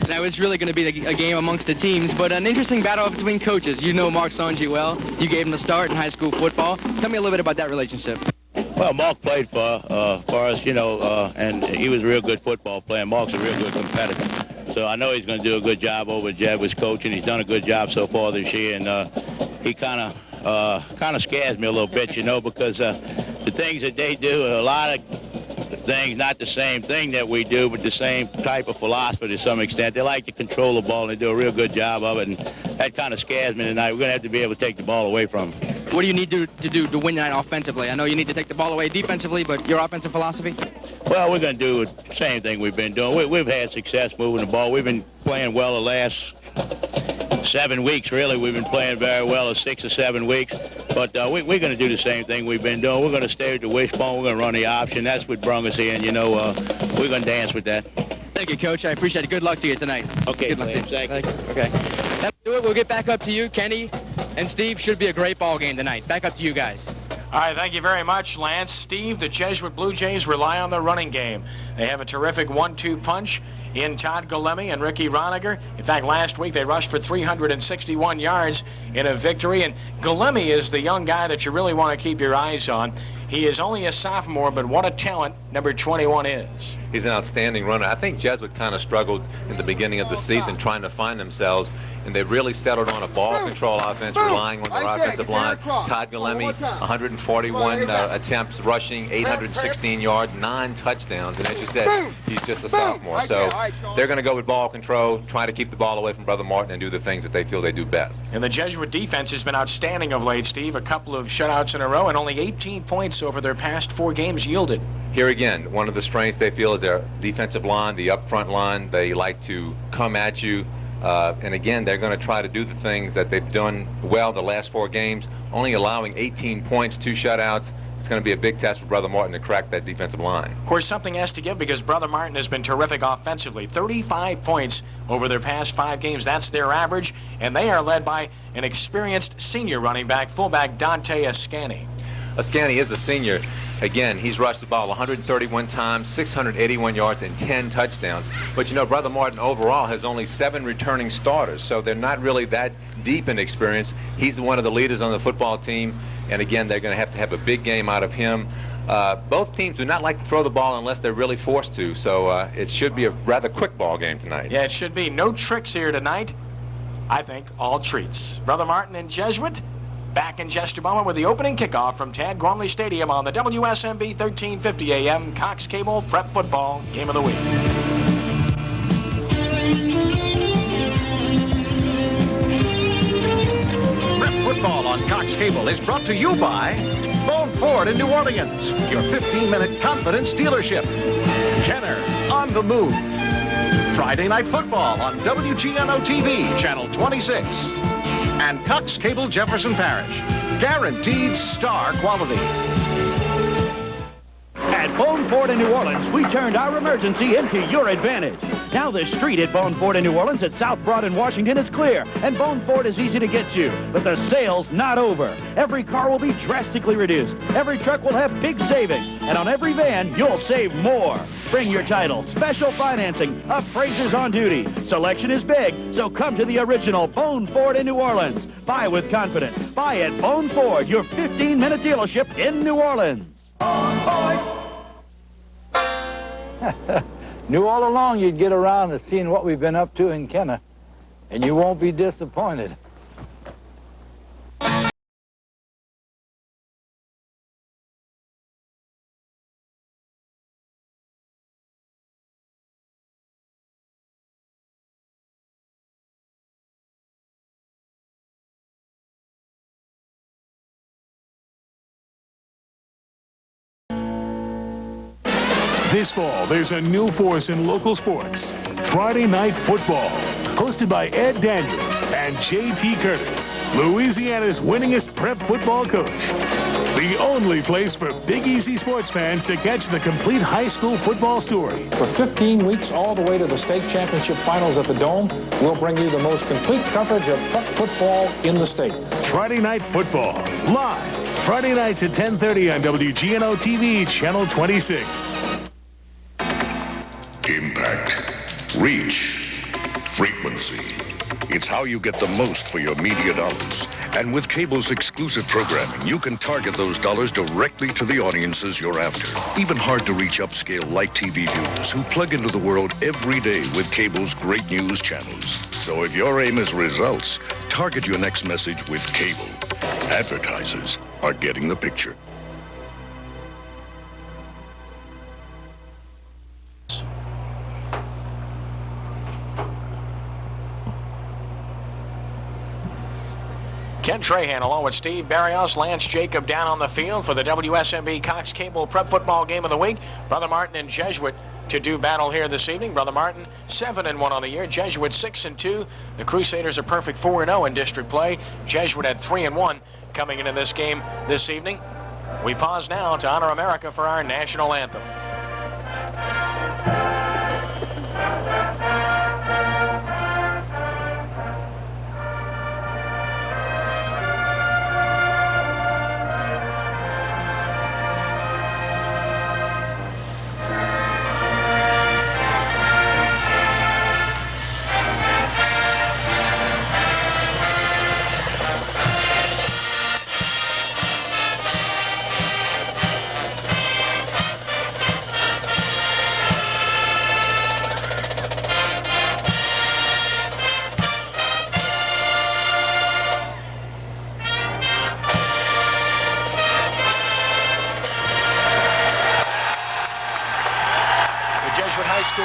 Now, it's really going to be a game amongst the teams, but an interesting battle between coaches. You know Mark Sonji well. You gave him the start in high school football. Tell me a little bit about that relationship. Well, Mark played for us, you know, and he was a real good football player. Mark's a real good competitor. So I know he's going to do a good job over at Jesuit's coaching. He's done a good job so far this year, and he kind of scares me a little bit, you know, because the things that they do, a lot of things, not the same thing that we do, but the same type of philosophy to some extent. They like to control the ball, and they do a real good job of it, and that kind of scares me tonight. We're going to have to be able to take the ball away from them. What do you need to do to win tonight offensively? I know you need to take the ball away defensively, but your offensive philosophy? Well, we're going to do the same thing we've been doing. We've had success moving the ball. We've been playing well the last 7 weeks, really. We've been playing very well, 6 or 7 weeks. But we're going to do the same thing we've been doing. We're going to stay with the wishbone. We're going to run the option. That's what brung us in, you know. We're going to dance with that. Thank you, Coach. I appreciate it. Good luck to you tonight. Okay, good luck to you. Thank you. Okay. That'll do it. We'll get back up to you, Kenny and Steve. Should be a great ball game tonight. Back up to you guys. All right, thank you very much, Lance. Steve, the Jesuit Blue Jays rely on the running game. They have a terrific 1-2 punch in Todd Galemi and Ricky Roniger. In fact, last week they rushed for 361 yards in a victory, and Galemi is the young guy that you really want to keep your eyes on. He is only a sophomore, but what a talent number 21 is. He's an outstanding runner. I think Jesuit kind of struggled in the beginning of the season trying to find themselves, and they really settled on a ball control offense, relying on their offensive line. Todd Galemi, 141 attempts rushing, 816 yards, 9 touchdowns, and as you said, he's just a sophomore. So they're going to go with ball control, try to keep the ball away from Brother Martin and do the things that they feel they do best. And the Jesuit defense has been outstanding of late, Steve. A couple of shutouts in a row and only 18 points over their past 4 games yielded. Here again, one of the strengths they feel is their defensive line, the up front line. They like to come at you. And again, they're going to try to do the things that they've done well the last 4 games, only allowing 18 points, 2 shutouts. It's going to be a big test for Brother Martin to crack that defensive line. Of course, something has to give because Brother Martin has been terrific offensively. 35 points over their past 5 games. That's their average. And they are led by an experienced senior running back, fullback Dante Ascani. Ascani is a senior. Again, he's rushed the ball 131 times, 681 yards, and 10 touchdowns. But, you know, Brother Martin overall has only 7 returning starters, so they're not really that deep in experience. He's one of the leaders on the football team, and again, they're going to have a big game out of him. Both teams do not like to throw the ball unless they're really forced to, so it should be a rather quick ball game tonight. Yeah, it should be. No tricks here tonight. I think all treats. Brother Martin and Jesuit back in just a moment with the opening kickoff from Tad Gormley Stadium on the WSMB 1350 AM Cox Cable Prep Football Game of the Week. Prep Football on Cox Cable is brought to you by Bone Ford in New Orleans, your 15-minute confidence dealership. Kenner on the move. Friday Night Football on WGNO TV, Channel 26. And Cox Cable Jefferson Parish, guaranteed star quality. At Bone Ford in New Orleans, we turned our emergency into your advantage. Now the street at Bone Ford in New Orleans at South Broad in Washington is clear, and Bone Ford is easy to get to, but the sale's not over. Every car will be drastically reduced. Every truck will have big savings, and on every van, you'll save more. Bring your title, special financing, appraisers on duty. Selection is big, so come to the original Bone Ford in New Orleans. Buy with confidence. Buy at Bone Ford, your 15-minute dealership in New Orleans. Knew all along you'd get around to seeing what we've been up to in Kenner, and you won't be disappointed. This fall, there's a new force in local sports. Friday Night Football, hosted by Ed Daniels and J.T. Curtis, Louisiana's winningest prep football coach. The only place for Big Easy sports fans to catch the complete high school football story. For 15 weeks, all the way to the state championship finals at the Dome, we'll bring you the most complete coverage of prep football in the state. Friday Night Football, live, Friday nights at 10:30 on WGNO TV, Channel 26. Impact, reach, Frequency. It's how you get the most for your media dollars. And with cable's exclusive programming, you can target those dollars directly to the audiences you're after. Even hard-to-reach upscale light TV viewers who plug into the world every day with cable's great news channels. So if your aim is results, target your next message with cable. Advertisers are getting the picture. Ken Trahan along with Steve Barrios, Lance Jacob down on the field for the WSMB Cox Cable Prep Football Game of the Week. Brother Martin and Jesuit to do battle here this evening. Brother Martin 7-1 on the year. Jesuit 6-2. The Crusaders are perfect 4-0 in district play. Jesuit had 3-1 coming into this game this evening. We pause now to honor America for our national anthem.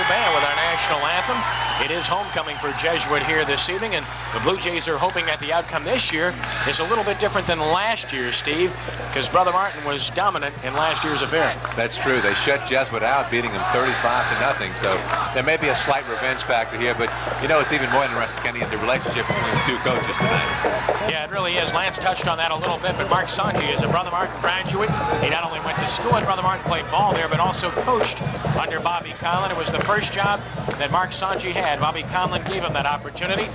Band with our national anthem. It is homecoming for Jesuit here this evening, and the Blue Jays are hoping that the outcome this year is a little bit different than last year, Steve, because Brother Martin was dominant in last year's affair. That's true. They shut Jesuit out, beating them 35-0. So there may be a slight revenge factor here, but you know, it's even more interesting, Kenny, is the relationship between the two coaches tonight. Yeah, it really is. Lance touched on that a little bit, but Mark Sanji is a Brother Martin graduate. He not only went to school and Brother Martin played ball there, but also coached under Bobby Conlon. It was the first job that Mark Sanji had. Bobby Conlon gave him that opportunity.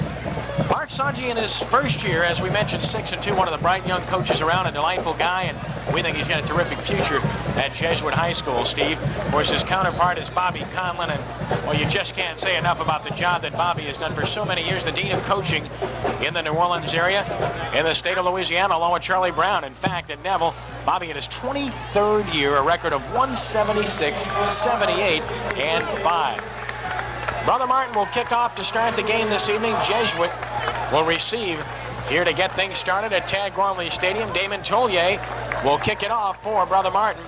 Mark Sanji in his first year, as we mentioned, 6-2, one of the bright young coaches around, a delightful guy, and we think he's got a terrific future at Jesuit High School, Steve. Of course, his counterpart is Bobby Conlon, and, well, you just can't say enough about the job that Bobby has done for so many years, the Dean of Coaching in the New Orleans area, in the state of Louisiana, along with Charlie Brown. In fact, at Neville, Bobby in his 23rd year, a record of 176, 78, and 5. Brother Martin will kick off to start the game this evening. Jesuit will receive here to get things started at Tad Gormley Stadium. Damon Tollier will kick it off for Brother Martin.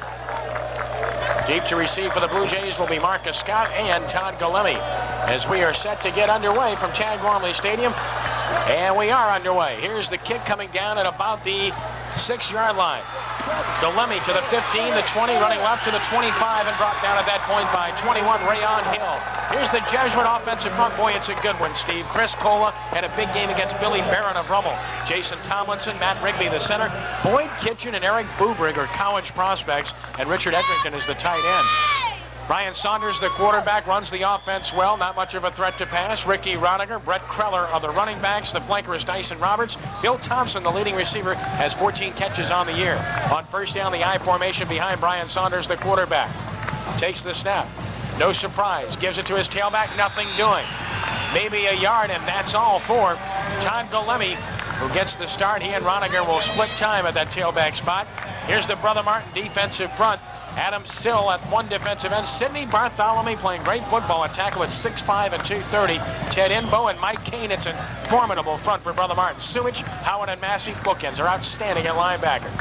Deep to receive for the Blue Jays will be Marcus Scott and Todd Galemi as we are set to get underway from Tad Gormley Stadium. And we are underway. Here's the kick coming down at about the 6-yard line. Galemi to the 15, the 20, running left to the 25, and brought down at that point by 21, Rayon Hill. Here's the Jesuit offensive front. Boy, it's a good one, Steve. Chris Cola had a big game against Billy Barron of Rummel. Jason Tomlinson, Matt Rigby, the center. Boyd Kitchen and Eric Bubrig are college prospects, and Richard Edrington is the tight end. Brian Saunders, the quarterback, runs the offense well. Not much of a threat to pass. Ricky Roniger, Brett Kreller are the running backs. The flanker is Dyson Roberts. Bill Thompson, the leading receiver, has 14 catches on the year. On first down, the I formation behind Brian Saunders, the quarterback. Takes the snap. No surprise. Gives it to his tailback. Nothing doing. Maybe a yard, and that's all for Todd Galemi, who gets the start. He and Roniger will split time at that tailback spot. Here's the Brother Martin defensive front. Adam Sill at one defensive end. Sidney Bartholomew playing great football at tackle at 6'5" and 230. Ted Inbo and Mike Kane. It's a formidable front for Brother Martin. Sewage, Howard, and Massey bookends are outstanding at linebacker.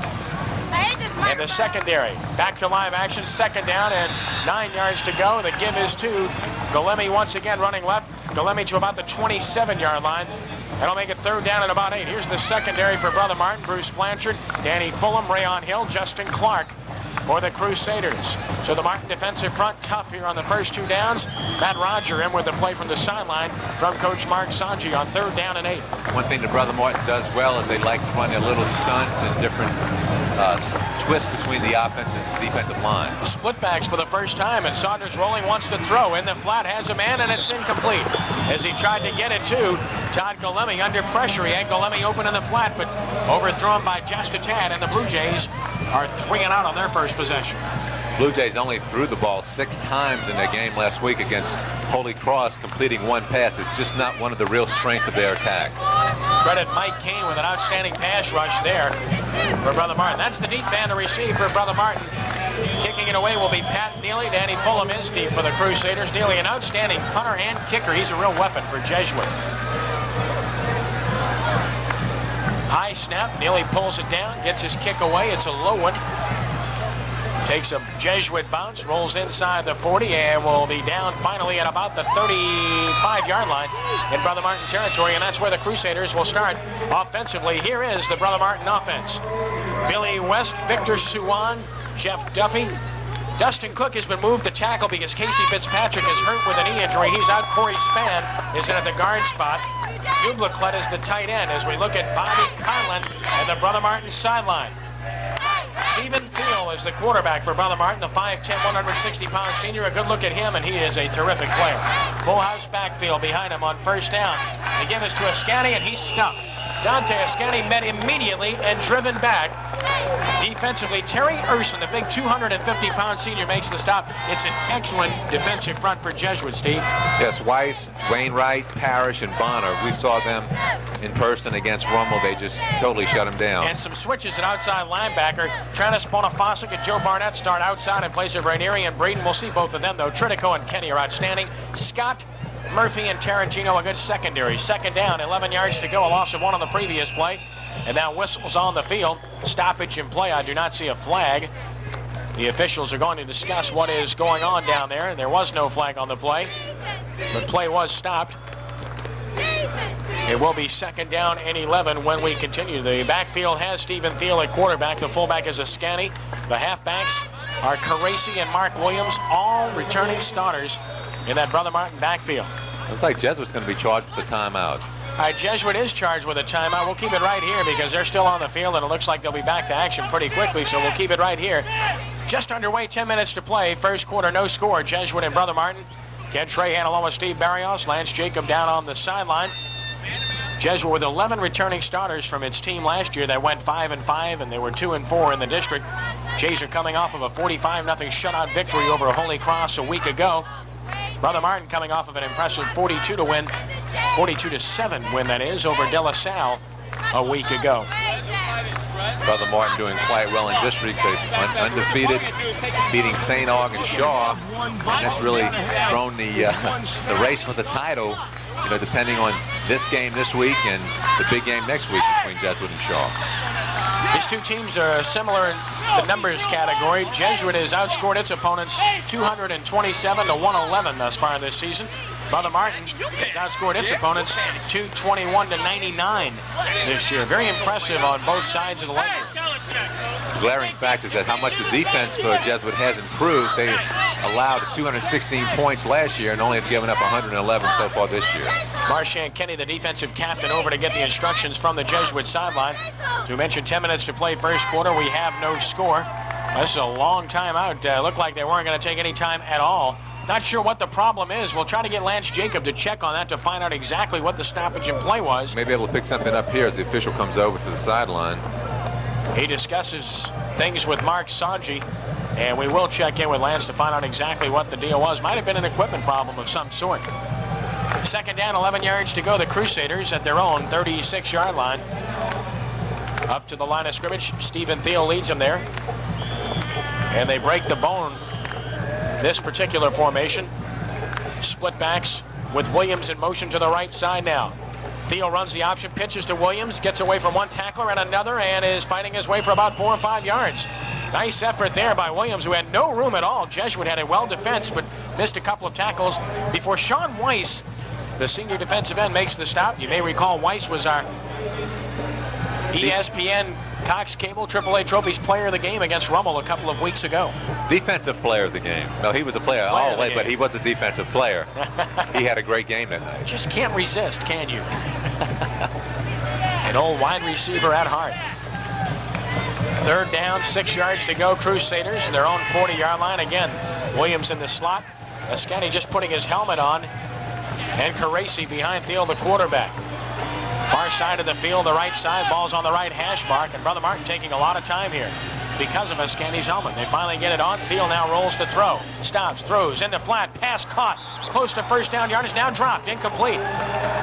In the secondary, back to live action, second down and 9 yards to go. The give is to Galemi once again running left. Galemi to about the 27-yard line. That'll make it third down and about 8. Here's the secondary for Brother Martin. Bruce Blanchard, Danny Fulham, Rayon Hill, Justin Clark for the Crusaders. So the Martin defensive front tough here on the first 2 downs. Matt Roger in with the play from the sideline from Coach Mark Sanji on third down and 8. One thing that Brother Martin does well is they like to run their little stunts and different twists between the offensive and defensive line. Split backs for the first time, and Saunders rolling, wants to throw. In the flat, has a man, and it's incomplete. As he tried to get it to Todd Galemi under pressure. He had Galemi open in the flat, but overthrown by just a tad, and the Blue Jays are 3 and out on their first possession. Blue Jays only threw the ball 6 times in their game last week against Holy Cross, completing 1 pass. It's just not one of the real strengths of their attack. Credit Mike Kane with an outstanding pass rush there for Brother Martin. That's the deep man to receive for Brother Martin. Kicking it away will be Pat Neely. Danny Fulham is deep for the Crusaders. Neely, an outstanding punter and kicker. He's a real weapon for Jesuit. High snap. Neely pulls it down, gets his kick away. It's a low one. Takes a Jesuit bounce, rolls inside the 40, and will be down finally at about the 35-yard line in Brother Martin territory, and that's where the Crusaders will start offensively. Here is the Brother Martin offense. Billy West, Victor Suwan, Jeff Duffy. Dustin Cook has been moved to tackle because Casey Fitzpatrick is hurt with a knee injury. He's out. Corey Spann is in at the guard spot. Dubliclet is the tight end as we look at Bobby Conlon at the Brother Martin sideline. Stephen Thiel is the quarterback for Brother Martin, the 5'10", 160-pound senior. A good look at him, and he is a terrific player. Full house backfield behind him on first down. They give us to Ascani, and he's stuffed. Dante Ascani met immediately and driven back. Defensively, Terry Urson, the big 250-pound senior, makes the stop. It's an excellent defensive front for Jesuit, Steve. Yes, Weiss, Wainwright, Parrish, and Bonner. We saw them in person against Rummel. They just totally shut him down. And some switches at outside linebacker. Travis Bonifasic and Joe Barnett start outside in place of Rainieri and Braden. We'll see both of them, though. Tridico and Kenny are outstanding. Scott, Murphy, and Tarantino, a good secondary. Second down, 11 yards to go. A loss of 1 on the previous play. And now whistles on the field. Stoppage in play. I do not see a flag. The officials are going to discuss what is going on down there. There was no flag on the play, but play was stopped. It will be second down and 11 when we continue. The backfield has Stephen Thiel at quarterback. The fullback is Ascani. The halfbacks are Caracci and Mark Williams, all returning starters in that Brother Martin backfield. Looks like Jesuit's going to be charged with the timeout. All right, Jesuit is charged with a timeout. We'll keep it right here because they're still on the field, and it looks like they'll be back to action pretty quickly, so we'll keep it right here. Just underway, 10 minutes to play. First quarter, no score. Jesuit and Brother Martin. Ken Trahan along with Steve Barrios. Lance Jacob down on the sideline. Jesuit with 11 returning starters from its team last year that went 5-5, and they were 2-4 in the district. Jays are coming off of a 45-0 shutout victory over Holy Cross a week ago. Brother Martin coming off of an impressive 42-7 win, that is, over De La Salle a week ago. Brother Martin doing quite well in district. They've undefeated, beating St. Aug and Shaw, and that's really thrown the race for the title, you know, depending on this game this week and the big game next week between Jesuit and Shaw. These two teams are similar in the numbers category. Jesuit has outscored its opponents 227-111 thus far this season. Brother Martin has outscored its opponents 221-99 this year. Very impressive on both sides of the ledger. The glaring fact is that how much the defense for Jesuit has improved. They allowed 216 points last year and only have given up 111 so far this year. Marchand Kenny, the defensive captain, over to get the instructions from the Jesuit sideline. As we mentioned, 10 minutes to play first quarter. We have no score. This is a long time out. Looked like they weren't going to take any time at all. Not sure what the problem is. We'll try to get Lance Jacob to check on that to find out exactly what the stoppage in play was. Maybe able to pick something up here as the official comes over to the sideline. He discusses things with Mark Sanji, and we will check in with Lance to find out exactly what the deal was. Might have been an equipment problem of some sort. Second down, 11 yards to go. The Crusaders at their own 36-yard line. Up to the line of scrimmage. Stephen Thiel leads them there. And they break the bone. This particular formation. Split backs with Williams in motion to the right side now. Thiel runs the option, pitches to Williams, gets away from one tackler and another, and is fighting his way for about 4 or 5 yards. Nice effort there by Williams, who had no room at all. Jesuit had a well defense, but missed a couple of tackles before Sean Weiss, the senior defensive end, makes the stop. You may recall Weiss was our ESPN Cox Cable AAA Trophies player of the game against Rummel a couple of weeks ago. Defensive player of the game. No, he was a player all the way, but he was a defensive player. He had a great game that night. Just can't resist, can you? An old wide receiver at heart. Third down, 6 yards to go. Crusaders, their own 40-yard line. Again, Williams in the slot. Ascani just putting his helmet on. And Caracci behind Thiel, the quarterback. Far side of the field, the right side. Ball's on the right hash mark. And Brother Martin taking a lot of time here. because of Ascandi's helmet. They finally get it on. Field now rolls to throw. Stops, throws, into flat, pass caught. Close to first down yardage, now dropped, incomplete.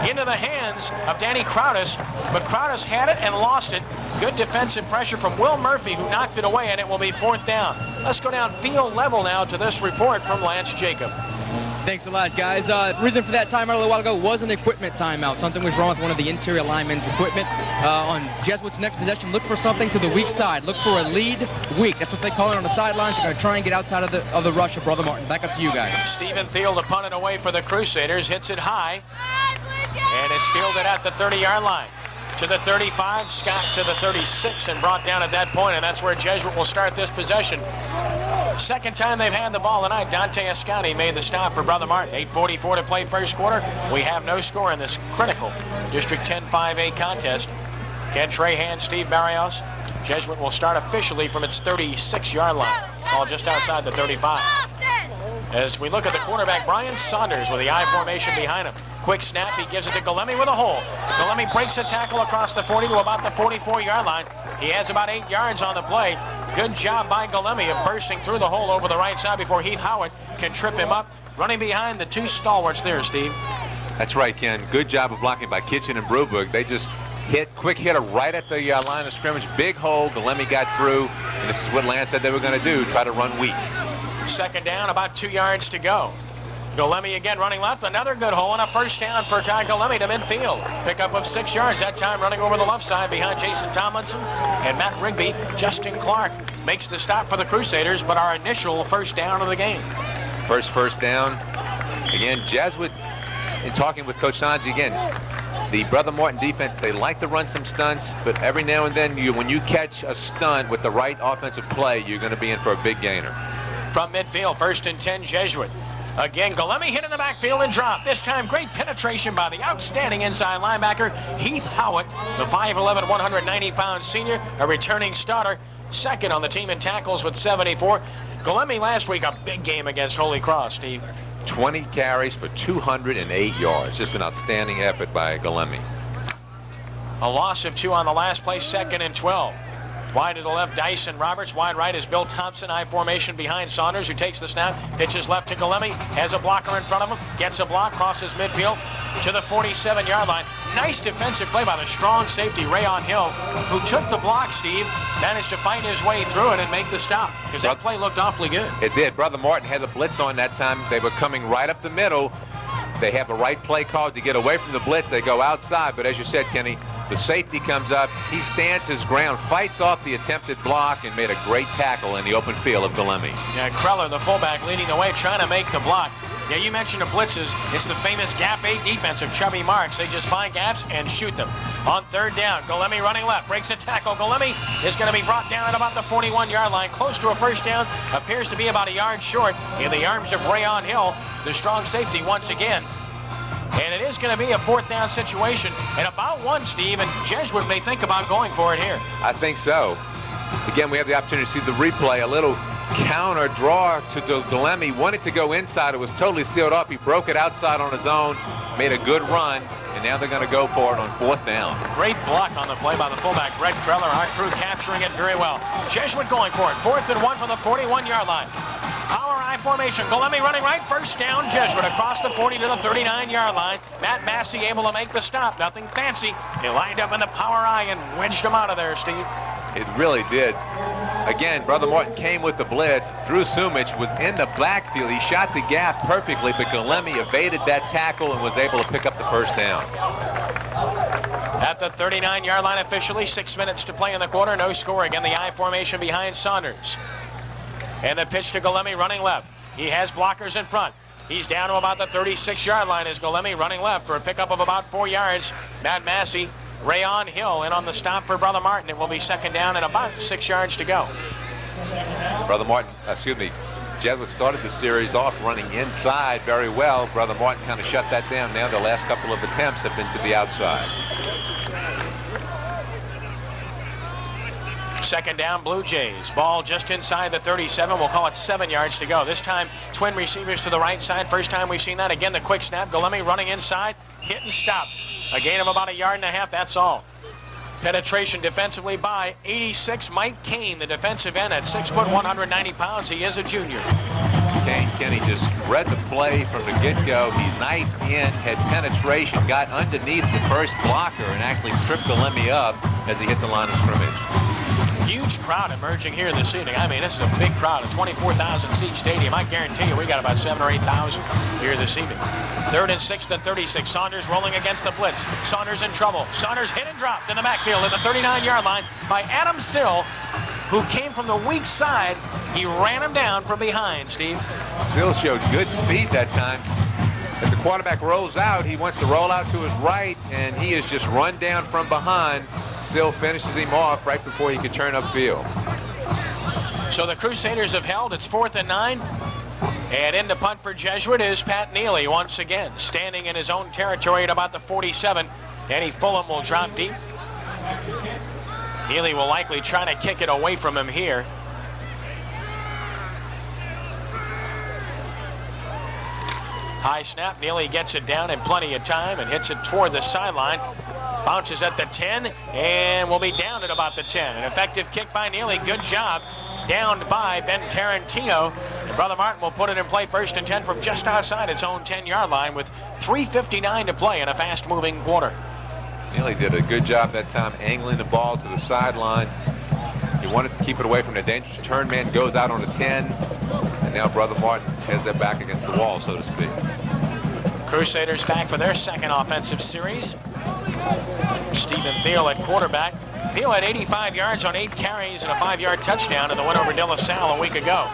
Into the hands of Danny Crowdis, but Crowdis had it and lost it. Good defensive pressure from Will Murphy, who knocked it away, and it will be 4th down. Let's go down field level now to this report from Lance Jacob. Thanks a lot, guys. Reason for that timeout a little while ago was an equipment timeout. Something was wrong with one of the interior linemen's equipment. On Jesuit's next possession, look for something to the weak side. Look for a lead weak. That's what they call it on the sidelines. They're going to try and get outside of the rush of Brother Martin. Back up to you guys. Stephen Thiel to punt it away for the Crusaders. Hits it high. And it's fielded at the 30-yard line. To the 35, Scott to the 36, and brought down at that point, and that's where Jesuit will start this possession. Second time they've had the ball tonight. Dante Ascani made the stop for Brother Martin. 8:44 to play first quarter. We have no score in this critical District 10 5A contest. Ken Trahan, Steve Barrios. Jesuit will start officially from its 36-yard line. Ball just outside the 35. As we look at the quarterback, Brian Saunders with the I formation behind him. Quick snap, he gives it to Galemi with a hole. Galemi breaks a tackle across the 40 to about the 44-yard line. He has about 8 yards on the play. Good job by Galemi of bursting through the hole over the right side before Heath Howard can trip him up. Running behind the two stalwarts there, Steve. That's right, Ken. Good job of blocking by Kitchen and Bruberg. They just quick hitter right at the line of scrimmage. Big hole. Galemi got through, and this is what Lance said they were going to do, try to run weak. Second down, about 2 yards to go. Galemi again running left. Another good hole and a first down for Ty Galemi to midfield. Pickup of 6 yards, that time running over the left side behind Jason Tomlinson and Matt Rigby. Justin Clark makes the stop for the Crusaders, but our initial first down of the game. First down. Again, Jesuit, in talking with Coach Sanji again, the Brother Martin defense, they like to run some stunts, but every now and then when you catch a stunt with the right offensive play, you're going to be in for a big gainer. From midfield, 1st and 10, Jesuit. Again, Galemi hit in the backfield and dropped. This time, great penetration by the outstanding inside linebacker, Heath Howard, the 5'11", 190-pound senior, a returning starter, second on the team in tackles with 74. Galemi last week, a big game against Holy Cross, Steve. 20 carries for 208 yards. Just an outstanding effort by Galemi. A loss of 2 on the last play, 2nd and 12. Wide to the left, Dyson Roberts. Wide right is Bill Thompson. I formation behind Saunders, who takes the snap. Pitches left to Galemi. Has a blocker in front of him. Gets a block. Crosses midfield to the 47-yard line. Nice defensive play by the strong safety, Rayon Hill, who took the block, Steve. Managed to find his way through it and make the stop, because that play looked awfully good. It did. Brother Martin had the blitz on that time. They were coming right up the middle. They have a right play called to get away from the blitz. They go outside, but as you said, Kenny, the safety comes up. He stands his ground, fights off the attempted block, and made a great tackle in the open field of Galemi. Yeah, Kreller, the fullback, leading the way, trying to make the block. Yeah, you mentioned the blitzes. It's the famous gap 8 defense of Chubby Marks. They just find gaps and shoot them. On 3rd down, Galemi running left, breaks a tackle. Galemi is going to be brought down at about the 41-yard line, close to a first down. Appears to be about a yard short in the arms of Rayon Hill, the strong safety once again. And it is going to be a 4th down situation at about 1, Steve, and Jesuit may think about going for it here. I think so. Again, we have the opportunity to see the replay. A little counter draw to Galemi. Wanted to go inside. It was totally sealed up. He broke it outside on his own, made a good run, and now they're going to go for it on 4th down. Great block on the play by the fullback, Brett Kreller. Our crew capturing it very well. Jesuit going for it. 4th and 1 from the 41-yard line. Power I formation. Galemi running right. First down, Jesuit across the 40 to the 39-yard line. Matt Massey able to make the stop. Nothing fancy. He lined up in the power I and wedged him out of there, Steve. It really did. Again, Brother Martin came with the blitz. Drew Sumich was in the backfield. He shot the gap perfectly, but Galemi evaded that tackle and was able to pick up the first down. At the 39-yard line officially, 6 minutes to play in the quarter. No score. Again, the I formation behind Saunders. And the pitch to Galemi running left. He has blockers in front. He's down to about the 36-yard line as Galemi running left for a pickup of about 4 yards. Matt Massey, Rayon Hill in on the stop for Brother Martin. It will be 2nd down and about 6 yards to go. Jesuit started the series off running inside very well. Brother Martin kind of shut that down. Now the last couple of attempts have been to the outside. 2nd down, Blue Jays. Ball just inside the 37. We'll call it 7 yards to go. This time, twin receivers to the right side. First time we've seen that. Again, the quick snap. Galemi running inside. Hit and stop. A gain of about 1.5 yards. That's all. Penetration defensively by 86 Mike Kane, the defensive end at 6 foot 190 pounds. He is a junior. Kane Kenny just read the play from the get-go. He knifed in, had penetration, got underneath the first blocker, and actually tripped Galemi up as he hit the line of scrimmage. Huge crowd emerging here this evening. I mean, this is a big crowd, a 24,000 seat stadium. I guarantee you we got about 7,000 or 8,000 here this evening. 3rd and 6 and 36. Saunders rolling against the blitz. Saunders in trouble. Saunders hit and dropped in the backfield at the 39-yard line by Adam Sill, who came from the weak side. He ran him down from behind, Steve. Sill showed good speed that time. As the quarterback rolls out, he wants to roll out to his right, and he is just run down from behind. Sill finishes him off right before he could turn upfield. So the Crusaders have held. It's 4th and 9. And in to punt for Jesuit is Pat Neely once again, standing in his own territory at about the 47. Danny Fulham will drop deep. Neely will likely try to kick it away from him here. High snap. Neely gets it down in plenty of time and hits it toward the sideline. Bounces at the 10 and will be down at about the 10. An effective kick by Neely. Good job. Downed by Ben Tarantino. And Brother Martin will put it in play 1st and 10 from just outside its own 10-yard line with 3:59 to play in a fast-moving quarter. Neely did a good job that time angling the ball to the sideline. He wanted to keep it away from the dangerous turn man, goes out on the 10, and now Brother Martin has that back against the wall, so to speak. Crusaders back for their second offensive series. Stephen Thiel at quarterback. Thiel had 85 yards on 8 carries and a 5-yard touchdown in the win over De La Salle a week ago.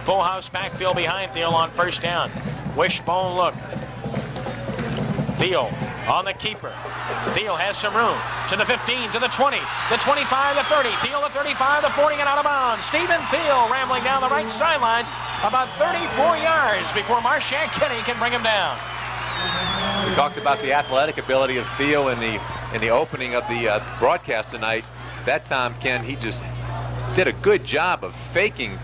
Full house backfield behind Thiel on 1st down. Wishbone look. Thiel on the keeper. Thiel has some room to the 15, to the 20, the 25, the 30. Thiel the 35, the 40, and out of bounds. Stephen Thiel rambling down the right sideline about 34 yards before Marchand Kenny can bring him down. We talked about the athletic ability of Thiel in the opening of the broadcast tonight. That time, Ken, he just did a good job of faking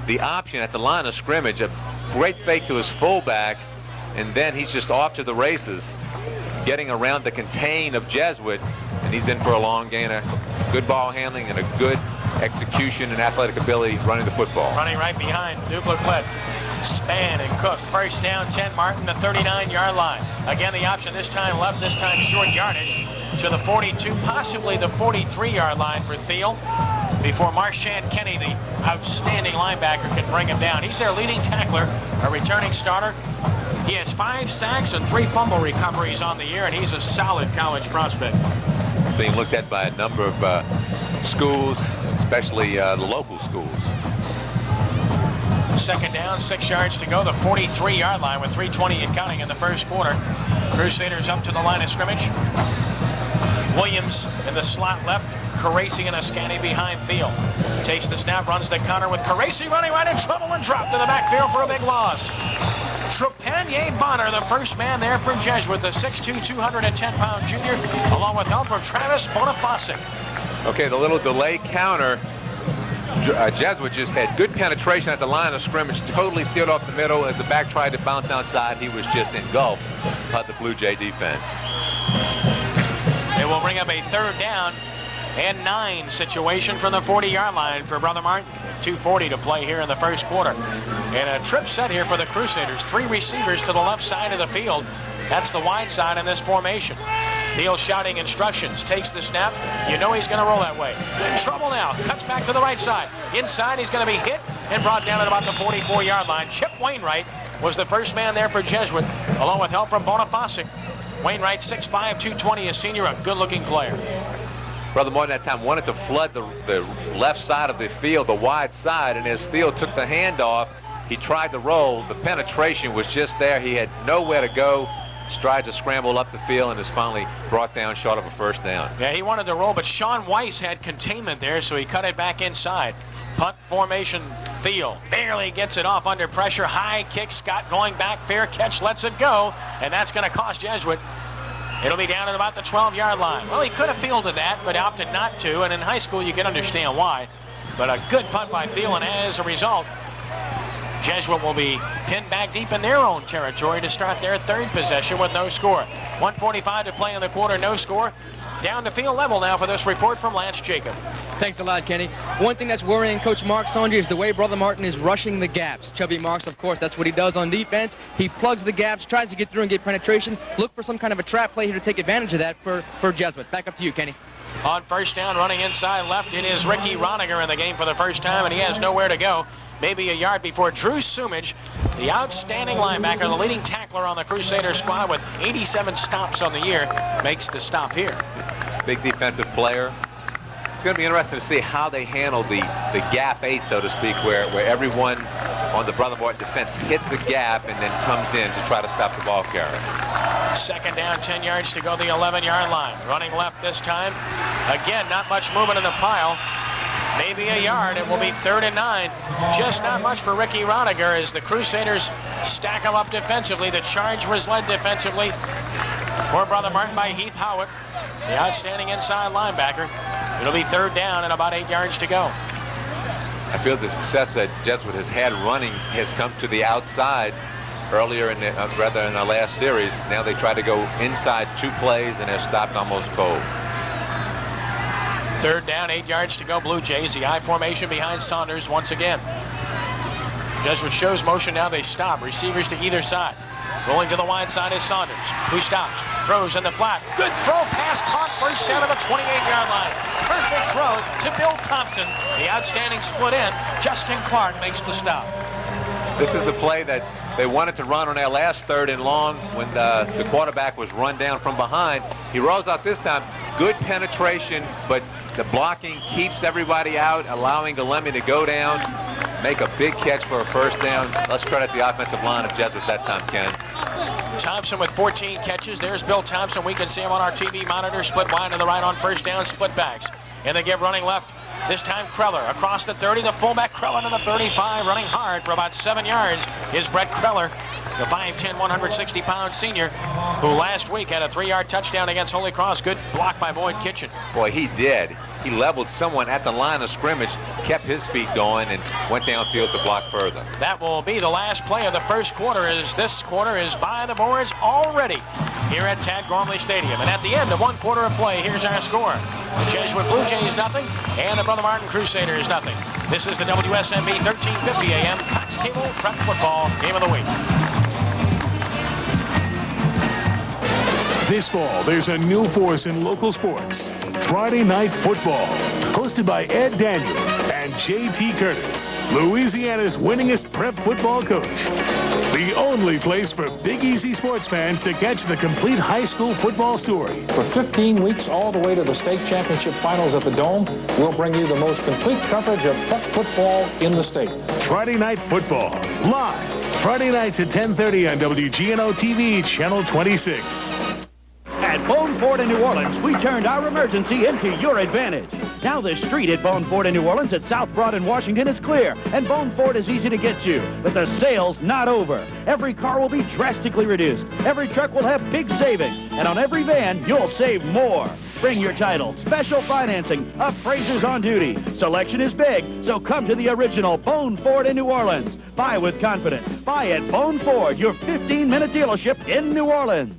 the option at the line of scrimmage. A great fake to his fullback, and then he's just off to the races, getting around the contain of Jesuit, and he's in for a long gainer. Good ball handling and a good execution and athletic ability running the football. Running right behind Dupliclet. Span and Cook. 1st down, 10 Martin, the 39-yard line. Again, the option this time left, this time short yardage to the 42, possibly the 43-yard line for Thiel before Marchand Kenny, the outstanding linebacker, can bring him down. He's their leading tackler, a returning starter. He has 5 sacks and 3 fumble recoveries on the year, and he's a solid college prospect. Being looked at by a number of schools, especially the local schools. 2nd down, 6 yards to go, the 43-yard line with 3:20 and counting in the 1st quarter. Crusaders up to the line of scrimmage. Williams in the slot left, Caracci and Ascani behind Thiel. Takes the snap, runs the counter with Caracci running right in trouble and dropped to the backfield for a big loss. Trepanier Bonner, the first man there for Jesuit, the 6'2", 210-pound junior, along with help from Travis Bonifacic. Okay, the little delay counter. Jesuit just had good penetration at the line of scrimmage, totally steered off the middle. As the back tried to bounce outside, he was just engulfed by the Blue Jay defense. It will bring up a 3rd down and 9 situation from the 40-yard line for Brother Martin. 2:40 to play here in the 1st quarter. And a trip set here for the Crusaders. 3 receivers to the left side of the field. That's the wide side in this formation. Thiel shouting instructions, takes the snap. You know he's going to roll that way. In trouble now, cuts back to the right side. Inside, he's going to be hit and brought down at about the 44-yard line. Chip Wainwright was the first man there for Jesuit, along with help from Bonifacic. Wainwright, 6'5", 220, a senior, a good-looking player. Brother Martin that time wanted to flood the left side of the field, the wide side, and as Thiel took the handoff, he tried to roll. The penetration was just there. He had nowhere to go. Strides a scramble up the field and is finally brought down short of a 1st down. Yeah, he wanted to roll, but Sean Weiss had containment there, so he cut it back inside. Punt formation, Thiel barely gets it off under pressure. High kick, Scott going back, fair catch, lets it go, and that's going to cost Jesuit. It'll be down at about the 12-yard line. Well, he could have fielded that, but opted not to, and in high school you can understand why. But a good punt by Thiel, and as a result, Jesuit will be pinned back deep in their own territory to start their 3rd possession with no score. 1:45 to play in the quarter, no score. down to field level now for this report from Lance Jacob. Thanks a lot, Kenny. One thing that's worrying Coach Mark Sanji is the way Brother Martin is rushing the gaps. Chubby Marks, of course, that's what he does on defense. He plugs the gaps, tries to get through and get penetration. Look for some kind of a trap play here to take advantage of that for Jesuit. Back up to you, Kenny. On first down, running inside left, it is Ricky Roniger in the game for the first time, and he has nowhere to go. Maybe a yard before Drew Sumage, the outstanding linebacker, the leading tackler on the Crusader squad with 87 stops on the year, makes the stop here. Big defensive player. It's going to be interesting to see how they handle the gap 8, so to speak, where everyone on the Brother Martin defense hits the gap and then comes in to try to stop the ball carrier. Second down, 10 yards to go, the 11-yard line. Running left this time. Again, not much movement in the pile. Maybe a yard. It will be 3rd and 9. Just not much for Ricky Roniger as the Crusaders stack them up defensively. The charge was led defensively for Brother Martin by Heath Howitt, the outstanding inside linebacker. It'll be 3rd down and about 8 yards to go. I feel the success that Jesuit has had running has come to the outside earlier in the, in the last series. Now they try to go inside 2 plays and they're stopped almost cold. 3rd down, 8 yards to go. Blue Jays, the I formation behind Saunders once again. Jesuit shows motion, now they stop. Receivers to either side. Rolling to the wide side is Saunders, who stops, throws in the flat. Good throw, pass caught, first down to the 28-yard line. Perfect throw to Bill Thompson. The outstanding split end. Justin Clark makes the stop. This is the play that they wanted to run on their last 3rd and long when the quarterback was run down from behind. He rolls out this time. Good penetration, but the blocking keeps everybody out, allowing Galemi to go down, make a big catch for a first down. Let's credit the offensive line of Jesuit that time, Ken. Thompson with 14 catches. There's Bill Thompson. We can see him on our TV monitor. Split wide to the right on first down, split backs. And they give running left. This time Kreller across the 30, the fullback Kreller to the 35, running hard for about 7 yards is Brett Kreller, the 5'10", 160-pound senior, who last week had a 3-yard touchdown against Holy Cross. Good block by Boyd Kitchen. Boy, he did. He leveled someone at the line of scrimmage, kept his feet going, and went downfield to block further. That will be the last play of the first quarter, as this quarter is by the boards already here at Tad Gormley Stadium. And at the end of 1 quarter of play, here's our score. The Jesuit Blue Jays nothing, and the Brother Martin Crusaders nothing. This is the WSMB 1350 AM Cox Cable Prep Football Game of the Week. This fall, there's a new force in local sports. Friday Night Football, hosted by Ed Daniels and J.T. Curtis, Louisiana's winningest prep football coach. The only place for Big Easy sports fans to catch the complete high school football story. For 15 weeks, all the way to the state championship finals at the Dome, we'll bring you the most complete coverage of prep football in the state. Friday Night Football, live, Friday nights at 10:30 on WGNO TV, Channel 26. At Bone Ford in New Orleans, we turned our emergency into your advantage. Now the street at Bone Ford in New Orleans at South Broad in Washington is clear, and Bone Ford is easy to get to. But the sale's not over. Every car will be drastically reduced. Every truck will have big savings. And on every van, you'll save more. Bring your title, special financing, appraisers on duty. Selection is big, so come to the original Bone Ford in New Orleans. Buy with confidence. Buy at Bone Ford, your 15-minute dealership in New Orleans.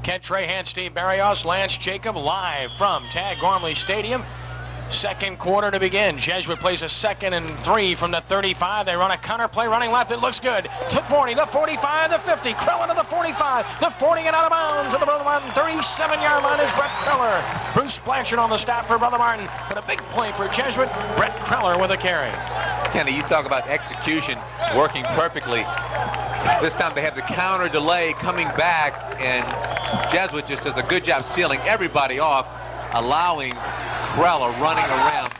Kent Trahan, Steve Barrios, Lance Jacob, live from Tad Gormley Stadium. Second quarter to begin. Jesuit plays a 2nd and 3 from the 35. They run a counter play, running left. It looks good. To 40, the 45, the 50. Kreller to the 45, the 40 and out of bounds at the Brother Martin 37-yard line is Brett Kreller. Bruce Blanchard on the stop for Brother Martin. But a big play for Jesuit. Brett Kreller with a carry. Kenny, you talk about execution working perfectly. This time they have the counter delay coming back, and Jesuit just does a good job sealing everybody off, allowing Kreller running around.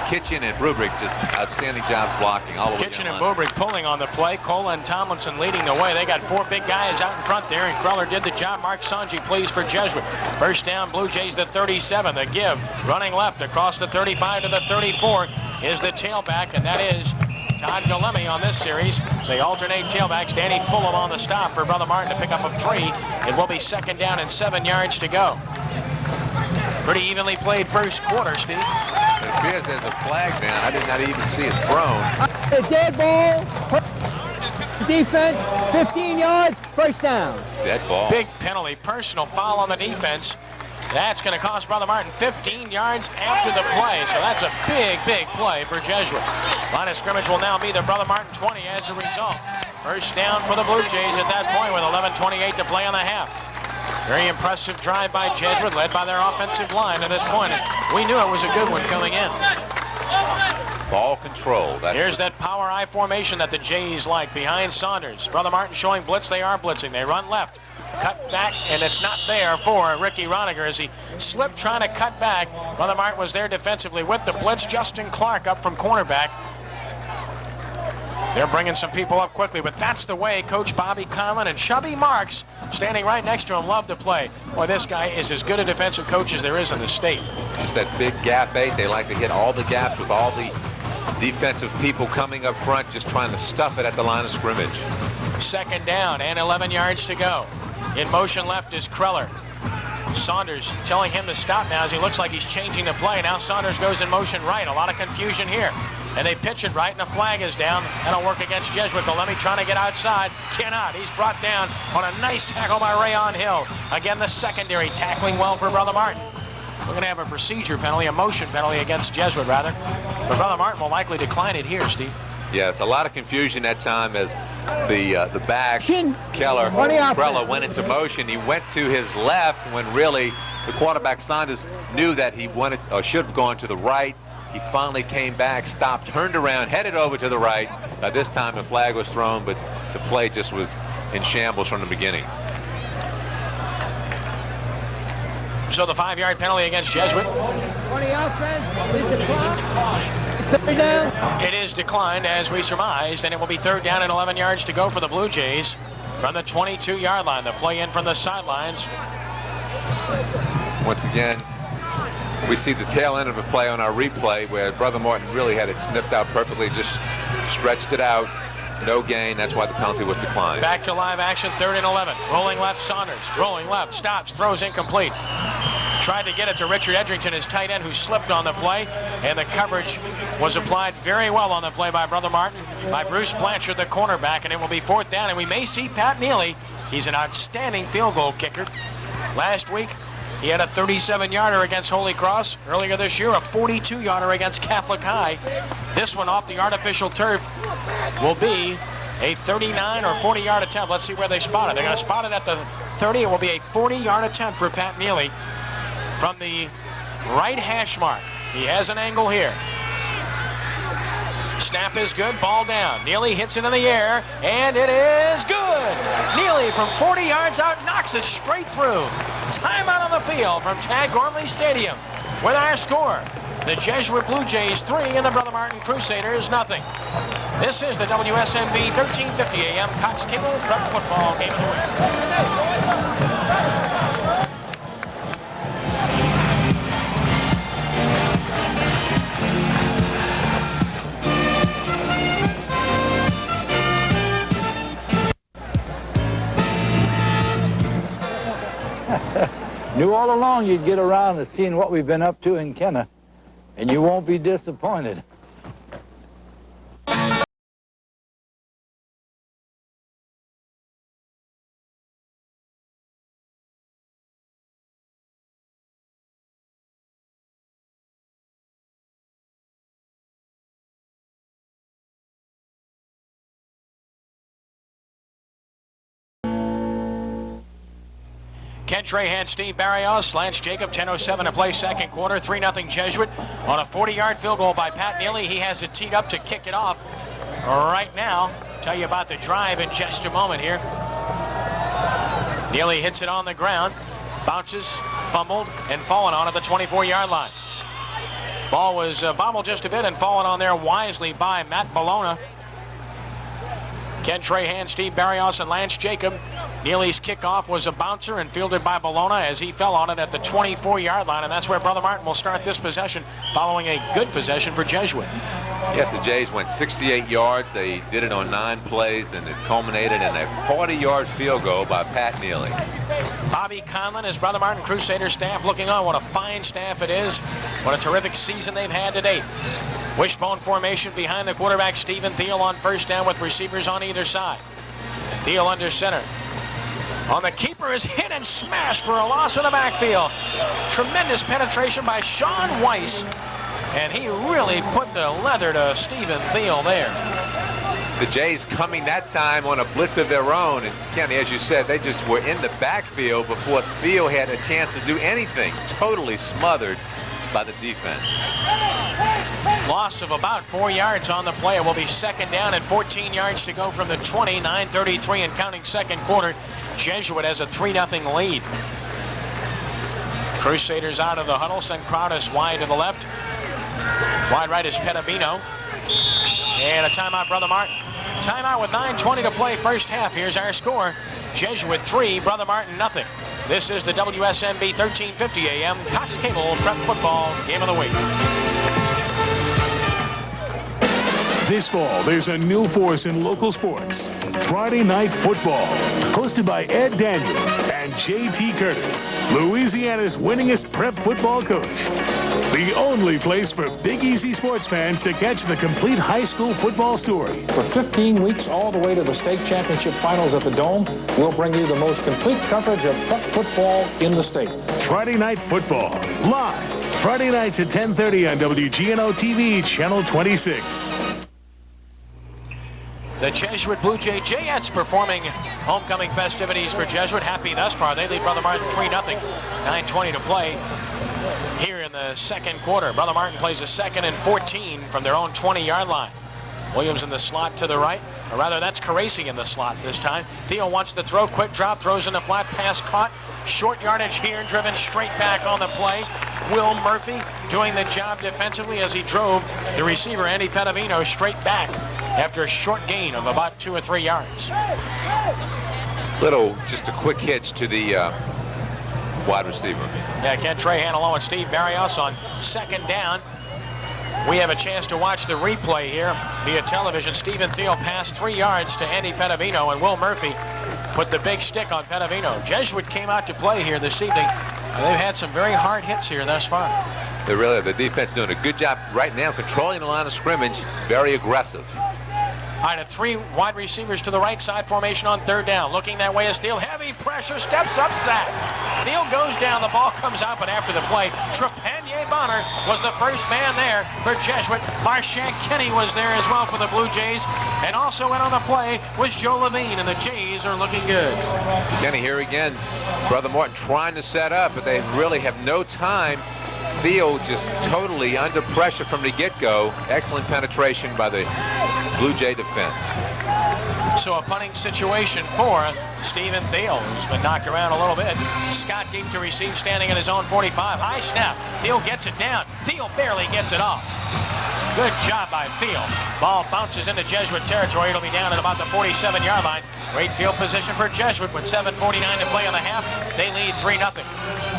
Kitchen and Brubrick just outstanding jobs blocking all the way down. Kitchen and Brubrick pulling on the play. Cola and Tomlinson leading the way. They got 4 big guys out in front there, and Kreller did the job. Mark Sanji pleased for Jesuit. First down, Blue Jays the 37. The give, running left across the 35 to the 34 is the tailback, and that is Todd Galemi on this series. They alternate tailbacks. Danny Fulham on the stop for Brother Martin to pick up a 3. It will be 2nd down and 7 yards to go. Pretty evenly played first quarter, Steve. It appears there's a flag down. I did not even see it thrown. A dead ball. defense, 15 yards, first down. Dead ball. Big penalty, personal foul on the defense. That's going to cost Brother Martin 15 yards after the play, so that's a big, big play for Jesuit. Line of scrimmage will now be the Brother Martin 20 as a result. First down for the Blue Jays at that point with 11:28 to play on the half. Very impressive drive by Jesuit, led by their offensive line at this point. We knew it was a good one coming in. Ball control. Here's that power I formation that the Jays like behind Saunders. Brother Martin showing blitz. They are blitzing. They run left. Cut back, and it's not there for Ricky Roniger as he slipped trying to cut back. Brother Martin was there defensively with the blitz. Justin Clark up from cornerback. They're bringing some people up quickly, but that's the way Coach Bobby Conlon and Chubby Marks, standing right next to him, love to play. Boy, this guy is as good a defensive coach as there is in the state. Just that big gap eight. They like to hit all the gaps with all the defensive people coming up front, just trying to stuff it at the line of scrimmage. Second down and 11 yards to go. In motion left is Kreller. Saunders telling him to stop now as he looks like he's changing the play. Now Saunders goes in motion right. A lot of confusion here. And they pitch it right, and the flag is down. That'll work against Jesuit. Bellamy trying to get outside. Cannot. He's brought down on a nice tackle by Rayon Hill. Again, the secondary tackling well for Brother Martin. We're going to have a procedure penalty, a motion penalty against Jesuit, rather. But Brother Martin will likely decline it here, Steve. Yes, a lot of confusion that time as the back, Kreller, went into motion. He went to his left when really the quarterback Saunders knew that he wanted or should have gone to the right. He finally came back, stopped, turned around, headed over to the right. By this time, the flag was thrown, but the play just was in shambles from the beginning. So the 5-yard penalty against Jesuit. 20 offense, is it clock? Third down. It is declined as we surmised, and it will be third down and 11 yards to go for the Blue Jays from the 22-yard line. The play in from the sidelines. Once again, we see the tail end of a play on our replay where Brother Martin really had it sniffed out perfectly, just stretched it out. No gain. That's why the penalty was declined. Back to live action, 3rd and 11. Rolling left, Saunders. Rolling left, stops, throws incomplete. Tried to get it to Richard Edrington, his tight end, who slipped on the play, and the coverage was applied very well on the play by Brother Martin, by Bruce Blanchard, the cornerback, and it will be 4th down, and we may see Pat Neely. He's an outstanding field goal kicker. Last week, he had a 37-yarder against Holy Cross. Earlier this year, a 42-yarder against Catholic High. This one off the artificial turf will be a 39 or 40-yard attempt. Let's see where they spot it. They're going to spot it at the 30. It will be a 40-yard attempt for Pat Neely from the right hash mark. He has an angle here. Snap is good, ball down. Neely hits it in the air, and it is good. Neely from 40 yards out knocks it straight through. Timeout on the field from Tag Gormley Stadium with our score. The Jesuit Blue Jays 3 and the Brother Martin Crusaders nothing. This is the WSMB 1350 AM Cox Cable Prep Football Game of the Week. Knew all along you'd get around to seeing what we've been up to in Kenner, and you won't be disappointed. Ken Trahan, Steve Barrios, Lance Jacob, 10:07 to play second quarter, 3-0 Jesuit on a 40-yard field goal by Pat Neely. He has it teed up to kick it off right now. Tell you about the drive in just a moment here. Neely hits it on the ground, bounces, fumbled, and fallen on at the 24-yard line. Ball was bobbled just a bit and fallen on there wisely by Matt Bologna. Ken Trahan, Steve Barrios, and Lance Jacob. Neely's kickoff was a bouncer and fielded by Bologna as he fell on it at the 24-yard line, and that's where Brother Martin will start this possession following a good possession for Jesuit. Yes, the Jays went 68 yards. They did it on 9 plays, and it culminated in a 40-yard field goal by Pat Neely. Bobby Conlon, his Brother Martin Crusader staff looking on. What a fine staff it is. What a terrific season they've had to date. Wishbone formation behind the quarterback, Stephen Thiel, on first down with receivers on either side. Thiel under center. On the keeper is hit and smashed for a loss in the backfield. Tremendous penetration by Sean Weiss. And he really put the leather to Stephen Thiel there. The Jays coming that time on a blitz of their own. And Kenny, as you said, they just were in the backfield before Thiel had a chance to do anything. Totally smothered by the defense. Loss of about 4 yards on the play. It will be second down and 14 yards to go from the 20. 9:33 and counting second quarter. Jesuit has a 3-0 lead. Crusaders out of the huddle. Send Crowdus wide to the left. Wide right is Petavino. And a timeout, Brother Martin. Timeout with 9:20 to play first half. Here's our score. Jesuit 3, Brother Martin nothing. This is the WSMB 1350 AM Cox Cable Prep Football Game of the Week. This fall, there's a new force in local sports. Friday Night Football, hosted by Ed Daniels and J.T. Curtis, Louisiana's winningest prep football coach. The only place for Big Easy sports fans to catch the complete high school football story. For 15 weeks, all the way to the state championship finals at the Dome, we'll bring you the most complete coverage of prep football in the state. Friday Night Football, live, Friday nights at 10:30 on WGNO TV, Channel 26. The Jesuit Blue Jay Jayettes performing homecoming festivities for Jesuit. Happy thus far. They lead Brother Martin 3-0. 9:20 to play here in the second quarter. Brother Martin plays a 2nd and 14 from their own 20-yard line. Williams in the slot to the right. Or rather, that's Caracci in the slot this time. Thiel wants to throw. Quick drop. Throws in the flat. Pass caught. Short yardage here. Driven straight back on the play. Will Murphy doing the job defensively as he drove the receiver, Andy Petavino, straight back after a short gain of about 2 or 3 yards. Just a quick hitch to the wide receiver. Yeah, Ken Trahan along with Steve Barrios on second down. We have a chance to watch the replay here via television. Stephen Thiel passed 3 yards to Andy Petavino, and Will Murphy put the big stick on Petavino. Jesuit came out to play here this evening. They've had some very hard hits here thus far. They really, the defense doing a good job right now controlling the line of scrimmage. Very aggressive. All right, 3 wide receivers to the right side formation on third down. Looking that way is Thiel. Heavy pressure, steps up, sacked. Thiel goes down, the ball comes out, but after the play, Trepanier Bonner was the first man there for Jesuit. Marshack Kenny was there as well for the Blue Jays. And also in on the play was Joe Levine, and the Jays are looking good. Kenny here again. Brother Martin trying to set up, but they really have no time. Thiel just totally under pressure from the get-go. Excellent penetration by the Blue Jay defense. So a punting situation for Stephen Thiel, who's been knocked around a little bit. Scott deep to receive, standing in his own 45. High snap. Thiel gets it down. Thiel barely gets it off. Good job by Thiel. Ball bounces into Jesuit territory. It'll be down at about the 47-yard line. Great field position for Jesuit with 7:49 to play on the half. They lead 3-0.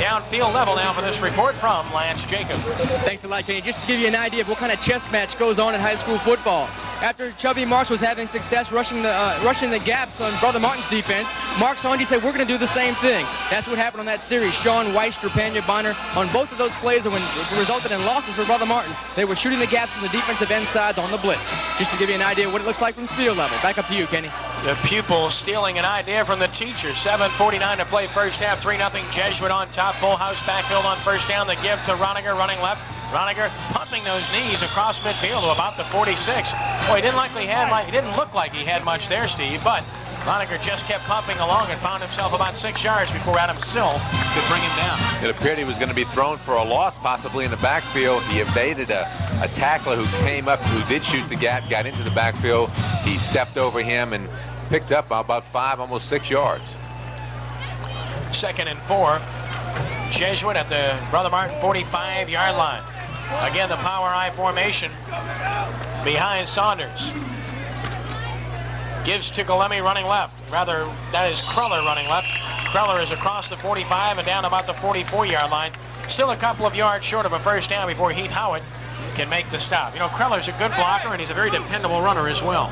Downfield level now for this report from Lance Jacob. Thanks a lot, Kenny. Just to give you an idea of what kind of chess match goes on in high school football. After Chubby Marks was having success rushing the gaps on Brother Martin's defense, Mark Sondy said, we're going to do the same thing. That's what happened on that series. Sean Weiss, Trepanier Bonner, on both of those plays, and when it resulted in losses for Brother Martin, they were shooting the gaps on the defensive end sides on the blitz. Just to give you an idea of what it looks like from field level. Back up to you, Kenny. The pupil stealing an idea from the teacher. 7:49 to play first half. 3-0 Jesuit on top. Full house backfield on first down. The give to Roniger running left. Roniger pumping those knees across midfield to about the 46. Boy, he didn't look like he had much there, Steve, but Roniger just kept pumping along and found himself about 6 yards before Adam Sill could bring him down. It appeared he was going to be thrown for a loss, possibly in the backfield. He evaded a tackler who came up, who did shoot the gap, got into the backfield. He stepped over him and picked up about 5, almost 6 yards. 2nd and 4. Jesuit at the Brother Martin 45-yard line. Again, the power I formation behind Saunders. Gives to Golemi running left. Rather, that is Cruller running left. Cruller is across the 45 and down about the 44-yard line. Still a couple of yards short of a first down before Heath Howitt can make the stop. You know, Cruller's a good blocker, and he's a very dependable runner as well.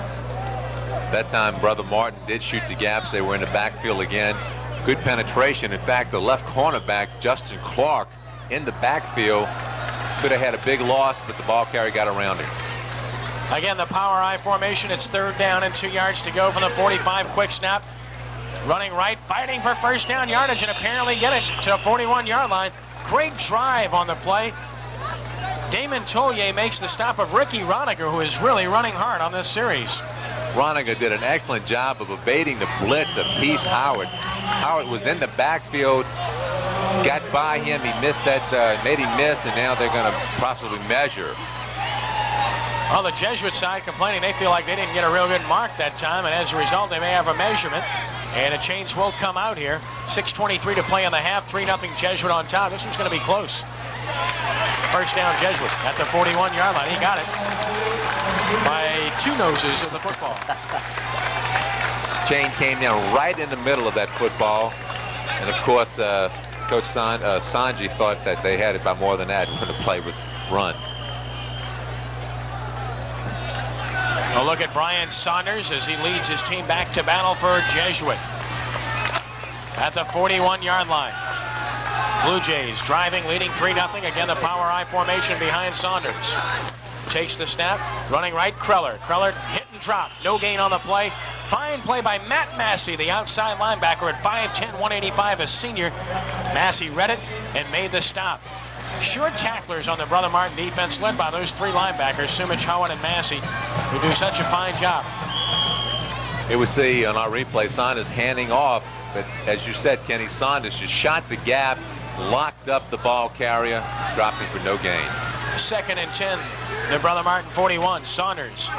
That time, Brother Martin did shoot the gaps. They were in the backfield again. Good penetration. In fact, the left cornerback, Justin Clark, in the backfield, could have had a big loss, but the ball carrier got around him. Again, the power I formation. It's 3rd down and 2 yards to go from the 45. Quick snap. Running right, fighting for first down yardage, and apparently get it to the 41-yard line. Great drive on the play. Damon Tollier makes the stop of Ricky Roniger, who is really running hard on this series. Roniger did an excellent job of evading the blitz of Heath Howard. Howard was in the backfield, got by him, he missed that, made him miss, and now they're going to possibly measure. On the Jesuit side, complaining they feel like they didn't get a real good mark that time, and as a result, they may have a measurement. And a change will come out here. 6:23 to play in the half. 3-0 Jesuit on top. This one's going to be close. First down Jesuit at the 41-yard line. He got it by 2 noses of the football. Chain came down right in the middle of that football. And of course, Coach Sanji thought that they had it by more than that when the play was run. A look at Brian Saunders as he leads his team back to battle for Jesuit. At the 41-yard line. Blue Jays driving, leading 3-0. Again, the power I formation behind Saunders. Takes the snap, running right, Kreller. Kreller hit and drop. No gain on the play. Fine play by Matt Massey, the outside linebacker at 5'10", 185, a senior. Massey read it and made the stop. Sure tacklers on the Brother Martin defense, led by those 3 linebackers, Sumich, Howen, and Massey, who do such a fine job. Here we see on our replay, Saunders handing off, but as you said, Kenny, Saunders just shot the gap, locked up the ball carrier, dropping for no gain. 2nd and 10, the Brother Martin 41. Saunders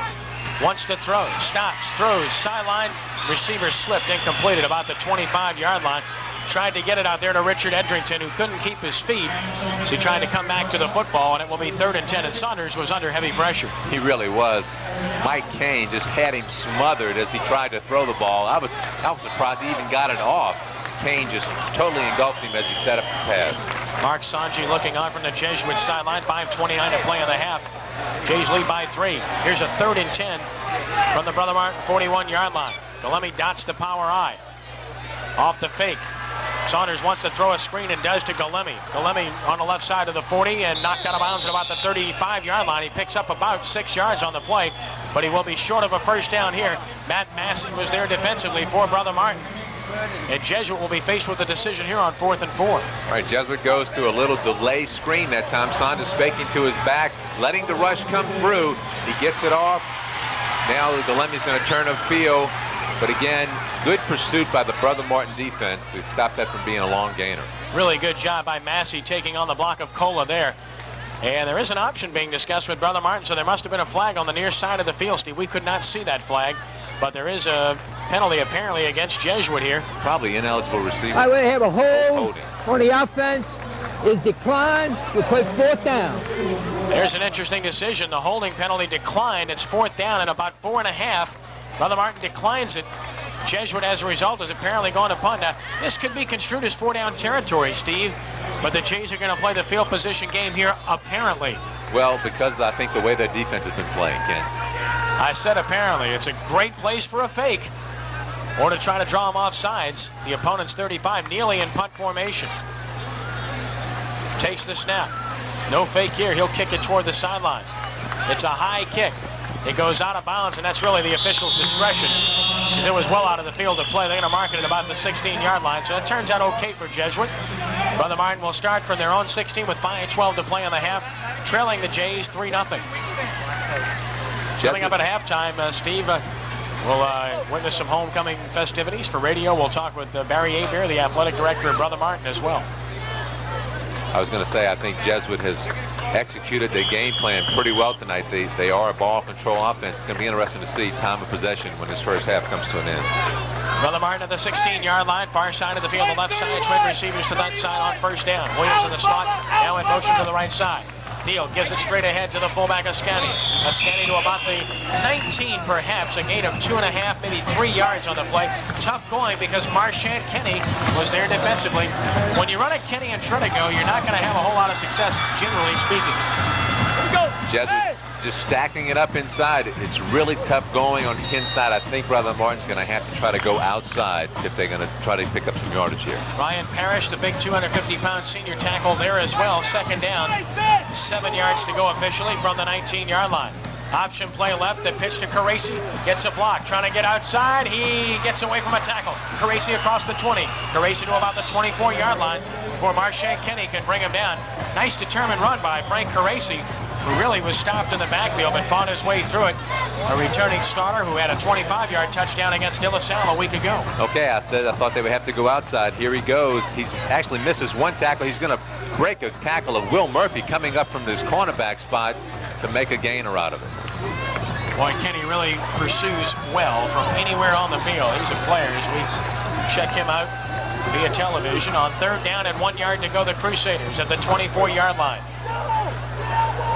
wants to throw, stops, throws, sideline, receiver slipped, incomplete at about the 25-yard line. Tried to get it out there to Richard Edrington, who couldn't keep his feet. So he tried to come back to the football, and it will be 3rd and 10, and Saunders was under heavy pressure. He really was. Mike Kane just had him smothered as he tried to throw the ball. I was surprised he even got it off. Kane just totally engulfed him as he set up the pass. Mark Sanji looking on from the Jesuit sideline. 5:29 to play in the half. Jays lead by 3. Here's a 3rd and 10 from the Brother Martin 41-yard line. Galemi dots the power I. Off the fake. Saunders wants to throw a screen and does to Galemi. Galemi on the left side of the 40 and knocked out of bounds at about the 35-yard line. He picks up about 6 yards on the play, but he will be short of a first down here. Matt Massey was there defensively for Brother Martin. And Jesuit will be faced with a decision here on 4th and 4. All right, Jesuit goes to a little delay screen that time. Saunders faking to his back, letting the rush come through. He gets it off. Now Galemi's going to turn upfield. But again, good pursuit by the Brother Martin defense to stop that from being a long gainer. Really good job by Massey taking on the block of Cola there. And there is an option being discussed with Brother Martin, so there must have been a flag on the near side of the field, Steve. We could not see that flag, but there is a penalty apparently against Jesuit here. Probably ineligible receiver. I would have a hold on the offense. Is declined. We play 4th down. There's an interesting decision. The holding penalty declined. It's 4th down and about 4.5. Brother Martin declines it. Jesuit, as a result, is apparently going to punt. Now, this could be construed as 4-down territory, Steve, but the Jays are going to play the field position game here, apparently. Well, because I think the way their defense has been playing, Ken. I said apparently. It's a great place for a fake or to try to draw them off sides. The opponent's 35, Neely in punt formation. Takes the snap. No fake here. He'll kick it toward the sideline. It's a high kick. It goes out of bounds, and that's really the official's discretion because it was well out of the field of play. They're going to mark it at about the 16-yard line, so that turns out okay for Jesuit. Brother Martin will start from their own 16 with 5:12 to play in the half, trailing the Jays 3-0. Coming up at halftime, Steve, we'll witness some homecoming festivities. For radio, we'll talk with Barry Aber, the athletic director of Brother Martin, as well. I was going to say, I think Jesuit has executed their game plan pretty well tonight. They are a ball control offense. It's going to be interesting to see time of possession when this first half comes to an end. Brother Martin at the 16-yard line, far side of the field, the left side, twin receivers to that side on first down. Williams in the slot, now in motion to the right side. Neal gives it straight ahead to the fullback, Ascani. Ascani to about the 19, perhaps, a gain of 2.5, maybe 3 yards on the play. Tough going because Marchand Kenny was there defensively. When you run a Kenny and Trinigo, you're not going to have a whole lot of success, generally speaking. Here we go. Jesuit just stacking it up inside. It's really tough going on inside. I think Brother Martin's going to have to try to go outside if they're going to try to pick up some yardage here. Ryan Parrish, the big 250-pound senior tackle there as well. Second down, 7 yards to go officially from the 19-yard line. Option play left, the pitch to Caracci, gets a block, trying to get outside, he gets away from a tackle. Caracci across the 20, Caracci to about the 24-yard line before Marshawn Kenny can bring him down. Nice determined run by Frank Caracci, who really was stopped in the backfield but fought his way through it. A returning starter who had a 25-yard touchdown against De La Salle a week ago. Okay, I thought they would have to go outside. Here he goes. He's actually misses one tackle. He's going to break a tackle of Will Murphy coming up from this cornerback spot to make a gainer out of it. Boy, Kenny really pursues well from anywhere on the field. He's a player as we check him out via television. On 3rd down and 1 yard to go, the Crusaders at the 24-yard line.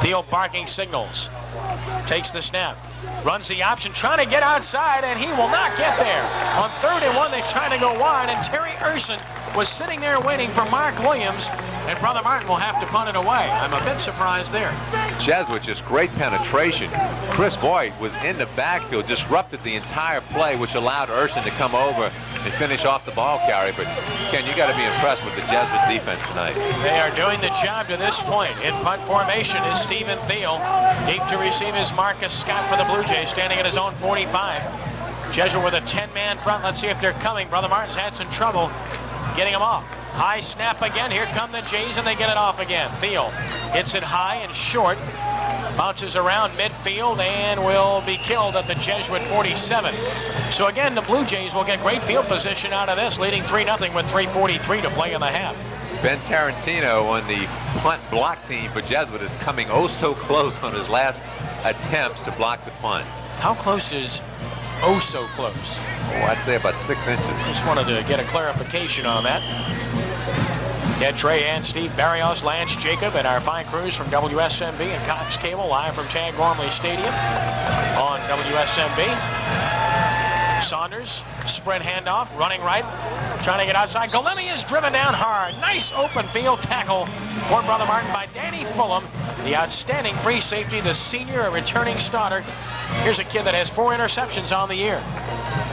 Theo barking signals. Takes the snap. Runs the option, trying to get outside, and he will not get there. On 3rd and 1, they're trying to go wide, and Terry Urson was sitting there waiting for Mark Williams, and Brother Martin will have to punt it away. I'm a bit surprised there. Jesuit, just great penetration. Chris Voigt was in the backfield, disrupted the entire play, which allowed Urson to come over and finish off the ball carry. But Ken, you got to be impressed with the Jesuit defense tonight. They are doing the job to this point. In punt formation is Stephen Thiel. Deep to receive is Marcus Scott for the Blue Jays, standing at his own 45. Jesuit with a 10-man front. Let's see if they're coming. Brother Martin's had some trouble getting him off. High snap again. Here come the Jays, and they get it off again. Thiel hits it high and short. Bounces around midfield and will be killed at the Jesuit 47. So again, the Blue Jays will get great field position out of this, leading 3-0 with 3:43 to play in the half. Ben Tarantino on the punt block team for Jesuit is coming oh so close on his last attempts to block the punt. How close is oh so close? Oh, I'd say about 6 inches. Just wanted to get a clarification on that. Ed Trey and Steve Barrios, Lance Jacob, and our fine crews from WSMB and Cox Cable, live from Tad Gormley Stadium on WSMB. Saunders, sprint handoff, running right, trying to get outside. Golemi is driven down hard. Nice open field tackle for Brother Martin by Danny Fulham, the outstanding free safety, the senior, a returning starter. Here's a kid that has 4 interceptions on the year.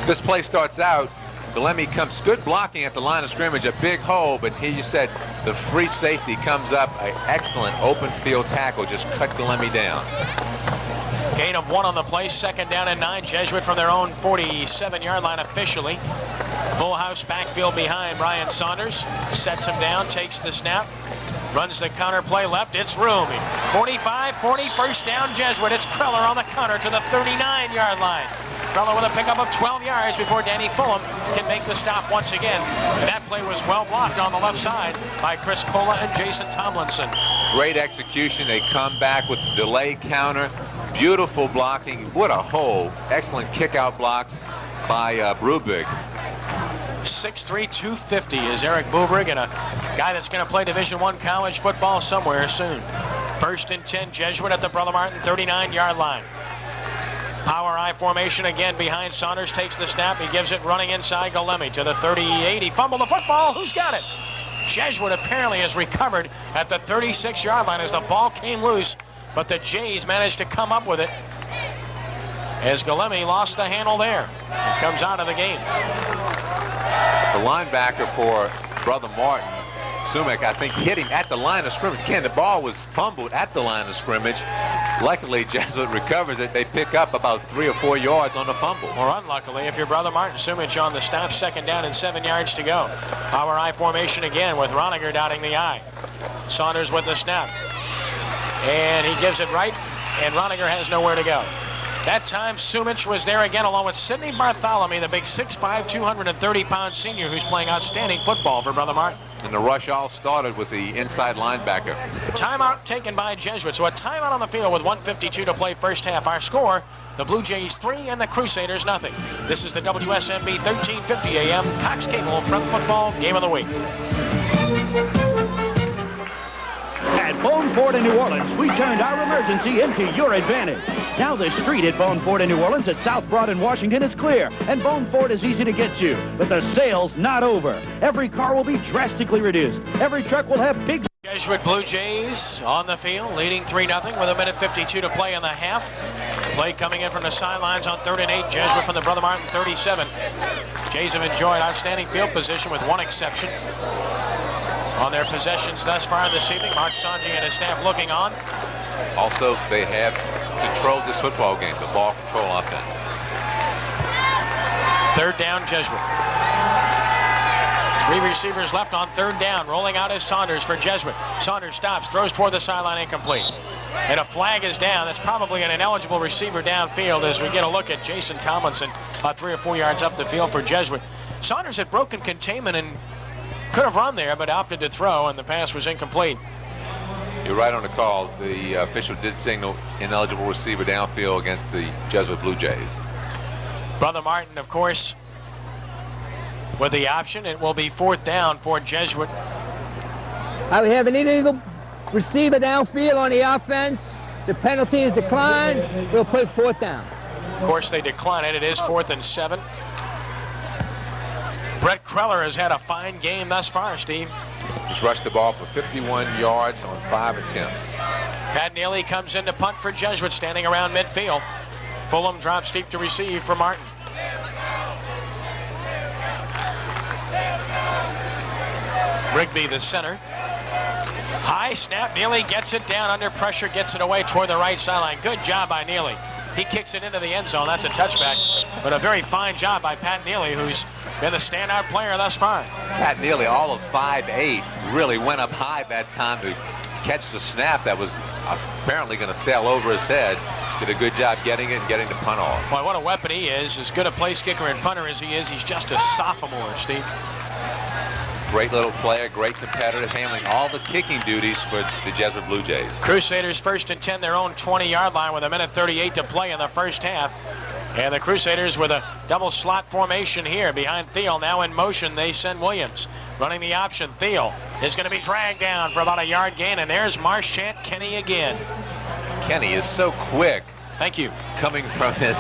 This play starts out. Golemi comes good blocking at the line of scrimmage, a big hole, but here you said the free safety comes up, an excellent open field tackle, just cut Golemi down. Gain of 1 on the play, 2nd down and 9. Jesuit from their own 47-yard line officially. Full house backfield behind Brian Saunders. Sets him down, takes the snap. Runs the counter play left, it's roomy. 45, 40, first down Jesuit. It's Kreller on the counter to the 39-yard line. Kreller with a pickup of 12 yards before Danny Fulham can make the stop once again. And that play was well blocked on the left side by Chris Cola and Jason Tomlinson. Great execution. They come back with the delay counter. Beautiful blocking. What a hole. Excellent kick-out blocks by Bruberg. 6'3", 250 is Eric Bruberg, and a guy that's going to play Division I college football somewhere soon. 1st and 10, Jesuit at the Brother Martin 39-yard line. Power I formation again behind Saunders, takes the snap. He gives it running inside Golemi to the 38. He fumbled the football. Who's got it? Jesuit apparently has recovered at the 36-yard line as the ball came loose, but the Jays managed to come up with it as Golemi lost the handle there. He comes out of the game. The linebacker for Brother Martin, Sumek, I think, hit him at the line of scrimmage. Ken, the ball was fumbled at the line of scrimmage. Luckily, Jesuit recovers it. They pick up about 3 or 4 yards on the fumble. Or unluckily, if you're Brother Martin, Sumic on the stop, 2nd down and 7 yards to go. Power I formation again with Roniger dotting the I. Saunders with the snap. And he gives it right, and Roniger has nowhere to go. That time, Sumic was there again, along with Sidney Bartholomew, the big 6'5", 230-pound senior who's playing outstanding football for Brother Martin. And the rush all started with the inside linebacker. Timeout taken by Jesuit. So a timeout on the field with 1:52 to play first half. Our score, the Blue Jays 3 and the Crusaders 0. This is the WSMB 1350 AM Cox Cable Prep Football Game of the Week. At Bone Ford in New Orleans, we turned our emergency into your advantage. Now the street at Bone Ford in New Orleans at South Broad in Washington is clear, and Bone Ford is easy to get to. But the sale's not over. Every car will be drastically reduced. Every truck will have big... Jesuit Blue Jays on the field, leading 3-0 with 1:52 to play in the half. Play coming in from the sidelines on 3rd and 8. Jesuit from the Brother Martin 37. Jays have enjoyed outstanding field position with one exception on their possessions thus far this evening. Mark Sanji and his staff looking on. Also, they have controlled this football game, the ball control offense. Third down, Jesuit. 3 receivers left on third down. Rolling out is Saunders for Jesuit. Saunders stops, throws toward the sideline, incomplete. And a flag is down. That's probably an ineligible receiver downfield as we get a look at Jason Tomlinson 3 or 4 yards up the field for Jesuit. Saunders had broken containment and could have run there, but opted to throw, and the pass was incomplete. You're right on the call. The official did signal ineligible receiver downfield against the Jesuit Blue Jays. Brother Martin, of course, with the option. It will be fourth down for Jesuit. We have an illegal receiver downfield on the offense. The penalty is declined. We'll play fourth down. Of course, they decline it. It is 4th and 7. Brett Kreller has had a fine game thus far, Steve. He's rushed the ball for 51 yards on 5 attempts. Pat Neely comes in to punt for Jesuit, standing around midfield. Fulham drops deep to receive for Martin. Rigby, the center. High snap. Neely gets it down under pressure, gets it away toward the right sideline. Good job by Neely. He kicks it into the end zone. That's a touchback. But a very fine job by Pat Neely, who's been the standout player thus far. Pat Neely, all of 5'8", really went up high that time to catch the snap that was apparently going to sail over his head. Did a good job getting it and getting the punt off. Boy, what a weapon he is. As good a place kicker and punter as he is, he's just a sophomore, Steve. Great little player, great competitor, handling all the kicking duties for the Jesuit Blue Jays. Crusaders 1st and 10, their own 20-yard line with 1:38 to play in the first half. And the Crusaders with a double slot formation here behind Thiel. Now in motion, they send Williams. Running the option, Thiel is going to be dragged down for about a yard gain. And there's Marchant Kenny again. Kenny is so quick. Thank you. Coming from his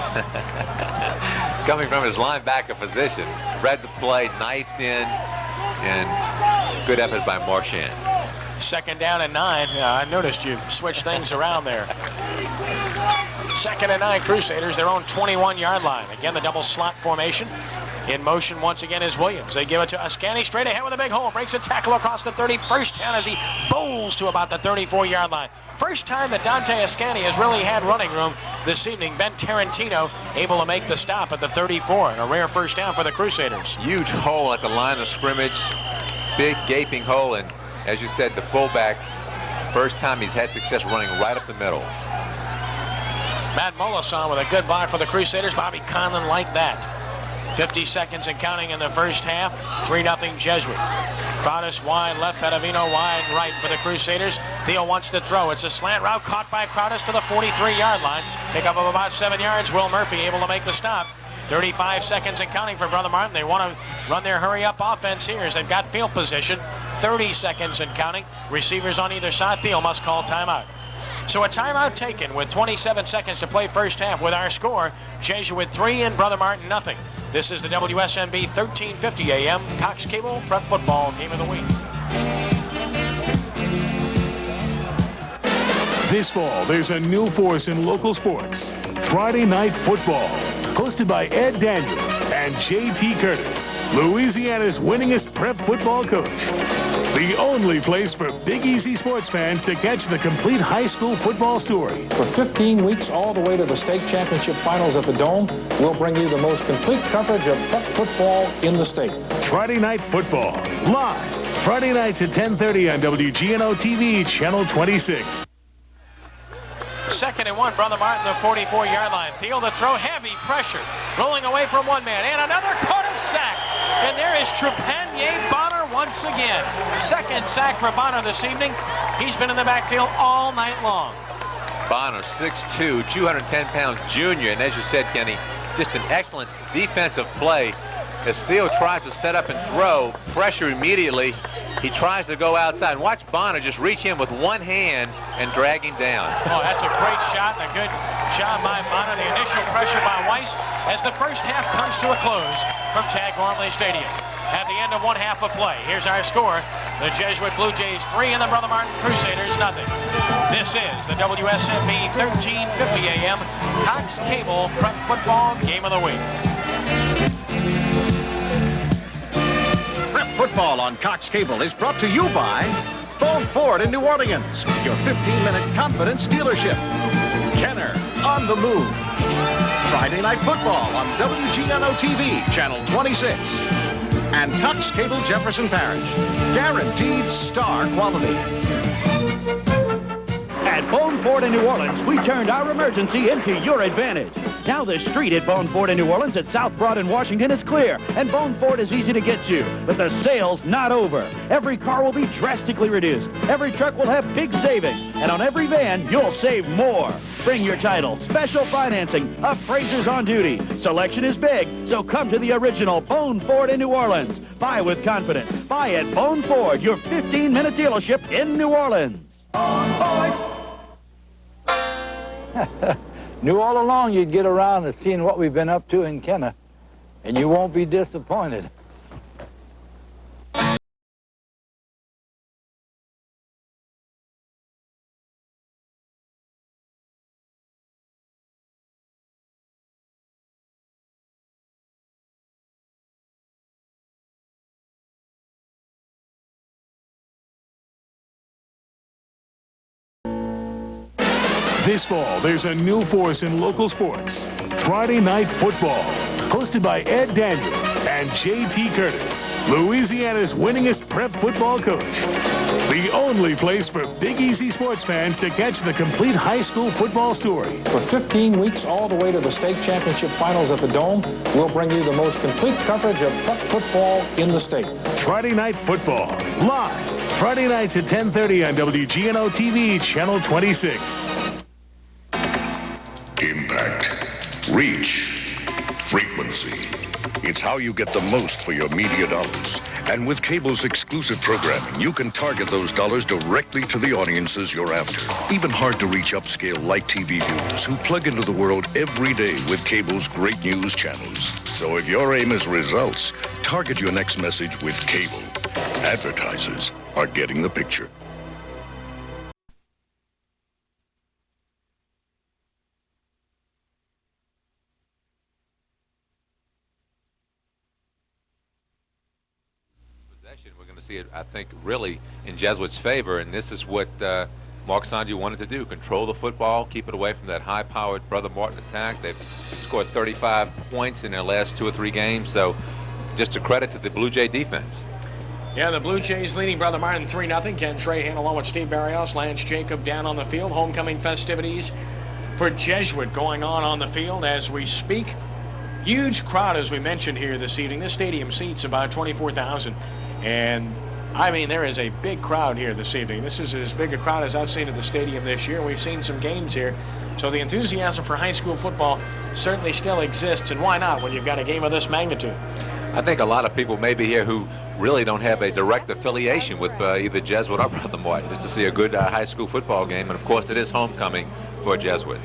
linebacker position. Read the play, knifed in, and good effort by Marchant. 2nd down and 9. I noticed you switched things around there. 2nd and 9, Crusaders, their own 21-yard line. Again, the double slot formation. In motion once again is Williams. They give it to Ascani straight ahead with a big hole. Breaks a tackle across the 31st down as he bowls to about the 34-yard line. First time that Dante Ascani has really had running room this evening. Ben Tarantino able to make the stop at the 34. And a rare first down for the Crusaders. Huge hole at the line of scrimmage. Big gaping hole. And as you said, the fullback, first time he's had success running right up the middle. Matt Mollison with a good block for the Crusaders. Bobby Conlon like that. 50 seconds and counting in the first half. 3-0 Jesuit. Crowdis wide left, Pedavino wide right for the Crusaders. Theo wants to throw. It's a slant route caught by Crowdis to the 43-yard line. Pickup of about 7 yards. Will Murphy able to make the stop. 35 seconds and counting for Brother Martin. They want to run their hurry-up offense here as they've got field position. 30 seconds and counting. Receivers on either side. Theo must call timeout. So a timeout taken with 27 seconds to play first half with our score. Jesuit 3 and Brother Martin nothing. This is the WSMB 1350 AM Cox Cable Prep Football Game of the Week. This fall, there's a new force in local sports. Friday Night Football, hosted by Ed Daniels and J.T. Curtis, Louisiana's winningest prep football coach. The only place for Big Easy sports fans to catch the complete high school football story. For 15 weeks, all the way to the state championship finals at the Dome, we'll bring you the most complete coverage of prep football in the state. Friday Night Football, live, Friday nights at 10:30 on WGNO TV, Channel 26. 2nd and 1, Brother Martin, the 44-yard line. Thiel to throw, heavy pressure. Rolling away from one man, and another caught a sack. And there is Trepanier Bonner once again. 2nd sack for Bonner this evening. He's been in the backfield all night long. Bonner, 6'2", 210-pound junior. And as you said, Kenny, just an excellent defensive play. As Thiel tries to set up and throw, pressure immediately. He tries to go outside. Watch Bonner just reach in with one hand and drag him down. Oh, that's a great shot and a good job by Bonner. The initial pressure by Weiss as the first half comes to a close from Tag Gormley Stadium. At the end of one half of play, here's our score. The Jesuit Blue Jays 3 and the Brother Martin Crusaders nothing. This is the WSMB 1350 AM Cox Cable Prep Football Game of the Week. Prep Football on Cox Cable is brought to you by Bone Ford in New Orleans, your 15-minute confidence dealership. Kenner, on the move. Friday Night Football on WGNO-TV, Channel 26. And Cox Cable Jefferson Parish. Guaranteed star quality. At Bone Ford in New Orleans, we turned our emergency into your advantage. Now the street at Bone Ford in New Orleans at South Broad in Washington is clear, and Bone Ford is easy to get to. But the sale's not over. Every car will be drastically reduced. Every truck will have big savings. And on every van, you'll save more. Bring your title, special financing, appraisers on duty. Selection is big, so come to the original Bone Ford in New Orleans. Buy with confidence. Buy at Bone Ford, your 15-minute dealership in New Orleans. Knew all along you'd get around to seeing what we've been up to in Kenner, and you won't be disappointed. This fall, there's a new force in local sports. Friday Night Football, hosted by Ed Daniels and J.T. Curtis, Louisiana's winningest prep football coach. The only place for Big Easy sports fans to catch the complete high school football story. For 15 weeks, all the way to the state championship finals at the Dome, we'll bring you the most complete coverage of prep football in the state. Friday Night Football, live, Friday nights at 10:30 on WGNO-TV, Channel 26. Impact, reach, frequency. It's how you get the most for your media dollars. And with cable's exclusive programming, you can target those dollars directly to the audiences you're after. Even hard-to-reach upscale light TV viewers who plug into the world every day with cable's great news channels. So if your aim is results, target your next message with cable. Advertisers are getting the picture. We're going to see it, I think, really in Jesuit's favor, and this is what Mark Sanji wanted to do: control the football, keep it away from that high-powered Brother Martin attack. They've scored 35 points in their last 2 or 3 games, so just a credit to the Blue Jay defense. Yeah, the Blue Jays leading Brother Martin 3-0. Ken Trahan along with Steve Barrios, Lance Jacob down on the field. Homecoming festivities for Jesuit going on the field as we speak. Huge crowd, as we mentioned here this evening. This stadium seats about 24,000. And, I mean, there is a big crowd here this evening. This is as big a crowd as I've seen at the stadium this year. We've seen some games here. So the enthusiasm for high school football certainly still exists. And why not when you've got a game of this magnitude? I think a lot of people may be here who really don't have a direct affiliation with either Jesuit or Brother Martin, just to see a good high school football game. And, of course, it is homecoming for Jesuit.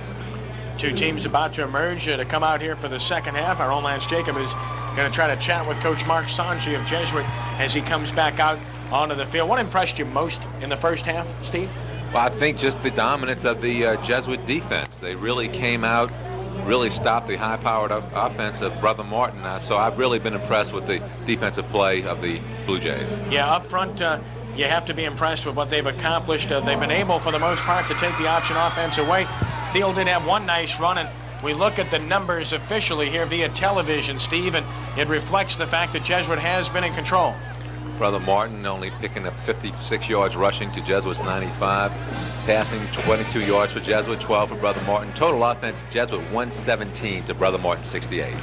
2 teams about to emerge to come out here for the second half. Our own Lance Jacob is going to try to chat with Coach Mark Sanji of Jesuit as he comes back out onto the field. What impressed you most in the first half, Steve? Well, I think just the dominance of the Jesuit defense. They really came out, really stopped the high-powered offense of Brother Martin. So I've really been impressed with the defensive play of the Blue Jays. Yeah, up front, you have to be impressed with what they've accomplished. They've been able, for the most part, to take the option offense away. Field did have one nice run, and we look at the numbers officially here via television, Steve, and it reflects the fact that Jesuit has been in control. Brother Martin only picking up 56 yards rushing to Jesuit's 95. Passing 22 yards for Jesuit, 12 for Brother Martin. Total offense, Jesuit 117 to Brother Martin 68.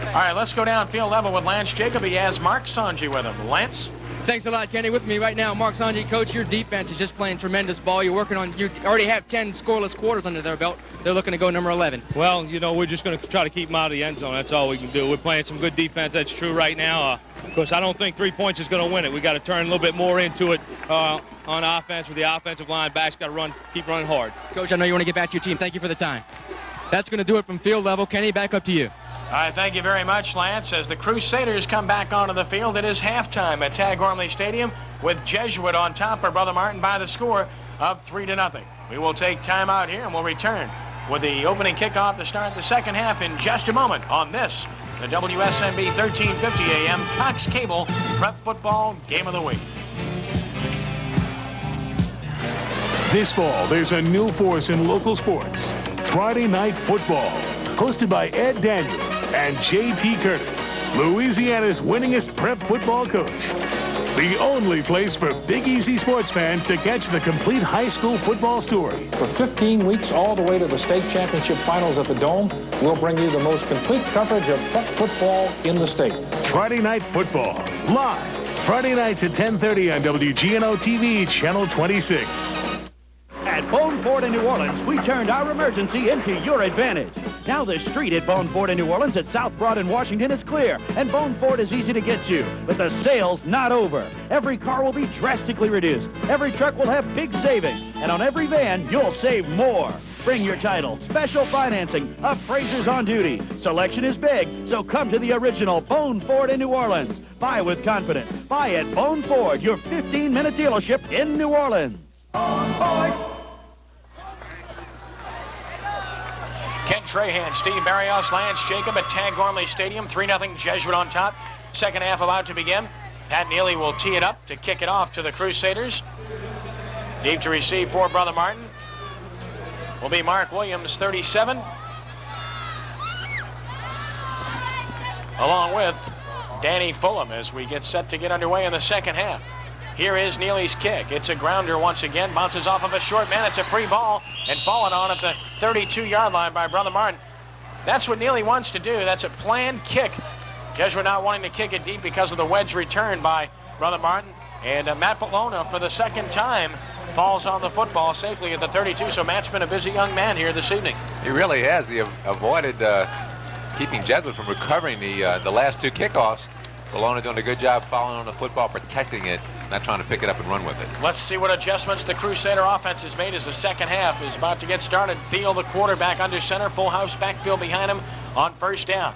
All right, let's go down field level with Lance Jacob. He has Mark Sanji with him. Lance? Thanks a lot, Kenny. With me right now, Mark Sanji. Coach, your defense is just playing tremendous ball. You're working on, you already have 10 scoreless quarters under their belt. They're looking to go number 11. Well, you know, we're just going to try to keep them out of the end zone. That's all we can do. We're playing some good defense. That's true right now. Of course, I don't think 3 points is going to win it. We got to turn a little bit more into it on offense with the offensive line. Backs got to keep running hard. Coach, I know you want to get back to your team. Thank you for the time. That's going to do it from field level. Kenny, back up to you. All right, thank you very much, Lance. As the Crusaders come back onto the field, it is halftime at Tag Gormley Stadium with Jesuit on top of Brother Martin by the score of 3-0. We will take time out here, and we'll return with the opening kickoff to start the second half in just a moment on this, the WSMB 1350 AM Cox Cable Prep Football Game of the Week. This fall, there's a new force in local sports. Friday Night Football, hosted by Ed Daniels and J.T. Curtis, Louisiana's winningest prep football coach. The only place for Big Easy sports fans to catch the complete high school football story. For 15 weeks, all the way to the state championship finals at the Dome, we'll bring you the most complete coverage of prep football in the state. Friday Night Football, live, Friday nights at 10:30 on WGNO TV, Channel 26. At Bone Ford in New Orleans, we turned our emergency into your advantage. Now the street at Bone Ford in New Orleans at South Broad in Washington is clear, and Bone Ford is easy to get to. But the sale's not over. Every car will be drastically reduced. Every truck will have big savings. And on every van, you'll save more. Bring your title, special financing, appraisers on duty. Selection is big, so come to the original Bone Ford in New Orleans. Buy with confidence. Buy at Bone Ford, your 15-minute dealership in New Orleans. Bone Ford. Ken Trahan, Steve Barrios, Lance Jacob at Tag Gormley Stadium. 3-0 Jesuit on top. Second half about to begin. Pat Neely will tee it up to kick it off to the Crusaders. Deep to receive for Brother Martin will be Mark Williams, 37. Along with Danny Fulham as we get set to get underway in the second half. Here is Neely's kick. It's a grounder once again. Bounces off of a short man. It's a free ball and fallen on at the 32-yard line by Brother Martin. That's what Neely wants to do. That's a planned kick. Jesuit not wanting to kick it deep because of the wedge return by Brother Martin. And Matt Bologna, for the second time, falls on the football safely at the 32. So Matt's been a busy young man here this evening. He really has. He avoided keeping Jesuit from recovering the last two kickoffs. Bologna doing a good job following on the football, protecting it, not trying to pick it up and run with it. Let's see what adjustments the Crusader offense has made as the second half is about to get started. Thiel, the quarterback, under center, full house backfield behind him on first down.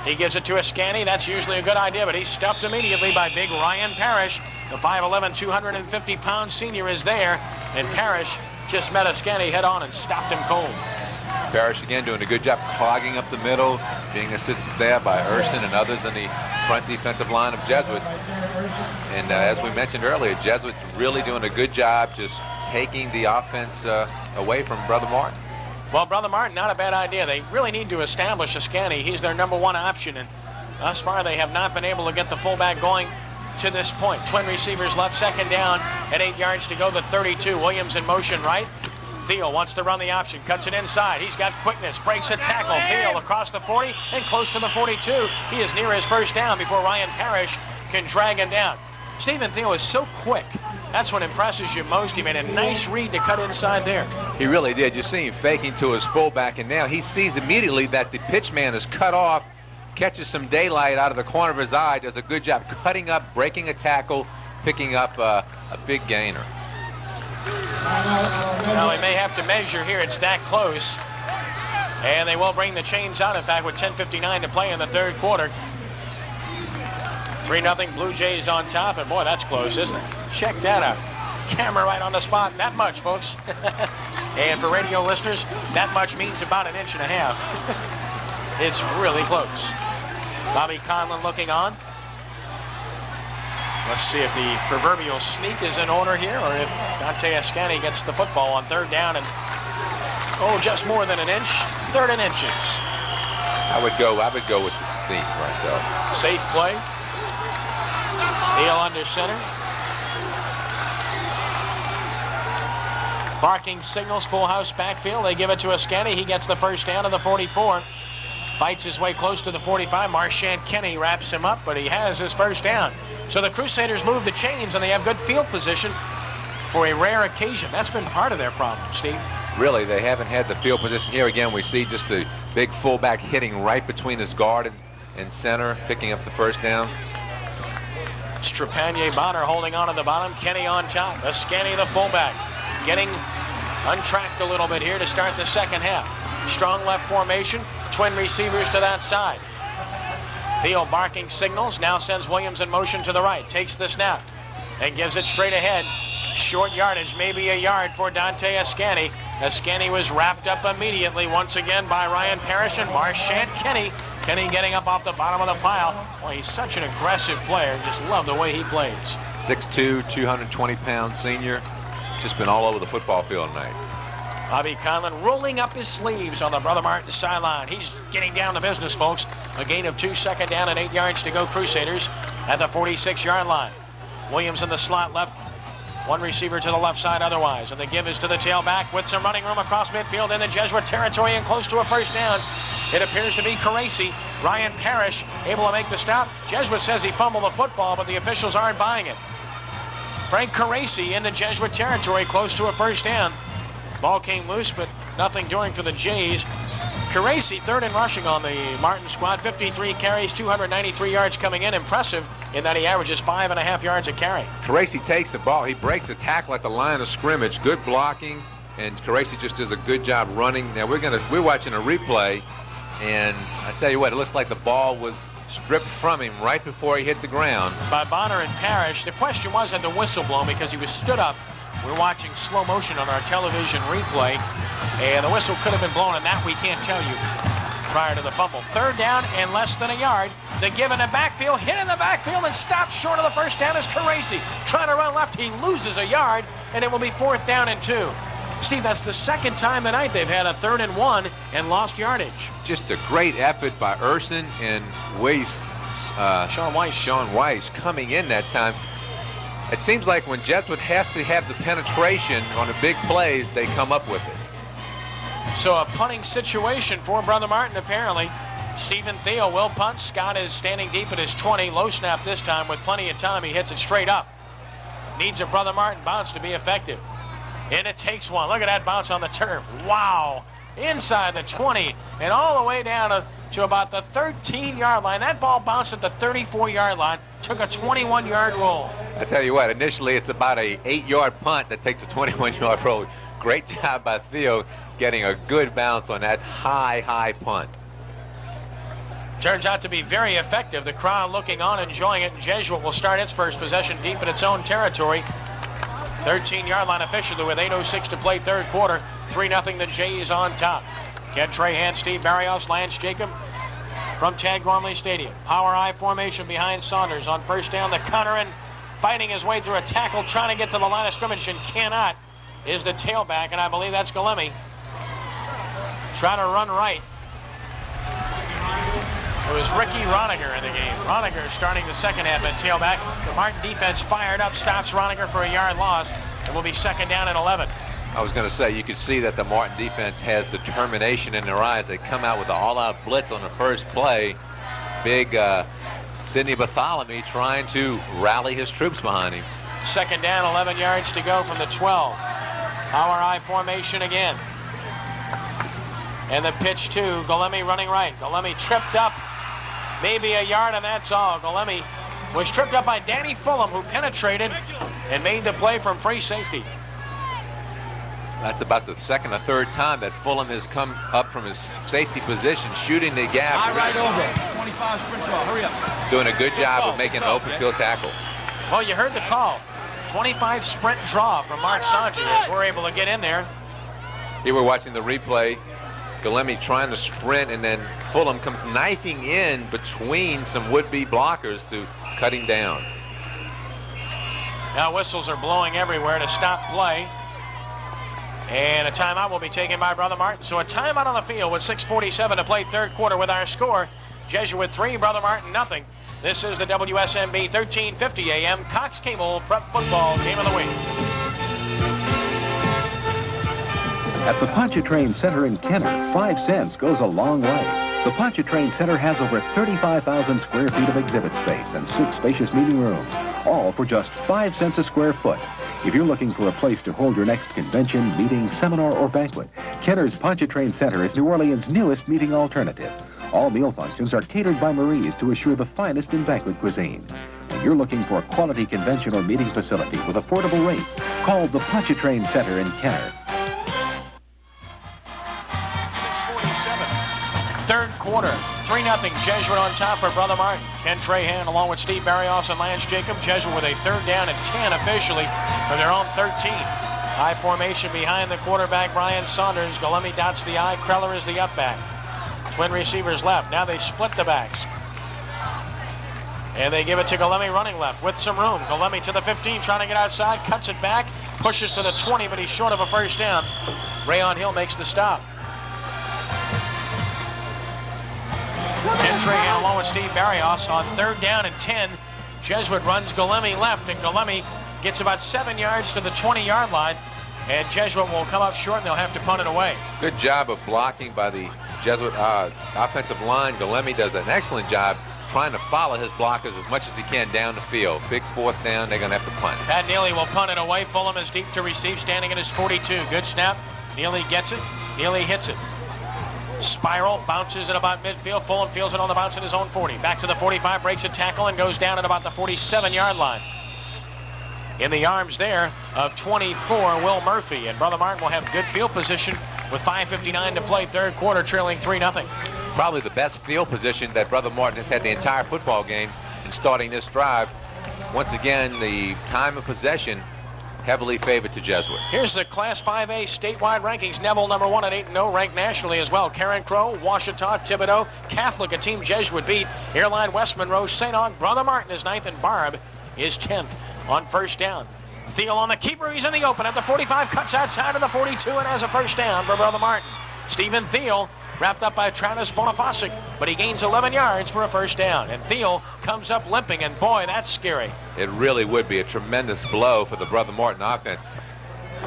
He gives it to Ascani. That's usually a good idea, but he's stuffed immediately by big Ryan Parrish. The 5'11", 250-pound senior is there, and Parrish just met Ascani head on and stopped him cold. Parrish again doing a good job clogging up the middle, being assisted there by Urston and others in the front defensive line of Jesuit. And as we mentioned earlier, Jesuit really doing a good job just taking the offense away from Brother Martin. Well, Brother Martin, not a bad idea. They really need to establish Ascani. He's their number one option, and thus far they have not been able to get the fullback going to this point. Twin receivers left, second down at 8 yards to go, the 32. Williams in motion right. Thiel wants to run the option, cuts it inside. He's got quickness, breaks a tackle. Thiel across the 40 and close to the 42. He is near his first down before Ryan Parrish can drag him down. Stephen Thiel is so quick. That's what impresses you most. He made a nice read to cut inside there. He really did. You see him faking to his fullback, and now he sees immediately that the pitch man is cut off, catches some daylight out of the corner of his eye, does a good job cutting up, breaking a tackle, picking up a big gainer. Now we may have to measure here. It's that close. And they will bring the chains out, in fact, with 10:59 to play in the third quarter. 3-0 Blue Jays on top, and boy, that's close, isn't it? Check that out. Camera right on the spot. That much, folks. And for radio listeners, that much means about 1.5 inches. It's really close. Bobby Conlon looking on. Let's see if the proverbial sneak is in order here, or if Dante Ascani gets the football on third down and, just more than 1 inch, 3rd inches. I would go with the sneak myself. Safe play. Thiel under center. Barking signals, full house backfield. They give it to Ascani. He gets the first down of the 44. Fights his way close to the 45. Marchant Kenny wraps him up, but he has his first down. So the Crusaders move the chains, and they have good field position for a rare occasion. That's been part of their problem, Steve. Really, they haven't had the field position. Here again, we see just a big fullback hitting right between his guard and center, picking up the first down. Strapanier Bonner holding on to the bottom. Kenny on top. Ascani, the fullback, getting untracked a little bit here to start the second half. Strong left formation. Twin receivers to that side. Thiel barking signals. Now sends Williams in motion to the right. Takes the snap and gives it straight ahead. Short yardage, maybe a yard for Dante Ascani. Ascani was wrapped up immediately once again by Ryan Parrish and Marchant Kenny. Kenny getting up off the bottom of the pile. Well, he's such an aggressive player. Just love the way he plays. 6'2", 220-pound senior. Just been all over the football field tonight. Bobby Conlon rolling up his sleeves on the Brother Martin sideline. He's getting down to business, folks. A gain of 2, second down and 8 yards to go, Crusaders at the 46-yard line. Williams in the slot left. One receiver to the left side otherwise. And the give is to the tailback with some running room across midfield in the Jesuit territory and close to a first down. It appears to be Caracci. Ryan Parrish able to make the stop. Jesuit says he fumbled the football, but the officials aren't buying it. Frank Caracci into Jesuit territory, close to a first down. Ball came loose, but nothing doing for the Jays. Caracci, third in rushing on the Martin squad. 53 carries, 293 yards coming in. Impressive in that he averages 5.5 yards a carry. Caracci takes the ball. He breaks the tackle at the line of scrimmage. Good blocking, and Caracci just does a good job running. Now we're watching a replay, and I tell you what, it looks like the ball was stripped from him right before he hit the ground. By Bonner and Parrish. The question was, had the whistle blown because he was stood up. We're watching slow motion on our television replay, and the whistle could have been blown, and that we can't tell you prior to the fumble. Third down and less than a yard. The give in the backfield, hit in the backfield, and stopped short of the first down is Caracci. Trying to run left, he loses a yard, and it will be 4th down and 2. Steve, that's the second time tonight they've had a 3rd and 1 and lost yardage. Just a great effort by Urson and Weiss. Sean Weiss coming in that time. It seems like when Jesuit has to have the penetration on the big plays, they come up with it. So a punting situation for Brother Martin, apparently. Stephen Theo will punt. Scott is standing deep at his 20. Low snap this time with plenty of time. He hits it straight up. Needs a Brother Martin bounce to be effective. And it takes one. Look at that bounce on the turf. Wow. Inside the 20 and all the way down to about the 13-yard line. That ball bounced at the 34-yard line. Took a 21-yard roll. I tell you what, initially it's about a 8-yard punt that takes a 21-yard roll. Great job by Theo getting a good bounce on that high punt. Turns out to be very effective. The crowd looking on, enjoying it. And Jesuit will start its first possession deep in its own territory. 13-yard line officially with 8:06 to play third quarter. 3-0 the Jays on top. Ken Trahan, Steve Barrios, Lance Jacob from Tad Gormley Stadium. Power I formation behind Saunders on first down. The counter and fighting his way through a tackle, trying to get to the line of scrimmage and cannot, is the tailback, and I believe that's Galemi. Trying to run right. It was Ricky Roniger in the game. Roniger starting the second half at tailback. The Martin defense fired up, stops Roniger for a yard loss, and will be 2nd down and 11. I was going to say, you could see that the Martin defense has determination in their eyes. They come out with an all-out blitz on the first play. Big Sidney Bartholomew trying to rally his troops behind him. 2nd down, 11 yards to go from the 12. Power I formation again. And the pitch to Galemi running right. Galemi tripped up, maybe a yard, and that's all. Galemi was tripped up by Danny Fulham, who penetrated and made the play from free safety. That's about the second or third time that Fulham has come up from his safety position, shooting the gap. Right over. 25 sprint ball. Hurry up. Doing a good job of making an open field tackle. Well, you heard the call. 25 sprint draw from Mark Sanchez. We're able to get in there. Here we're watching the replay. Galemi trying to sprint, and then Fulham comes knifing in between some would-be blockers to cut him down. Now whistles are blowing everywhere to stop play. And a timeout will be taken by Brother Martin. So a timeout on the field with 6:47 to play third quarter with our score. Jesuit 3, Brother Martin nothing. This is the WSMB 1350 AM Cox Cable Prep Football Game of the Week. At the Pontchartrain Center in Kenner, 5 cents goes a long way. The Pontchartrain Center has over 35,000 square feet of exhibit space and 6 spacious meeting rooms, all for just 5 cents a square foot. If you're looking for a place to hold your next convention, meeting, seminar, or banquet, Kenner's Pontchartrain Center is New Orleans' newest meeting alternative. All meal functions are catered by Marie's to assure the finest in banquet cuisine. When you're looking for a quality convention or meeting facility with affordable rates, call the Pontchartrain Center in Kenner. 6:47, third quarter, 3-0 Jesuit on top for Brother Martin. Ken Trahan along with Steve Barrios and Lance Jacob. Jesuit with a 3rd down and 10 officially for their own 13. High formation behind the quarterback, Brian Saunders. Galemi dots the I. Kreller is the up back. Twin receivers left. Now they split the backs. And they give it to Galemi running left with some room. Galemi to the 15, trying to get outside, cuts it back. Pushes to the 20, but he's short of a first down. Rayon Hill makes the stop. Trahan along with Steve Barrios on 3rd down and 10. Jesuit runs Galemi left, and Galemi gets about 7 yards to the 20-yard line. And Jesuit will come up short, and they'll have to punt it away. Good job of blocking by the Jesuit offensive line. Galemi does an excellent job trying to follow his blockers as much as he can down the field. Big 4th down, they're going to have to punt. Pat Neely will punt it away. Fulham is deep to receive, standing at his 42. Good snap. Neely gets it. Neely hits it. Spiral, bounces at about midfield. Fulham feels it on the bounce at his own 40. Back to the 45, breaks a tackle, and goes down at about the 47-yard line. In the arms there of 24, Will Murphy. And Brother Martin will have good field position with 5:59 to play, 3rd quarter, trailing 3-0. Probably the best field position that Brother Martin has had the entire football game in starting this drive. Once again, the time of possession heavily favored to Jesuit. Here's the Class 5A statewide rankings. Neville, number 1 at 8-0, ranked nationally as well. Karen Crow, Ouachita, Thibodaux, Catholic, a team Jesuit beat. Airline, West Monroe, St. Aug. Brother Martin is 9th, and Barb is 10th on 1st down. Thiel on the keeper. He's in the open at the 45, cuts outside of the 42, and has a 1st down for Brother Martin. Stephen Thiel wrapped up by Travis Bonifasic, but he gains 11 yards for a 1st down. And Thiel comes up limping, and boy, that's scary. It really would be a tremendous blow for the Brother Martin offense.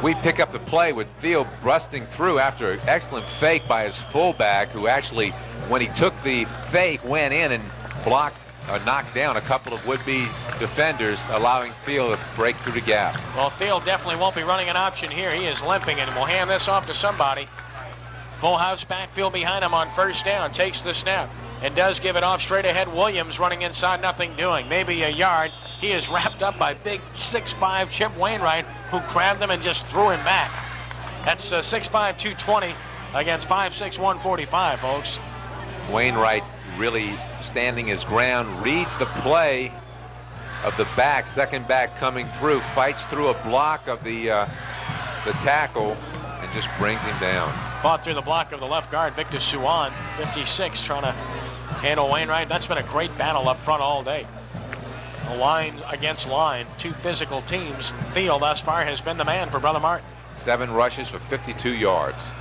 We pick up the play with Thiel busting through after an excellent fake by his fullback, who actually, when he took the fake, went in and blocked or knocked down a couple of would-be defenders, allowing Thiel to break through the gap. Well, Thiel definitely won't be running an option here. He is limping, and will hand this off to somebody. Full house backfield behind him on 1st down. Takes the snap and does give it off straight ahead. Williams running inside, nothing doing. Maybe a yard. He is wrapped up by big 6'5" Chip Wainwright, who grabbed him and just threw him back. That's 6'5", 220 against 5'6", 145, folks. Wainwright really standing his ground, reads the play of the back, 2nd back coming through, fights through a block of the tackle, and just brings him down. Fought through the block of the left guard, Victor Suwan, 56, trying to handle Wainwright. That's been a great battle up front all day. A line against line, 2 physical teams. Thiel thus far has been the man for Brother Martin. 7 rushes for 52 yards.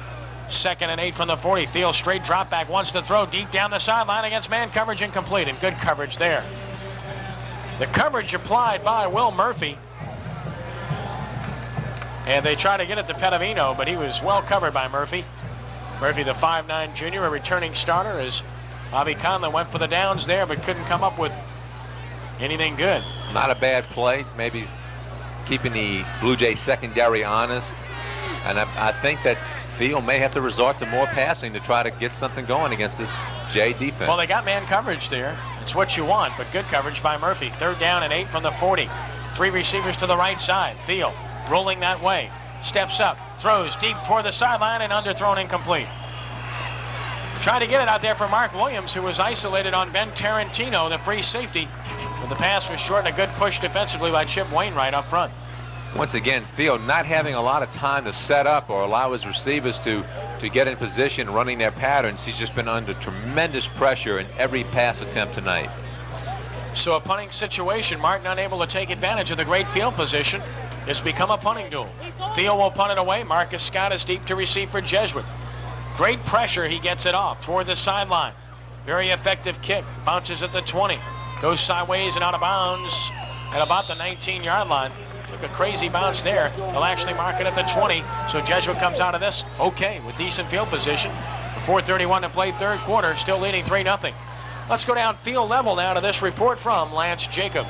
2nd and 8 from the 40. Thiel straight drop back, wants to throw deep down the sideline against man coverage, incomplete, and good coverage there. The coverage applied by Will Murphy. And they try to get it to Pedavino, but he was well covered by Murphy. Murphy, the 5'9" junior, a returning starter, as Bobby Conlon went for the downs there, but couldn't come up with anything good. Not a bad play, maybe keeping the Blue Jays secondary honest. And I think that Thiel may have to resort to more passing to try to get something going against this Jay defense. Well, they got man coverage there. It's what you want, but good coverage by Murphy. 3rd down and 8 from the 40. 3 receivers to the right side. Thiel rolling that way. Steps up, throws deep toward the sideline, and underthrown, incomplete. Trying to get it out there for Mark Williams, who was isolated on Ben Tarantino, the free safety. But the pass was short, and a good push defensively by Chip Wainwright up front. Once again, Thiel not having a lot of time to set up or allow his receivers to get in position, running their patterns. He's just been under tremendous pressure in every pass attempt tonight. So a punting situation, Martin unable to take advantage of the great field position. It's become a punting duel. Thiel will punt it away. Marcus Scott is deep to receive for Jesuit. Great pressure, he gets it off toward the sideline. Very effective kick, bounces at the 20. Goes sideways and out of bounds at about the 19-yard line. Took a crazy bounce there. They'll actually mark it at the 20. So Jesuit comes out of this okay with decent field position. 4:31 to play, 3rd quarter, still leading 3-0. Let's go down field level now to this report from Lance Jacob.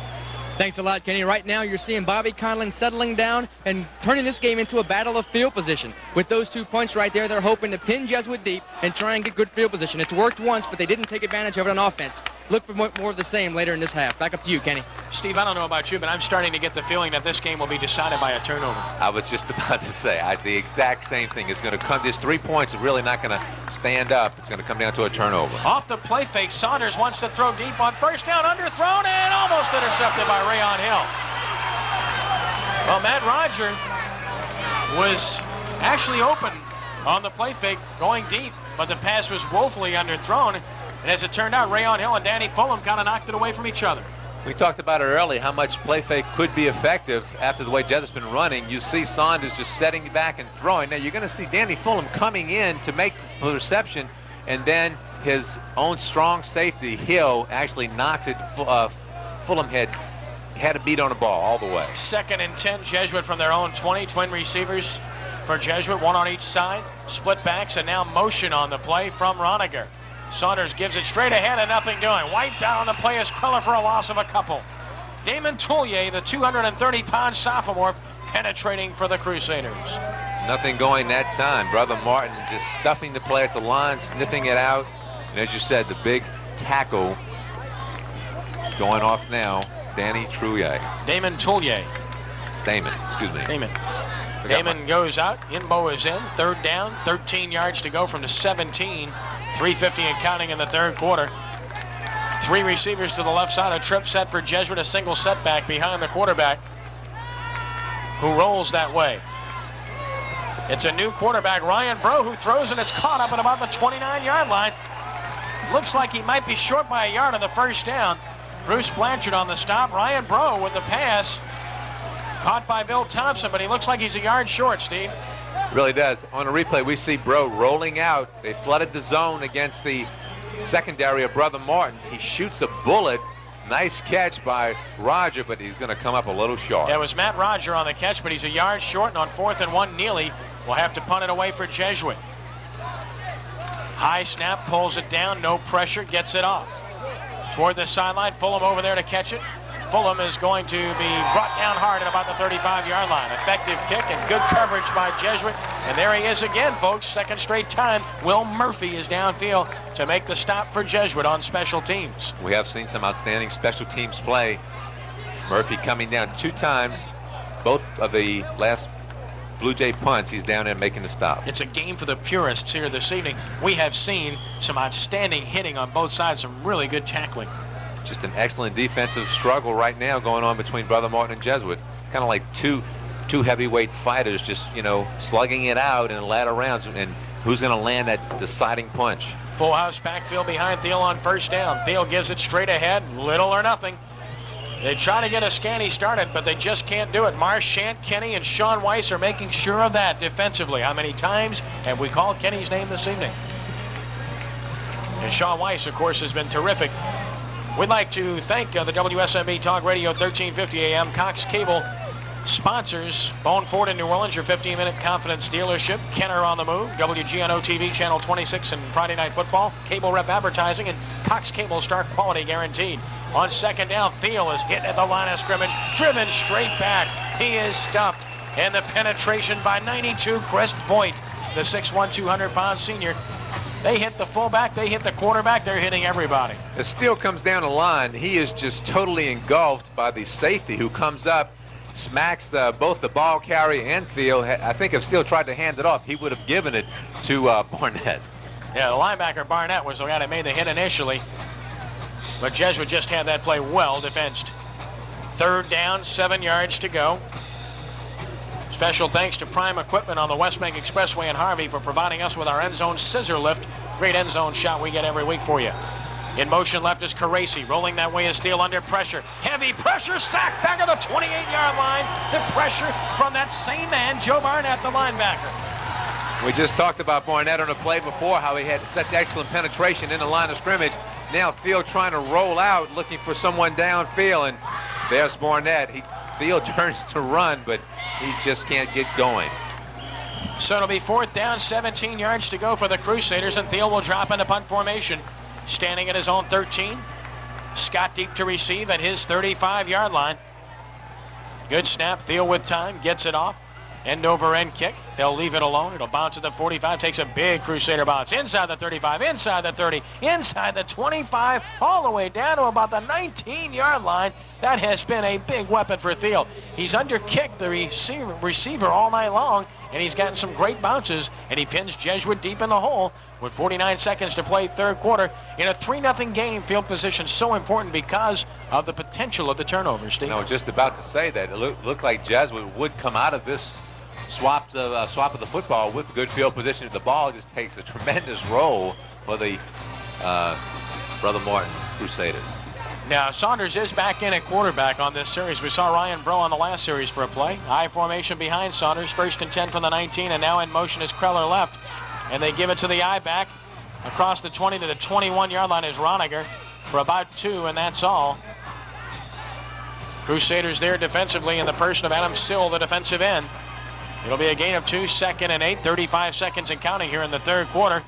Thanks a lot, Kenny. Right now, you're seeing Bobby Conlon settling down and turning this game into a battle of field position. With those 2 punts right there, they're hoping to pin Jesuit deep and try and get good field position. It's worked once, but they didn't take advantage of it on offense. Look for more of the same later in this half. Back up to you, Kenny. Steve, I don't know about you, but I'm starting to get the feeling that this game will be decided by a turnover. I was just about to say, the exact same thing. It's going to come. These 3 points are really not going to stand up. It's going to come down to a turnover. Off the play fake, Saunders wants to throw deep on 1st down, underthrown, and almost intercepted by Rayon Hill. Well, Matt Roger was actually open on the play fake going deep, but the pass was woefully underthrown. And as it turned out, Rayon Hill and Danny Fulham kind of knocked it away from each other. We talked about it earlier, how much play fake could be effective after the way Jesuit's been running. You see Saunders just setting back and throwing. Now you're going to see Danny Fulham coming in to make the reception, and then his own strong safety, Hill, actually knocks it. Fulham had a beat on the ball all the way. 2nd and 10, Jesuit from their own 20. Twin receivers for Jesuit, one on each side. Split backs, and now motion on the play from Roniger. Saunders gives it straight ahead and nothing doing. Wiped out on the play is Queller for a loss of a couple. Damon Tullier, the 230-pound sophomore, penetrating for the Crusaders. Nothing going that time. Brother Martin just stuffing the play at the line, sniffing it out. And as you said, the big tackle going off now, Danny Tullier. Damon Tullier. Damon, excuse me. Damon. Damon goes out. Inbo is in. 3rd down. 13 yards to go from the 17. 3:50 and counting in the 3rd quarter. 3 receivers to the left side. A trip set for Jesuit. A single setback behind the quarterback, who rolls that way. It's a new quarterback, Ryan Bro, who throws, and it's caught up at about the 29-yard line. Looks like he might be short by a yard on the 1st down. Bruce Blanchard on the stop. Ryan Bro with the pass. Caught by Bill Thompson, but he looks like he's a yard short, Steve. Really does. On a replay, we see Bro rolling out. They flooded the zone against the secondary of Brother Martin. He shoots a bullet. Nice catch by Roger, but he's going to come up a little short. Yeah, it was Matt Roger on the catch, but he's a yard short, and on 4th and 1, Neely will have to punt it away for Jesuit. High snap, pulls it down, no pressure, gets it off. Toward the sideline, Fulham over there to catch it. Fulham is going to be brought down hard at about the 35-yard line. Effective kick and good coverage by Jesuit. And there he is again, folks. 2nd straight time. Will Murphy is downfield to make the stop for Jesuit on special teams. We have seen some outstanding special teams play. Murphy coming down 2 times. Both of the last Blue Jay punts, he's down there making the stop. It's a game for the purists here this evening. We have seen some outstanding hitting on both sides, some really good tackling. Just an excellent defensive struggle right now going on between Brother Martin and Jesuit. Kind of like two heavyweight fighters just, you know, slugging it out in a ladder rounds, and who's going to land that deciding punch. Full house backfield behind Thiel on 1st down. Thiel gives it straight ahead, little or nothing. They try to get a scanty started, but they just can't do it. Marchant, Kenny, and Sean Weiss are making sure of that defensively. How many times have we called Kenny's name this evening? And Sean Weiss, of course, has been terrific. We'd like to thank the WSMB Talk Radio 1350 AM Cox Cable sponsors. Bone Ford in New Orleans, your 15-minute confidence dealership. Kenner on the Move, WGNO TV Channel 26 and Friday Night Football. Cable Rep Advertising, and Cox Cable Star Quality Guaranteed. On 2nd down, Thiel is hit at the line of scrimmage, driven straight back. He is stuffed, and the penetration by 92, Chris Voigt, the 6'1", 200-pound senior. They hit the fullback, they hit the quarterback, they're hitting everybody. As Thiel comes down the line, he is just totally engulfed by the safety who comes up, smacks both the ball carrier and Thiel. I think if Thiel tried to hand it off, he would have given it to Barnett. Yeah, the linebacker Barnett was the guy that made the hit initially, but Jesuit just had that play well defensed. 3rd down, 7 yards to go. Special thanks to Prime Equipment on the West Bank Expressway in Harvey for providing us with our end zone scissor lift. Great end zone shot we get every week for you. In motion left is Caracci. Rolling that way is Steele under pressure. Heavy pressure, sack back of the 28-yard line. The pressure from that same man, Joe Barnett, the linebacker. We just talked about Barnett on a play before, how he had such excellent penetration in the line of scrimmage. Now Thiel trying to roll out, looking for someone downfield, and there's Barnett. Thiel turns to run, but he just can't get going. So it'll be 4th down, 17 yards to go for the Crusaders, and Thiel will drop into punt formation. Standing at his own 13. Scott deep to receive at his 35-yard line. Good snap, Thiel with time, gets it off. End over end kick. They'll leave it alone. It'll bounce at the 45, takes a big Crusader bounce. Inside the 35, inside the 30, inside the 25, all the way down to about the 19-yard line. That has been a big weapon for Thiel. He's under-kicked the receiver all night long, and he's gotten some great bounces, and he pins Jesuit deep in the hole with 49 seconds to play 3rd quarter. In a 3-0 game, field position so important because of the potential of the turnovers, Steve. I was just about to say that. It looked like Jesuit would come out of this swap of the football with good field position. The ball just takes a tremendous roll for the Brother Martin Crusaders. Now, Saunders is back in at quarterback on this series. We saw Ryan Breaux on the last series for a play. I formation behind Saunders, 1st and 10 from the 19, and now in motion is Kreller left. And they give it to the I-back. Across the 20 to the 21-yard line is Roniger for about 2, and that's all. Crusaders there defensively in the person of Adam Sill, the defensive end. It'll be a gain of 2, 2nd and 8, 35 seconds and counting here in the third quarter.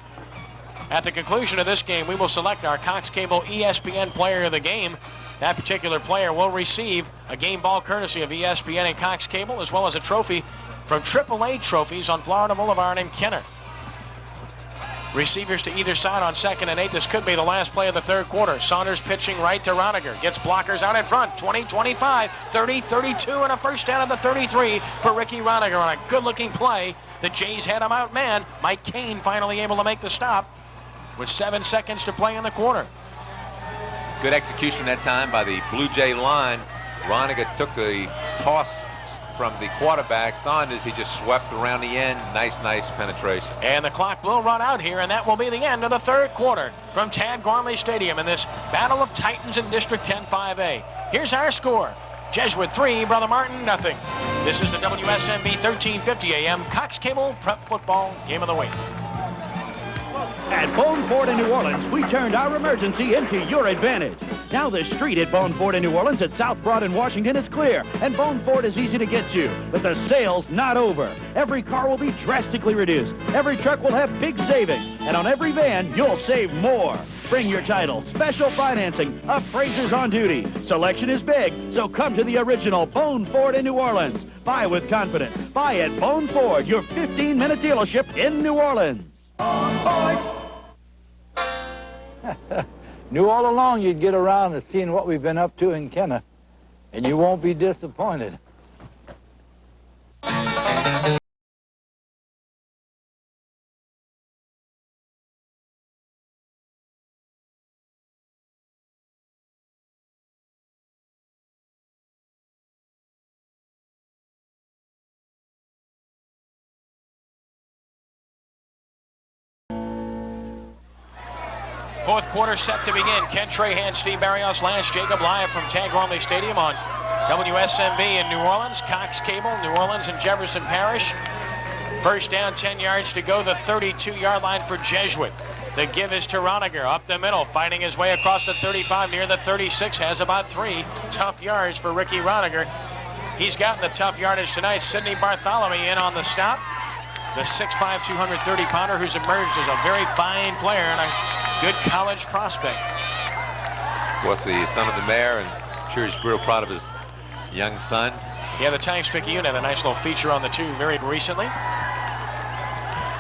At the conclusion of this game, we will select our Cox Cable ESPN player of the game. That particular player will receive a game ball courtesy of ESPN and Cox Cable, as well as a trophy from AAA Trophies on Florida Boulevard in Kenner. Receivers to either side on 2nd and 8. This could be the last play of the third quarter. Saunders pitching right to Roniger. Gets blockers out in front. 20, 25, 30, 32, and a first down at the 33 for Ricky Roniger on a good-looking play. The Jays had him out, man. Mike Kane finally able to make the stop with 7 seconds to play in the quarter. Good execution that time by the Blue Jay line. Roniger took the toss from the quarterback. Saunders, he just swept around the end. Nice penetration. And the clock will run out here, and that will be the end of the third quarter from Tad Gormley Stadium in this Battle of Titans in District 10 5A. Here's our score. Jesuit 3, Brother Martin nothing. This is the WSMB 1350 AM Cox Cable Prep Football Game of the Week. At Bone Ford in New Orleans, we turned our emergency into your advantage. Now the street at Bone Ford in New Orleans at South Broad in Washington is clear, and Bone Ford is easy to get to. But the sale's not over. Every car will be drastically reduced. Every truck will have big savings. And on every van, you'll save more. Bring your title, special financing, appraisers on duty. Selection is big, so come to the original Bone Ford in New Orleans. Buy with confidence. Buy at Bone Ford, your 15-minute dealership in New Orleans. Knew all along you'd get around to seeing what we've been up to in Kenner, and you won't be disappointed. Fourth quarter set to begin. Ken Trahan, Steve Barrios, Lance Jacob live from Tad Gormley Stadium on WSMB in New Orleans, Cox Cable, New Orleans and Jefferson Parish. First down, 10 yards to go, the 32-yard line for Jesuit. The give is to Roniger up the middle, fighting his way across the 35 near the 36, has about 3 tough yards for Ricky Roniger. He's gotten the tough yardage tonight. Sidney Bartholomew in on the stop. The 6'5", 230-pounder who's emerged as a very fine player and a good college prospect. Was the son of the mayor, and I'm sure he's real proud of his young son. Yeah, the Tanks Picayune had a nice little feature on the two very recently.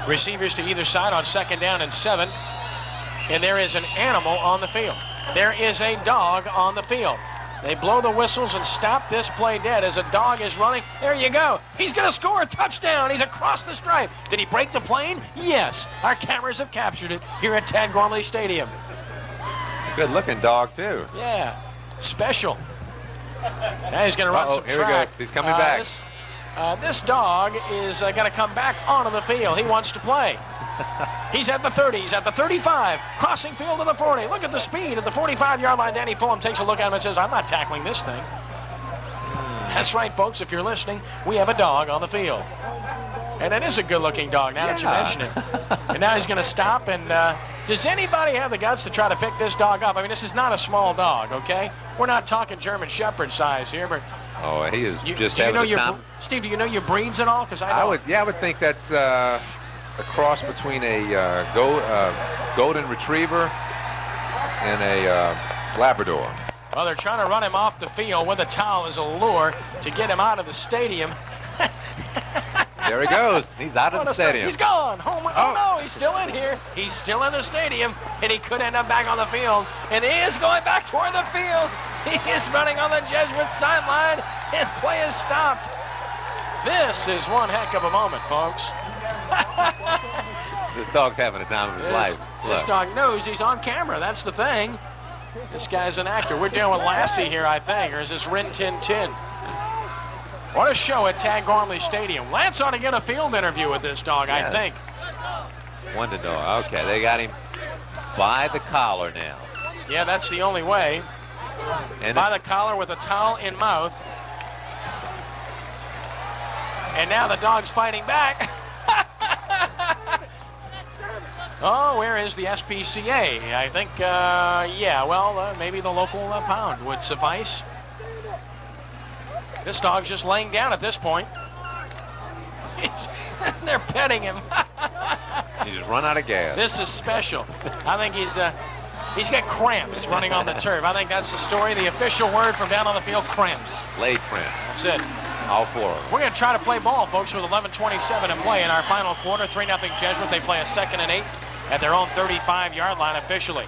Receivers to either side on 2nd down and 7. And there is an animal on the field. There is a dog on the field. They blow the whistles and stop this play dead as a dog is running. There you go. He's going to score a touchdown. He's across the stripe. Did he break the plane? Yes. Our cameras have captured it here at Tad Gormley Stadium. Good looking dog, too. Yeah. Special. Now he's going to run some here track. He goes. He's coming back. This dog is going to come back onto the field. He wants to play. He's at the 30, he's at the 35, crossing field to the 40. Look at the speed at the 45-yard line. Danny Fulham takes a look at him and says, I'm not tackling this thing. That's right, folks. If you're listening, we have a dog on the field. And it is a good-looking dog, now that you mention it. And now he's going to stop. And does anybody have the guts to try to pick this dog up? I mean, this is not a small dog, okay? We're not talking German Shepherd size here, but... Oh, he is just having the time. Steve, do you know your breeds at all? Because I don't. I would think that's a cross between a golden retriever and a Labrador. Well, they're trying to run him off the field with a towel as a lure to get him out of the stadium. There he goes. He's out of the stadium. He's gone. Oh, no, he's still in here. He's still in the stadium, and he could end up back on the field. And he is going back toward the field. He is running on the Jesuit sideline, and play is stopped. This is one heck of a moment, folks. This dog's having a time of his life. This dog knows he's on camera. That's the thing. This guy's an actor. We're dealing with Lassie here, I think, or is this Rin Tin Tin? What a show at Tad Gormley Stadium. Lance ought to get a field interview with this dog, yes. I think. One to know. Okay, they got him by the collar now. Yeah, that's the only way. And by the collar with a towel in mouth. And now the dog's fighting back. Oh, where is the SPCA? I think, yeah, well, maybe the local pound would suffice. This dog's just laying down at this point. They're petting him. He's run out of gas. This is special. I think he's got cramps running on the turf. I think that's the story. The official word from down on the field, cramps. Leg cramps. That's it. All four of them. We're going to try to play ball, folks, with 11:27 in play in our final quarter. 3-0 Jesuit. They play a 2nd and 8 at their own 35-yard line officially.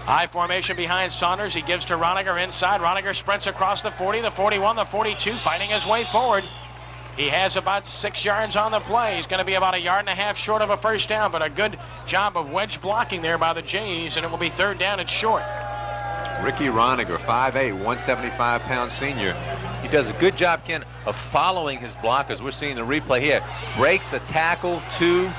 I formation behind Saunders. He gives to Roniger inside. Roniger sprints across the 40, the 41, the 42, fighting his way forward. He has about 6 yards on the play. He's going to be about 1.5 yards short of a first down, but a good job of wedge blocking there by the Jays, and it will be 3rd down and short. Ricky Roniger, 5'8", 175-pound senior. He does a good job, Ken, of following his blockers. We're seeing the replay here. Breaks a tackle, 2.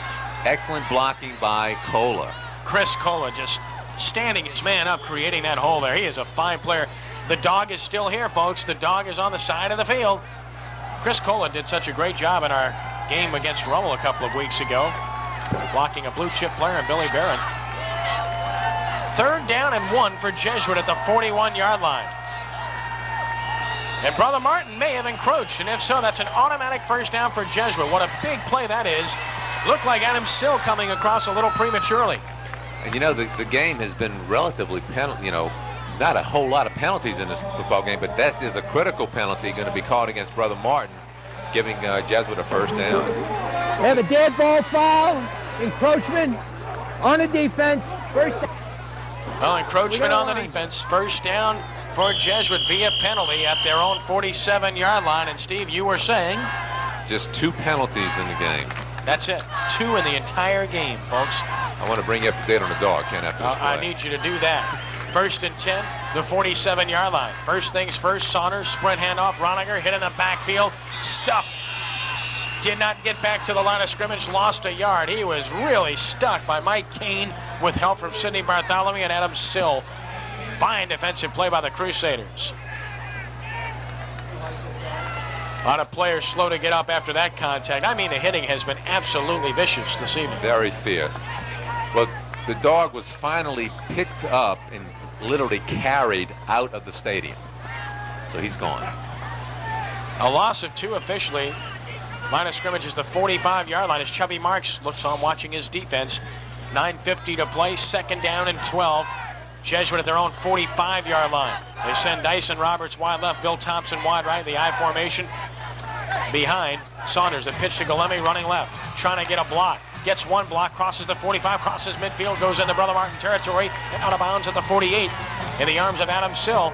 Excellent blocking by Cola. Chris Cola just standing his man up, creating that hole there. He is a fine player. The dog is still here, folks. The dog is on the side of the field. Chris Cola did such a great job in our game against Rummel a couple of weeks ago, blocking a blue chip player in Billy Barron. 3rd down and 1 for Jesuit at the 41-yard line. And Brother Martin may have encroached, and if so, that's an automatic first down for Jesuit. What a big play that is. Looked like Adam Sill coming across a little prematurely. And you know, the game has been relatively not a whole lot of penalties in this football game, but this is a critical penalty going to be called against Brother Martin, giving Jesuit a first down. They have a dead ball foul, encroachment on the defense, first down. Well, encroachment on the defense, first down for Jesuit via penalty at their own 47-yard line. And Steve, you were saying? Just 2 penalties in the game. That's it. 2 in the entire game, folks. I want to bring you up to date on the dog, Ken, after this play. I need you to do that. 1st and 10, the 47-yard line. First things first, Saunders, sprint handoff, Roniger hit in the backfield, stuffed. Did not get back to the line of scrimmage, lost a yard. He was really stuck by Mike Kane with help from Sidney Bartholomew and Adam Sill. Fine defensive play by the Crusaders. A lot of players slow to get up after that contact. I mean, the hitting has been absolutely vicious this evening. Very fierce. Well, the dog was finally picked up and literally carried out of the stadium. So he's gone. A loss of 2 officially. Line of scrimmage is the 45-yard line as Chubby Marks looks on watching his defense. 9:50 to play, 2nd down and 12. Jesuit at their own 45-yard line. They send Dyson Roberts wide left, Bill Thompson wide right, the I formation behind Saunders. The pitch to Galemi running left, trying to get a block. Gets 1 block, crosses the 45, crosses midfield, goes into Brother Martin territory, and out of bounds at the 48 in the arms of Adam Sill.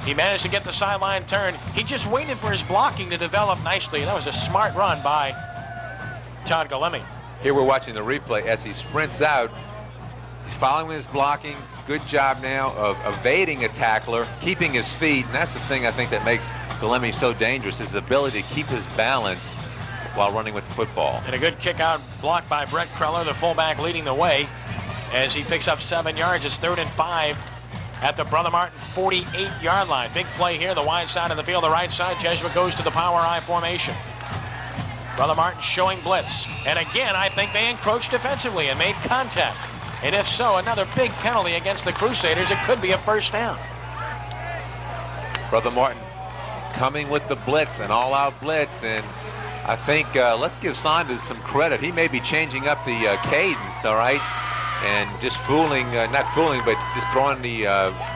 He managed to get the sideline turn. He just waited for his blocking to develop nicely, and that was a smart run by Todd Galemi. Here we're watching the replay as he sprints out. He's following his blocking. Good job now of evading a tackler, keeping his feet, and that's the thing I think that makes Galemi so dangerous, his ability to keep his balance while running with the football. And a good kick out block by Brett Kreller, the fullback leading the way as he picks up 7 yards. It's 3rd and 5 at the Brother Martin 48-yard line. Big play here, the wide side of the field, the right side. Jesuit goes to the power I formation. Brother Martin showing blitz. And again, I think they encroached defensively and made contact. And if so, another big penalty against the Crusaders. It could be a first down. Brother Martin coming with the blitz, an all-out blitz, and I think let's give Saunders some credit. He may be changing up the cadence, all right, and just fooling, not fooling, but just throwing the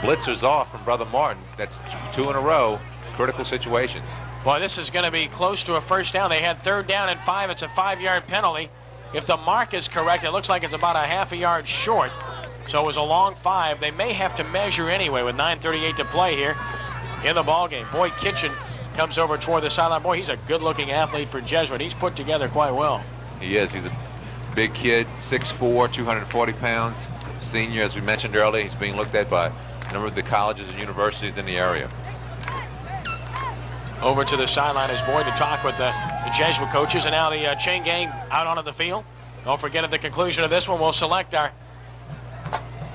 blitzers off from Brother Martin. That's 2 in a row, critical situations. Boy, this is going to be close to a first down. They had 3rd down and 5. It's a 5-yard penalty. If the mark is correct, it looks like it's about a half a yard short. So it was a long 5. They may have to measure anyway with 9:38 to play here in the ballgame. Boyd Kitchen comes over toward the sideline. Boy, he's a good-looking athlete for Jesuit. He's put together quite well. He is. He's a big kid, 6'4", 240 pounds. Senior, as we mentioned earlier. He's being looked at by a number of the colleges and universities in the area. Over to the sideline is Boyd to talk with the Jesuit coaches, and now the chain gang out onto the field. Don't forget, at the conclusion of this one, we'll select our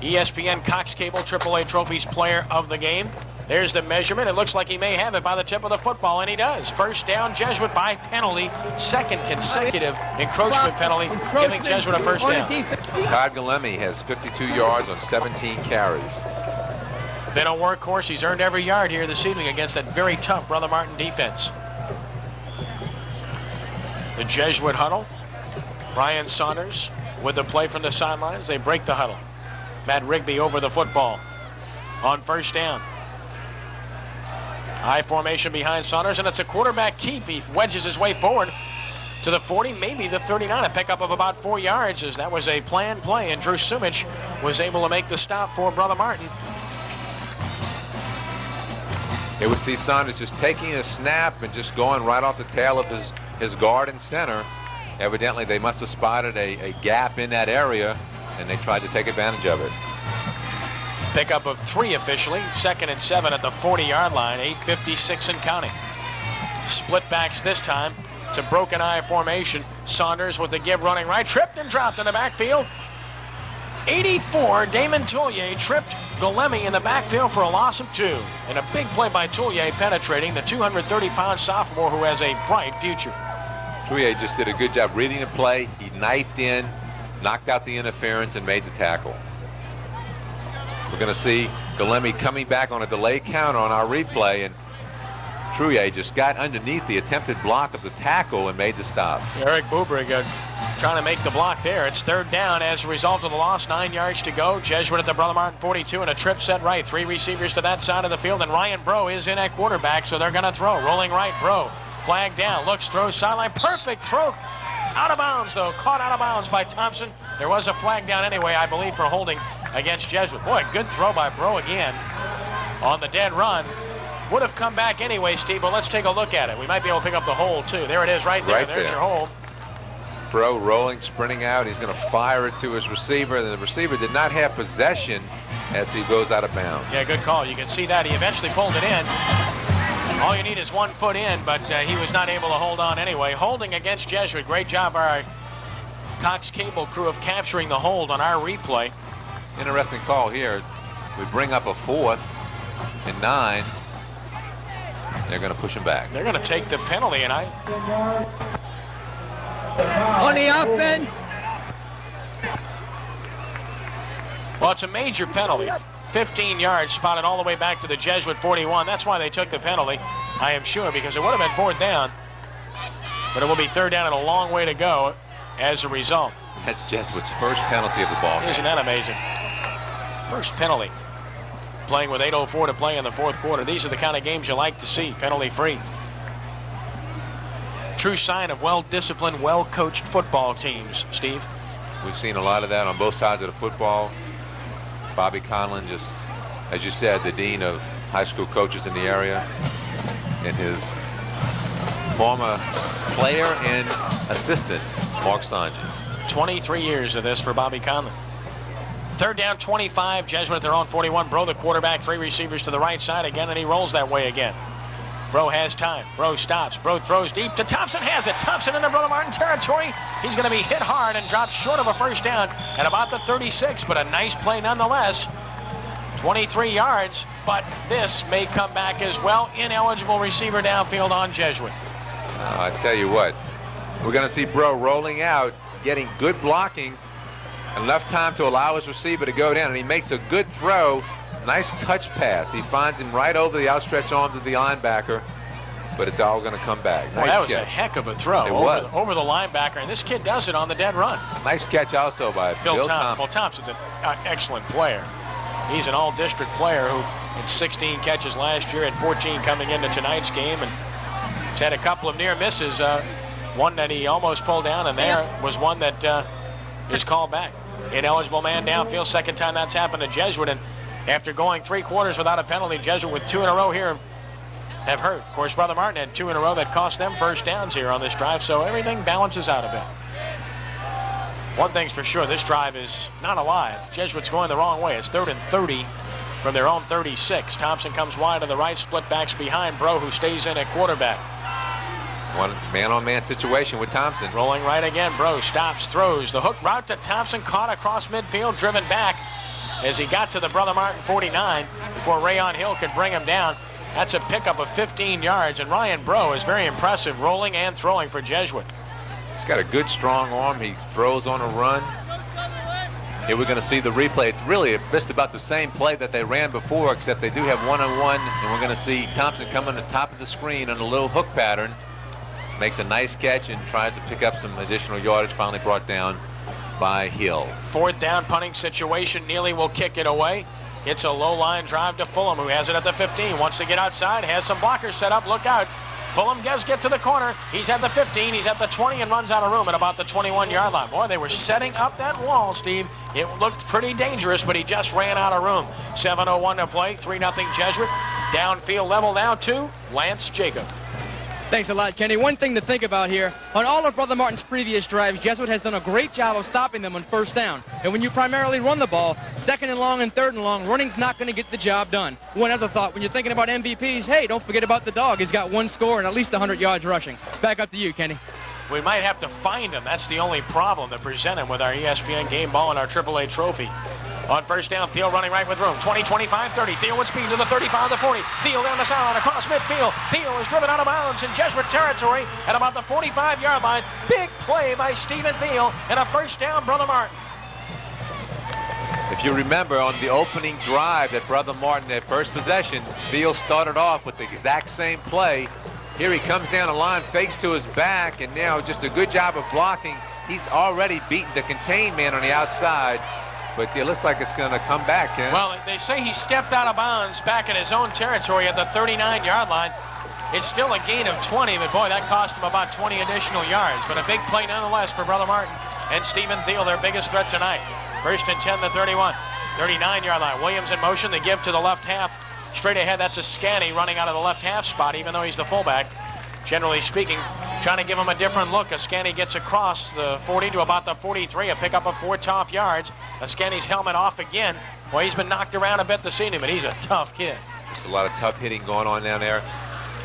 ESPN Cox Cable AAA Trophies Player of the Game. There's the measurement. It looks like he may have it by the tip of the football, and he does. First down, Jesuit by penalty. Second consecutive encroachment penalty, giving Jesuit a first down. Todd Galemi has 52 yards on 17 carries. Been a workhorse. He's earned every yard here this evening against that very tough Brother Martin defense. The Jesuit huddle. Brian Saunders with the play from the sidelines. They break the huddle. Matt Rigby over the football on first down. High formation behind Saunders, and it's a quarterback keep. He wedges his way forward to the 40, maybe the 39, a pickup of about 4 yards, as that was a planned play, and Drew Sumich was able to make the stop for Brother Martin. Here we see Saunders just taking a snap and just going right off the tail of his guard and center. Evidently, they must have spotted a gap in that area, and they tried to take advantage of it. Pickup of 3 officially. 2nd and 7 at the 40-yard line. 8:56 and counting. Split backs this time. It's a broken eye formation. Saunders with the give running right. Tripped and dropped in the backfield. 84, Damon Tullier tripped Galemi in the backfield for a loss of 2. And a big play by Tullier penetrating the 230-pound sophomore who has a bright future. Tullier just did a good job reading the play. He knifed in, knocked out the interference, and made the tackle. We're going to see Galemi coming back on a delay counter on our replay, and Trouillet just got underneath the attempted block of the tackle and made the stop. Eric Bubrig trying to make the block there. It's 3rd down as a result of the loss. 9 yards to go. Jesuit at the Brother Martin 42 and a trip set right. 3 receivers to that side of the field, and Ryan Bro is in at quarterback, so they're going to throw. Rolling right, Bro. Flag down, looks, throws, sideline. Perfect throw. Out of bounds, though. Caught out of bounds by Thompson. There was a flag down anyway, I believe, for holding against Jesuit. Boy, good throw by Bro again on the dead run. Would have come back anyway, Steve, but let's take a look at it. We might be able to pick up the hold, too. There it is right there. There's your hold. Bro rolling, sprinting out. He's going to fire it to his receiver. The receiver did not have possession as he goes out of bounds. Yeah, good call. You can see that. He eventually pulled it in. All you need is 1 foot in, but he was not able to hold on anyway. Holding against Jesuit. Great job by our Cox Cable crew of capturing the hold on our replay. Interesting call here. We bring up a 4th and 9. They're going to push him back. They're going to take the penalty, and on the offense. Well, it's a major penalty. 15 yards spotted all the way back to the Jesuit 41. That's why they took the penalty, I am sure, because it would have been 4th down. But it will be 3rd down and a long way to go as a result. That's Jesuit's first penalty of the ball game. Isn't that amazing? First penalty. Playing with 8:04 to play in the 4th quarter. These are the kind of games you like to see, penalty-free. True sign of well-disciplined, well-coached football teams, Steve. We've seen a lot of that on both sides of the football. Bobby Conlon, just, as you said, the dean of high school coaches in the area, and his former player and assistant, Mark Sanji. 23 years of this for Bobby Conlon. 3rd down, 25. Jesuit at their own 41. Bro, the quarterback, 3 receivers to the right side again, and he rolls that way again. Bro has time. Bro stops. Bro throws deep to Thompson. Has it. Thompson in the Brother Martin territory. He's going to be hit hard and dropped short of a first down at about the 36, but a nice play nonetheless. 23 yards, but this may come back as well. Ineligible receiver downfield on Jesuit. I tell you what, we're going to see Bro rolling out, getting good blocking, enough time to allow his receiver to go down, and he makes a good throw. Nice touch pass. He finds him right over the outstretched arms of the linebacker, but it's all going to come back. Nice Well, that was catch. a heck of a throw over the linebacker, and this kid does it on the dead run. Nice catch also by Bill Thompson. Well, Thompson's an excellent player. He's an all-district player who had 16 catches last year, had 14 coming into tonight's game, and he's had a couple of near misses. One that he almost pulled down, and there was one that is called back. Ineligible man downfield. 2nd time that's happened to Jesuit, and after going 3 quarters without a penalty, Jesuit with 2 in a row here have hurt. Of course, Brother Martin had 2 in a row that cost them first downs here on this drive, so everything balances out a bit. One thing's for sure, this drive is not alive. Jesuit's going the wrong way. It's 3rd and 30 from their own 36. Thompson comes wide to the right, split backs behind Bro, who stays in at quarterback. One man-on-man situation with Thompson. Rolling right again. Bro stops, throws. The hook route to Thompson, caught across midfield, driven back as he got to the Brother Martin 49 before Rayon Hill could bring him down. That's a pickup of 15 yards, and Ryan Bro is very impressive rolling and throwing for Jesuit. He's got a good, strong arm. He throws on a run. Here we're going to see the replay. It's really just about the same play that they ran before, except they do have one-on-one, and we're going to see Thompson come on the top of the screen on a little hook pattern. Makes a nice catch and tries to pick up some additional yardage, finally brought down by Hill. 4th down punting situation. Neely will kick it away. It's a low line drive to Fulham, who has it at the 15. Wants to get outside, has some blockers set up. Look out. Fulham does get to the corner. He's at the 15, he's at the 20, and runs out of room at about the 21-yard line. Boy, they were setting up that wall, Steve. It looked pretty dangerous, but he just ran out of room. 7:01 to play, 3-0 Jesuit. Downfield level now to Lance Jacob. Thanks a lot, Kenny. One thing to think about here, on all of Brother Martin's previous drives, Jesuit has done a great job of stopping them on 1st down. And when you primarily run the ball, 2nd and long and 3rd and long, running's not going to get the job done. One other thought, when you're thinking about MVPs, hey, don't forget about the dog. He's got 1 score and at least 100 yards rushing. Back up to you, Kenny. We might have to find him. That's the only problem to present him with our ESPN game ball and our AAA trophy. On 1st down, Thiel running right with room. 20, 25, 30. Thiel with speed to the 35, the 40. Thiel down the sideline across midfield. Thiel is driven out of bounds in Jesuit territory at about the 45-yard line. Big play by Stephen Thiel and a 1st down, Brother Martin. If you remember on the opening drive that Brother Martin at first possession, Thiel started off with the exact same play. Here he comes down the line, fakes to his back, and now just a good job of blocking. He's already beaten the contained man on the outside. But it looks like it's going to come back, Ken. Well, they say he stepped out of bounds back in his own territory at the 39-yard line. It's still a gain of 20, but boy, that cost him about 20 additional yards. But a big play nonetheless for Brother Martin and Stephen Thiel, their biggest threat tonight. 1st and 10, the 31. 39-yard line. Williams in motion. They give to the left half. Straight ahead, that's a Scanny running out of the left half spot, even though he's the fullback. Generally speaking, trying to give him a different look. Ascani gets across the 40 to about the 43, a pickup of 4 tough yards. Ascani's helmet off again. Well, he's been knocked around a bit this evening, but he's a tough kid. Just a lot of tough hitting going on down there.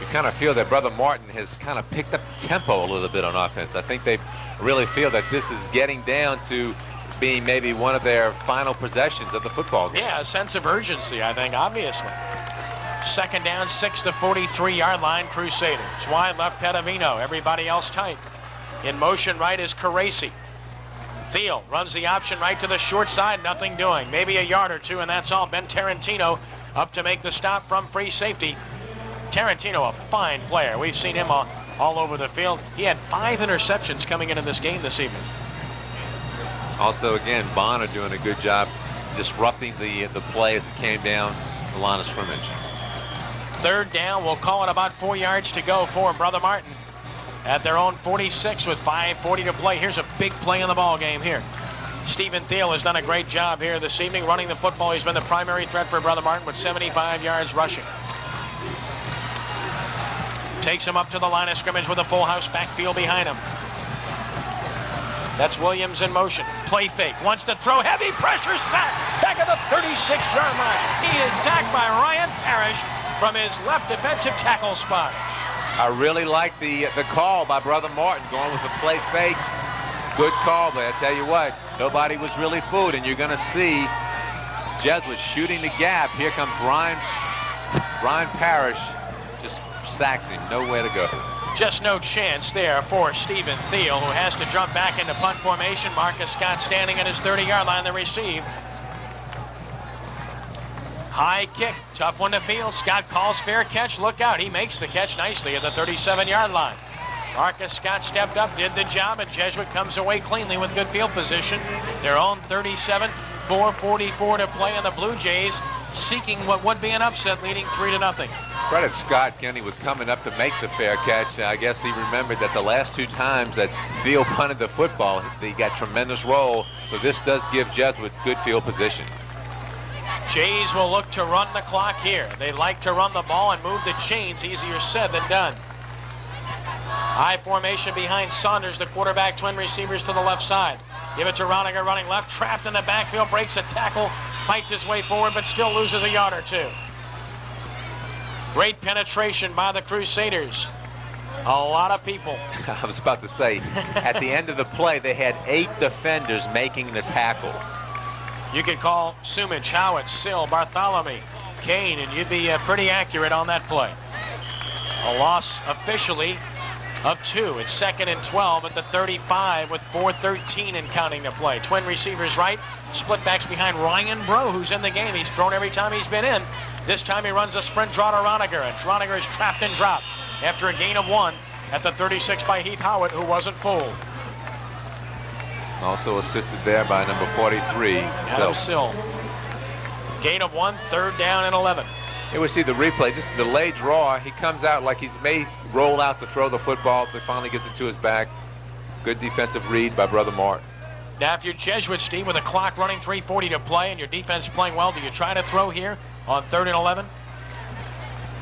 You kind of feel that Brother Martin has kind of picked up the tempo a little bit on offense. I think they really feel that this is getting down to being maybe one of their final possessions of the football game. Yeah, a sense of urgency, I think, obviously. 2nd down, 6 to 43-yard line, Crusaders. Wide left, Pedavino. Everybody else tight. In motion right is Caracci. Thiel runs the option right to the short side, nothing doing. Maybe a yard or two, and that's all. Ben Tarantino up to make the stop from free safety. Tarantino, a fine player. We've seen him all over the field. He had 5 interceptions coming into this game this evening. Also, again, Bonner doing a good job disrupting the play as it came down the line of scrimmage. 3rd down, we'll call it about 4 yards to go for Brother Martin at their own 46 with 5:40 to play. Here's a big play in the ball game here. Stephen Thiel has done a great job here this evening running the football. He's been the primary threat for Brother Martin with 75 yards rushing. Takes him up to the line of scrimmage with a full house backfield behind him. That's Williams in motion. Play fake. Wants to throw. Heavy pressure sack. Back at the 36-yard line. He is sacked by Ryan Parrish from his left defensive tackle spot. I really like the call by Brother Martin going with the play fake. Good call, but I tell you what, nobody was really fooled, and you're going to see Jesuit shooting the gap. Here comes Ryan Parrish. Just sacks him. Nowhere to go. Just no chance there for Stephen Thiel, who has to jump back into punt formation. Marcus Scott standing at his 30-yard line to receive. High kick, tough one to field. Scott calls fair catch. Look out, he makes the catch nicely at the 37-yard line. Marcus Scott stepped up, did the job, and Jesuit comes away cleanly with good field position. Their own 37, 4:44 to play, and the Blue Jays seeking what would be an upset, leading 3-0. Credit Scott, Kenny, was coming up to make the fair catch. I guess he remembered that the last 2 times that Thiel punted the football, he got tremendous roll, so this does give Jesuit good field position. Jays will look to run the clock here. They like to run the ball and move the chains. Easier said than done. High formation behind Saunders, the quarterback, twin receivers to the left side. Give it to Roniger running left, trapped in the backfield, breaks a tackle, fights his way forward, but still loses a yard or 2. Great penetration by the Crusaders. A lot of people. I was about to say, at the end of the play, they had 8 defenders making the tackle. You could call Sumich, Howitt, Sill, Bartholomew, Kane, and you'd be pretty accurate on that play. A loss officially of 2. It's 2nd and 12 at the 35 with 4:13 and counting to play. Twin receivers right, split backs behind Ryan Bro, who's in the game. He's thrown every time he's been in. This time he runs a sprint draw to Roniger, and Roniger is trapped and dropped after a gain of 1 at the 36 by Heath Howitt, who wasn't fooled. Also assisted there by number 43, Adam Sill. Gain of 1, 3rd down and 11. Here we see the replay, just the delayed draw. He comes out like he's may roll out to throw the football, but finally gets it to his back. Good defensive read by Brother Martin. Now, if you're Jesuit, Steve, with a clock running 3:40 to play and your defense playing well, do you try to throw here on 3rd and 11?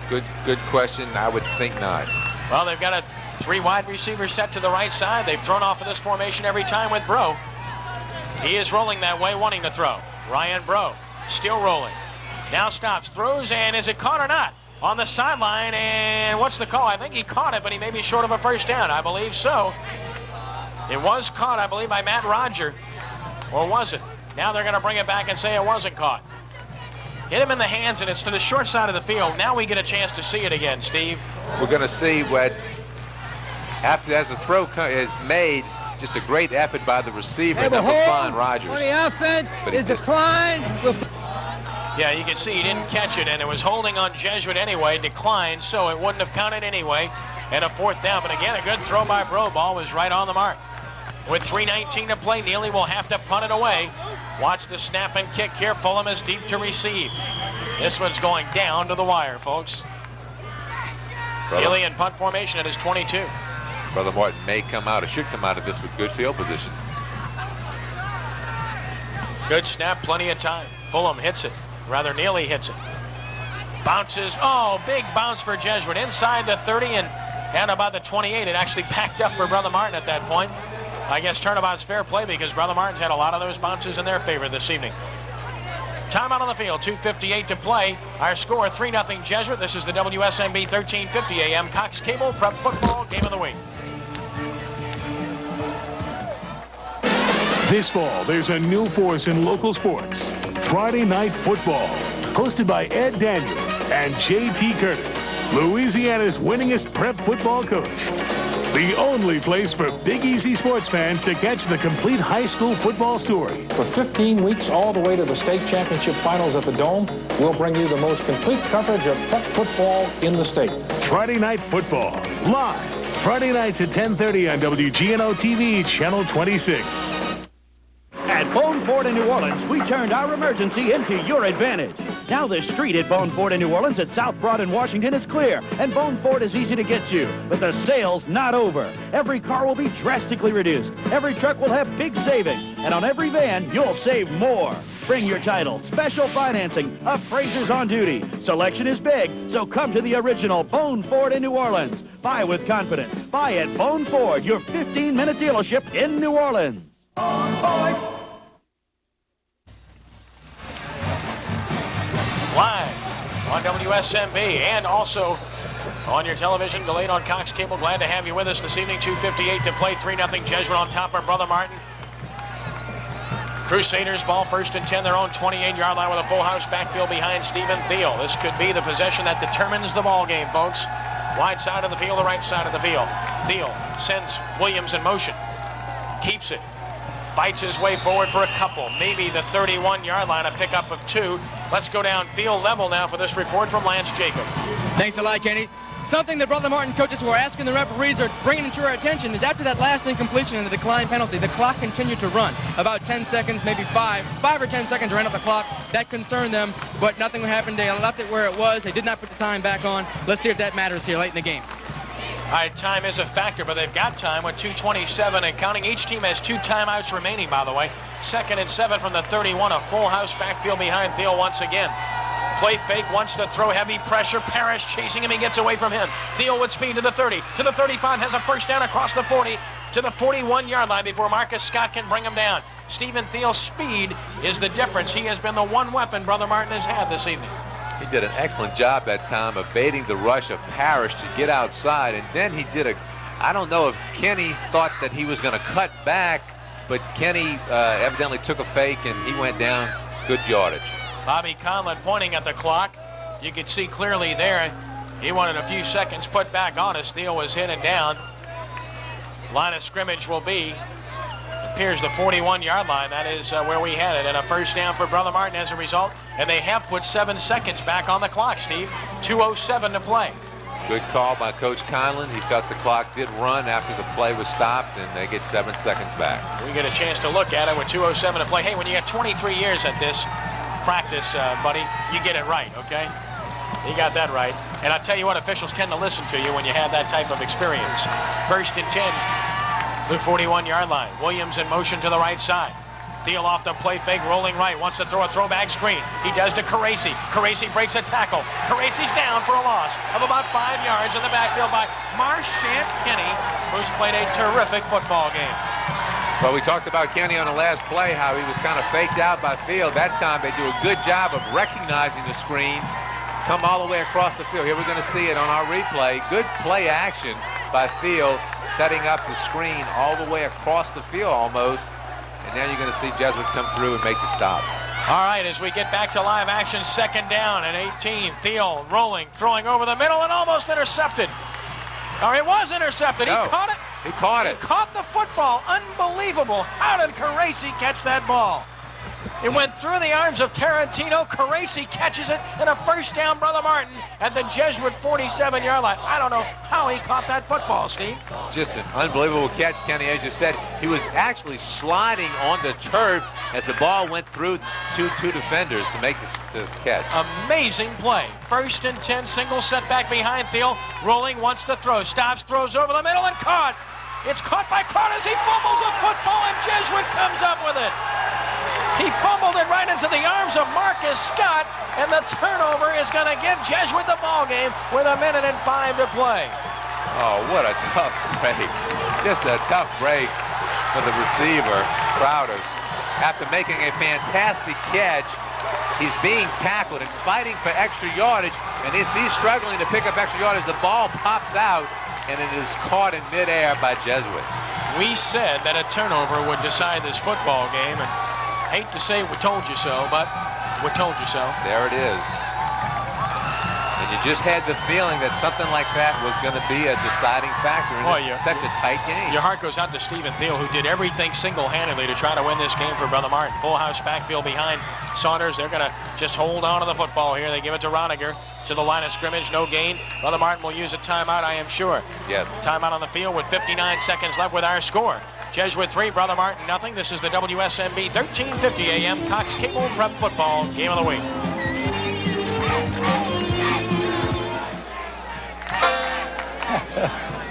Good question. I would think not. Well, they've got a 3 wide receiver set to the right side. They've thrown off of this formation every time with Bro. He is rolling that way, wanting to throw. Ryan Bro still rolling. Now stops, throws, and is it caught or not? On the sideline, and what's the call? I think he caught it, but he may be short of a 1st down. I believe so. It was caught, I believe, by Matt Roger. Or was it? Now they're going to bring it back and say it wasn't caught. Hit him in the hands, and it's to the short side of the field. Now we get a chance to see it again, Steve. We're going to see what, as the throw is made, just a great effort by the receiver, number 5, Rogers. On the offense but is declined. Yeah, you can see he didn't catch it, and it was holding on Jesuit anyway, declined, so it wouldn't have counted anyway. And a 4th down, but again, a good throw by Bro. Ball was right on the mark. With 3:19 to play, Neely will have to punt it away. Watch the snap and kick here. Fulham is deep to receive. This one's going down to the wire, folks. Neely in punt formation at his 22. Brother Martin may come out, or should come out of this with good field position. Good snap, plenty of time. Fulham hits it. Rather, Neely hits it. Bounces. Oh, big bounce for Jesuit. Inside the 30 and about the 28. It actually packed up for Brother Martin at that point. I guess turnabout's fair play because Brother Martin's had a lot of those bounces in their favor this evening. Timeout on the field, 2:58 to play. Our score, 3-0 Jesuit. This is the WSMB 1350 AM Cox Cable Prep Football Game of the Week. This fall, there's a new force in local sports. Friday Night Football. Hosted by Ed Daniels and J.T. Curtis, Louisiana's winningest prep football coach. The only place for Big Easy sports fans to catch the complete high school football story. For 15 weeks, all the way to the state championship finals at the Dome, we'll bring you the most complete coverage of prep football in the state. Friday Night Football, live. Friday nights at 10:30 on WGNO TV, Channel 26. At Bone Ford in New Orleans, we turned our emergency into your advantage. Now the street at Bone Ford in New Orleans at South Broad in Washington is clear, and Bone Ford is easy to get to. But the sale's not over. Every car will be drastically reduced. Every truck will have big savings. And on every van, you'll save more. Bring your title, special financing, appraisers on duty. Selection is big, so come to the original Bone Ford in New Orleans. Buy with confidence. Buy at Bone Ford, your 15-minute dealership in New Orleans. On Ford. Live on WSMB and also on your television, delayed on Cox Cable. Glad to have you with us this evening. 2:58 to play, 3-0 Jesuit on top of Brother Martin. Crusaders ball 1st and 10, their own 28-yard line with a full house backfield behind Stephen Thiel. This could be the possession that determines the ball game, folks. Wide side of the field, the right side of the field. Thiel sends Williams in motion. Keeps it. Fights his way forward for a couple. Maybe the 31-yard line, a pickup of 2. Let's go down field level now for this report from Lance Jacob. Thanks a lot, Kenny. Something that Brother Martin coaches were asking the referees or bringing into our attention is after that last incompletion and the decline penalty, the clock continued to run. About 10 seconds, maybe 5 or 10 seconds ran up the clock. That concerned them, but nothing happened. They left it where it was. They did not put the time back on. Let's see if that matters here late in the game. All right, time is a factor, but they've got time with 2:27 and counting. Each team has 2 timeouts remaining, by the way. 2nd and 7 from the 31, a full house backfield behind Thiel once again. Play fake, wants to throw heavy pressure. Parrish chasing him, he gets away from him. Thiel with speed to the 30, to the 35, has a 1st down across the 40, to the 41-yard line before Marcus Scott can bring him down. Stephen Thiel's speed is the difference. He has been the one weapon Brother Martin has had this evening. He did an excellent job that time evading the rush of Parrish to get outside, and then he did I don't know if Kenny thought that he was going to cut back but Kenny evidently took a fake, and he went down. Good yardage. Bobby Conlon pointing at the clock. You can see clearly there. He wanted a few seconds put back on. His Steele was hit and down. Line of scrimmage will be, appears the 41-yard line. That is where we had it. And a first down for Brother Martin as a result. And they have put 7 seconds back on the clock, Steve. 2:07 to play. Good call by Coach Conlon. He felt the clock did run after the play was stopped, and they get 7 seconds back. We get a chance to look at it with 2:07 to play. Hey, when you got 23 years at this practice, buddy, you get it right, okay? You got that right. And I tell you what, officials tend to listen to you when you have that type of experience. First and 10, the 41-yard line. Williams in motion to the right side. Thiel off the play fake, rolling right, wants to throw a throwback screen. He does to Caracci. Caracci breaks a tackle. Caracci's down for a loss of about 5 yards in the backfield by Marchant Kenny, who's played a terrific football game. Well, we talked about Kenny on the last play, how he was kind of faked out by Field. That time they do a good job of recognizing the screen, come all the way across the field. Here we're going to see it on our replay. Good play action by Field, setting up the screen all the way across the field almost. And now you're going to see Jesuit come through and make the stop. All right, as we get back to live action, second down and 18. Thiel rolling, throwing over the middle and almost intercepted. Or it was intercepted. No, he caught it. He caught it. He caught the football. Unbelievable. How did Caracci catch that ball? It went through the arms of Tarantino. Caracci catches it, and a first down, Brother Martin, at the Jesuit 47-yard line. I don't know how he caught that football, Steve. Just an unbelievable catch, Kenny. As you said, he was actually sliding on the turf as the ball went through two defenders to make this catch. Amazing play. First and 10, single setback behind Thiel. Rolling, wants to throw. Stops, throws over the middle, and caught. It's caught by Carter. He fumbles a football, and Jesuit comes up with it. He fumbled it right into the arms of Marcus Scott, and the turnover is going to give Jesuit the ball game with 1:05 to play. Oh, what a tough break. Just a tough break for the receiver, Crowders. After making a fantastic catch, he's being tackled and fighting for extra yardage, and as he's struggling to pick up extra yardage, the ball pops out, and it is caught in midair by Jesuit. We said that a turnover would decide this football game, and hate to say we told you so, but we told you so. There it is. And you just had the feeling that something like that was going to be a deciding factor in such a tight game. Your heart goes out to Stephen Thiel, who did everything single-handedly to try to win this game for Brother Martin. Full house backfield behind Saunders. They're going to just hold on to the football here. They give it to Roniger to the line of scrimmage. No gain. Brother Martin will use a timeout, I am sure. Yes. Timeout on the field with 59 seconds left with our score. Jesuit 3, Brother Martin nothing. This is the WSMB 1350 AM Cox Cable Prep Football Game of the Week.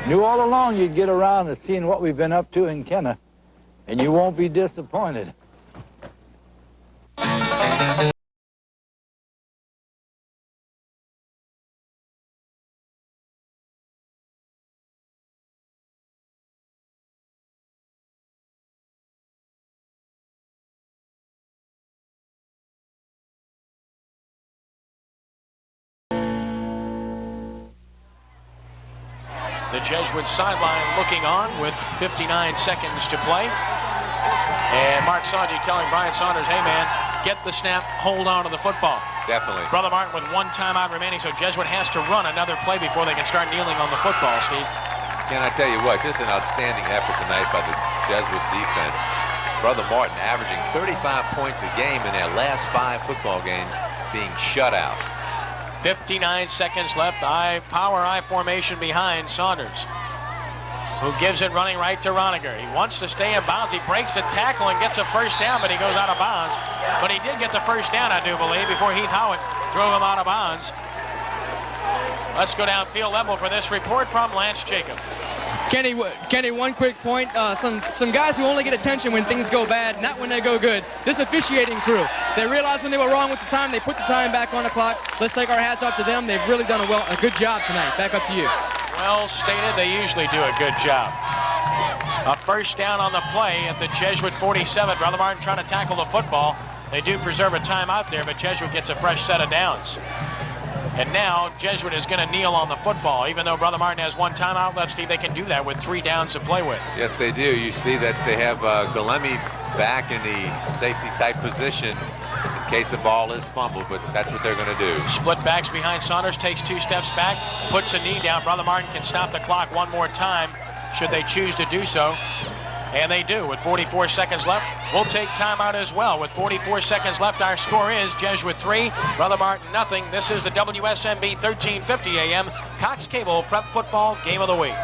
Knew all along you'd get around to seeing what we've been up to in Kenner, and you won't be disappointed. The Jesuit sideline looking on with 59 seconds to play. And Mark Saunders telling Brian Saunders, hey man, get the snap, hold on to the football. Definitely. Brother Martin with 1 timeout remaining, so Jesuit has to run another play before they can start kneeling on the football, Steve. Can I tell you what, just an outstanding effort tonight by the Jesuit defense. Brother Martin averaging 35 points a game in their last 5 football games, being shut out. 59 seconds left. Power I formation behind Saunders, who gives it running right to Roniger. He wants to stay in bounds. He breaks a tackle and gets a first down, but he goes out of bounds. But he did get the first down, I do believe, before Heath Howitt drove him out of bounds. Let's go down field level for this report from Lance Jacob. Kenny, one quick point. Some guys who only get attention when things go bad, not when they go good. This officiating crew, they realized when they were wrong with the time, they put the time back on the clock. Let's take our hats off to them. They've really done a good job tonight. Back up to you. Well stated. They usually do a good job. A first down on the play at the Jesuit 47. Brother Martin trying to tackle the football. They do preserve a timeout there, but Jesuit gets a fresh set of downs. And now Jesuit is going to kneel on the football. Even though Brother Martin has one timeout left, Steve, they can do that with 3 downs to play with. Yes, they do. You see that they have Galemi back in the safety-type position in case the ball is fumbled, but that's what they're going to do. Split backs behind Saunders, takes 2 steps back, puts a knee down. Brother Martin can stop the clock one more time should they choose to do so. And they do with 44 seconds left. We'll take timeout as well. With 44 seconds left, our score is Jesuit 3, Brother Martin nothing. This is the WSMB 1350 AM Cox Cable Prep Football Game of the Week.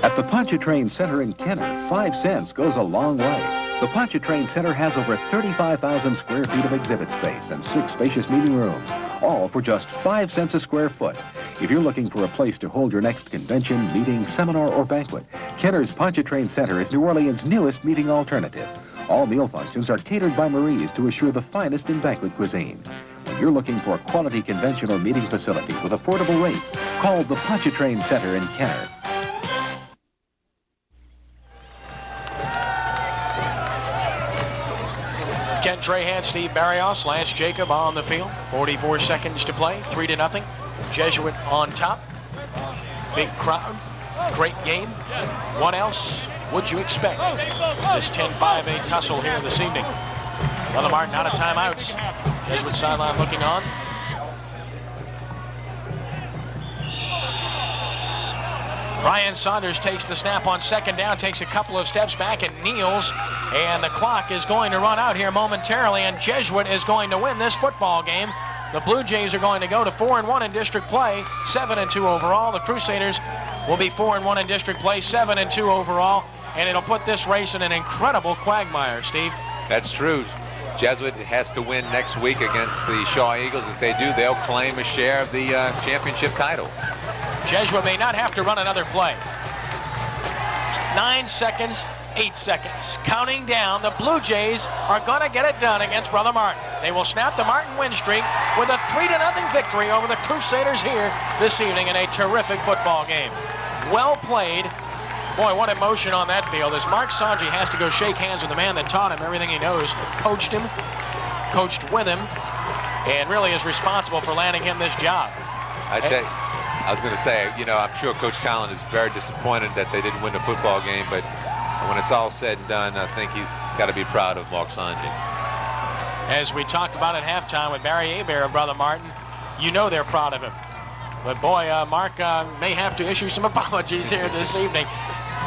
At the Pontchartrain Center in Kenner, 5 cents goes a long way. The Pontchartrain Center has over 35,000 square feet of exhibit space and 6 spacious meeting rooms, all for just 5 cents a square foot. If you're looking for a place to hold your next convention, meeting, seminar, or banquet, Kenner's Pontchartrain Center is New Orleans' newest meeting alternative. All meal functions are catered by Marie's to assure the finest in banquet cuisine. When you're looking for a quality convention or meeting facility with affordable rates, call the Pontchartrain Center in Kenner. Ken Trahan, Steve Barrios, Lance Jacob on the field. 44 seconds to play, 3-0. Jesuit on top. Big crowd, great game. What else would you expect? This 10-5-8 tussle here this evening. Brother Martin out of timeouts. Jesuit sideline looking on. Ryan Saunders takes the snap on second down, takes a couple of steps back and kneels, and the clock is going to run out here momentarily, and Jesuit is going to win this football game. The Blue Jays are going to go to 4-1 in district play, 7-2 overall. The Crusaders will be 4-1 in district play, 7-2 overall, and it'll put this race in an incredible quagmire, Steve. That's true. Jesuit has to win next week against the Shaw Eagles. If they do, they'll claim a share of the championship title. Jesuit may not have to run another play. 9 seconds, 8 seconds. Counting down, the Blue Jays are going to get it done against Brother Martin. They will snap the Martin win streak with a 3-0 victory over the Crusaders here this evening in a terrific football game. Well played. Boy, what emotion on that field as Mark Sanji has to go shake hands with the man that taught him everything he knows, coached him, coached with him, and really is responsible for landing him this job. I was going to say, you know, I'm sure Coach Talon is very disappointed that they didn't win the football game, but when it's all said and done, I think he's got to be proud of Mark Sanji. As we talked about at halftime with Barry Hebert of Brother Martin, you know they're proud of him. But boy, Mark may have to issue some apologies here this evening.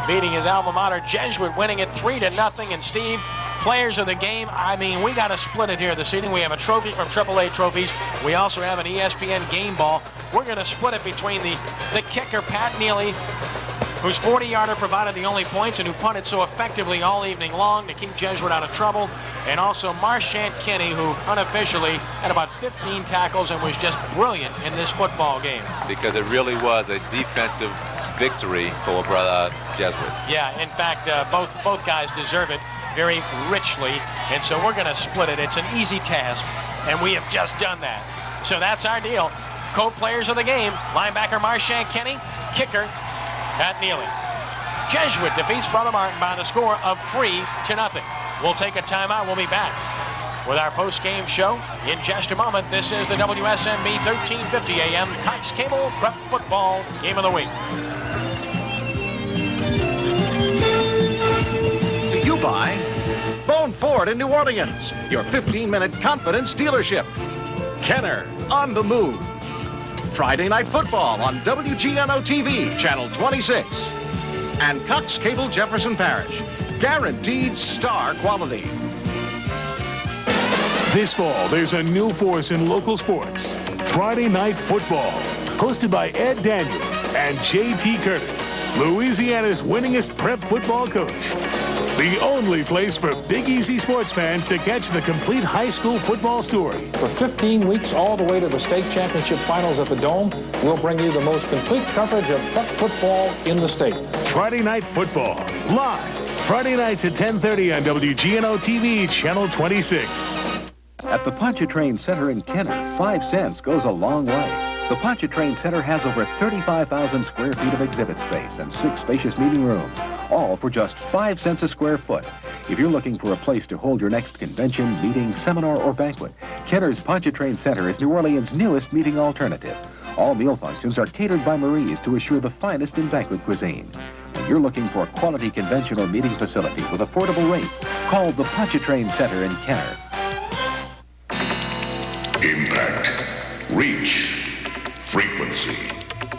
Beating his alma mater, Jesuit winning it 3-0. And Steve, players of the game, I mean, we got to split it here this evening. We have a trophy from AAA Trophies. We also have an ESPN game ball. We're going to split it between the kicker, Pat Neely, whose 40-yarder provided the only points and who punted so effectively all evening long to keep Jesuit out of trouble, and also Marchant Kenny, who unofficially had about 15 tackles and was just brilliant in this football game. Because it really was a defensive victory for Jesuit. Yeah, in fact, both guys deserve it very richly, and so we're going to split it. It's an easy task, and we have just done that. So that's our deal. Co-players of the game, linebacker Marchant Kenny, kicker Pat Neely. Jesuit defeats Brother Martin by the score of 3-0. We'll take a timeout. We'll be back with our post-game show in just a moment. This is the WSMB 1350 AM Cox Cable Prep Football Game of the Week. To you by Bone Ford in New Orleans, your 15-minute confidence dealership. Kenner on the move. Friday Night Football on WGNO TV, Channel 26. And Cox Cable Jefferson Parish, guaranteed star quality. This fall, there's a new force in local sports. Friday Night Football, hosted by Ed Daniels and J.T. Curtis, Louisiana's winningest prep football coach. The only place for Big Easy sports fans to catch the complete high school football story. For 15 weeks, all the way to the state championship finals at the Dome, we'll bring you the most complete coverage of prep football in the state. Friday Night Football, live, Friday nights at 10:30 on WGNO TV, Channel 26. At the Pontchartrain Center in Kenner, 5 cents goes a long way. The Pontchartrain Center has over 35,000 square feet of exhibit space and 6 spacious meeting rooms, all for just 5 cents a square foot. If you're looking for a place to hold your next convention, meeting, seminar, or banquet, Kenner's Pontchartrain Center is New Orleans' newest meeting alternative. All meal functions are catered by Marie's to assure the finest in banquet cuisine. When you're looking for a quality convention or meeting facility with affordable rates, call the Pontchartrain Center in Kenner. Impact, reach, frequency.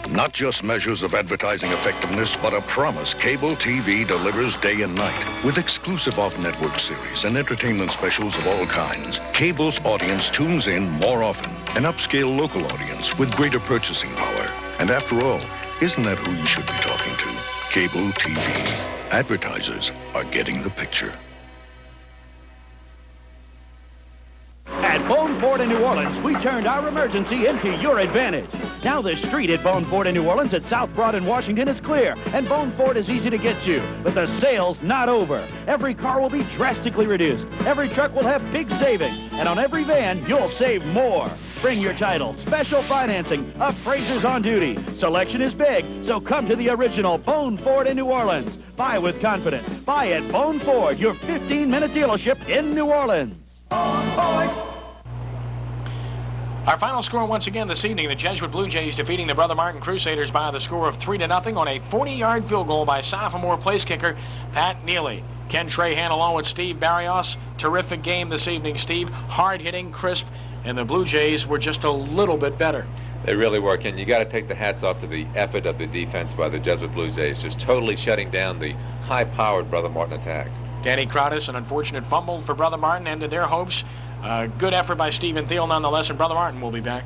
Not just measures of advertising effectiveness, but a promise cable TV delivers day and night. With exclusive off-network series and entertainment specials of all kinds, cable's audience tunes in more often. An upscale local audience with greater purchasing power. And after all, isn't that who you should be talking to? Cable TV. Advertisers are getting the picture. At Bone Ford in New Orleans, we turned our emergency into your advantage. Now the street at Bone Ford in New Orleans at South Broad in Washington is clear, and Bone Ford is easy to get to. But the sale's not over. Every car will be drastically reduced. Every truck will have big savings. And on every van, you'll save more. Bring your title, special financing, appraisers on duty. Selection is big, so come to the original Bone Ford in New Orleans. Buy with confidence. Buy at Bone Ford, your 15-minute dealership in New Orleans. Bone Ford. Our final score once again this evening, the Jesuit Blue Jays defeating the Brother Martin Crusaders by the score of 3-0 on a 40-yard field goal by sophomore place kicker Pat Neely. Ken Trahan along with Steve Barrios. Terrific game this evening, Steve. Hard-hitting, crisp, and the Blue Jays were just a little bit better. They really were, Ken. You got to take the hats off to the effort of the defense by the Jesuit Blue Jays, just totally shutting down the high-powered Brother Martin attack. Danny Crowdis, an unfortunate fumble for Brother Martin, ended their hopes. Good effort by Stephen Thiel nonetheless, and Brother Martin will be back.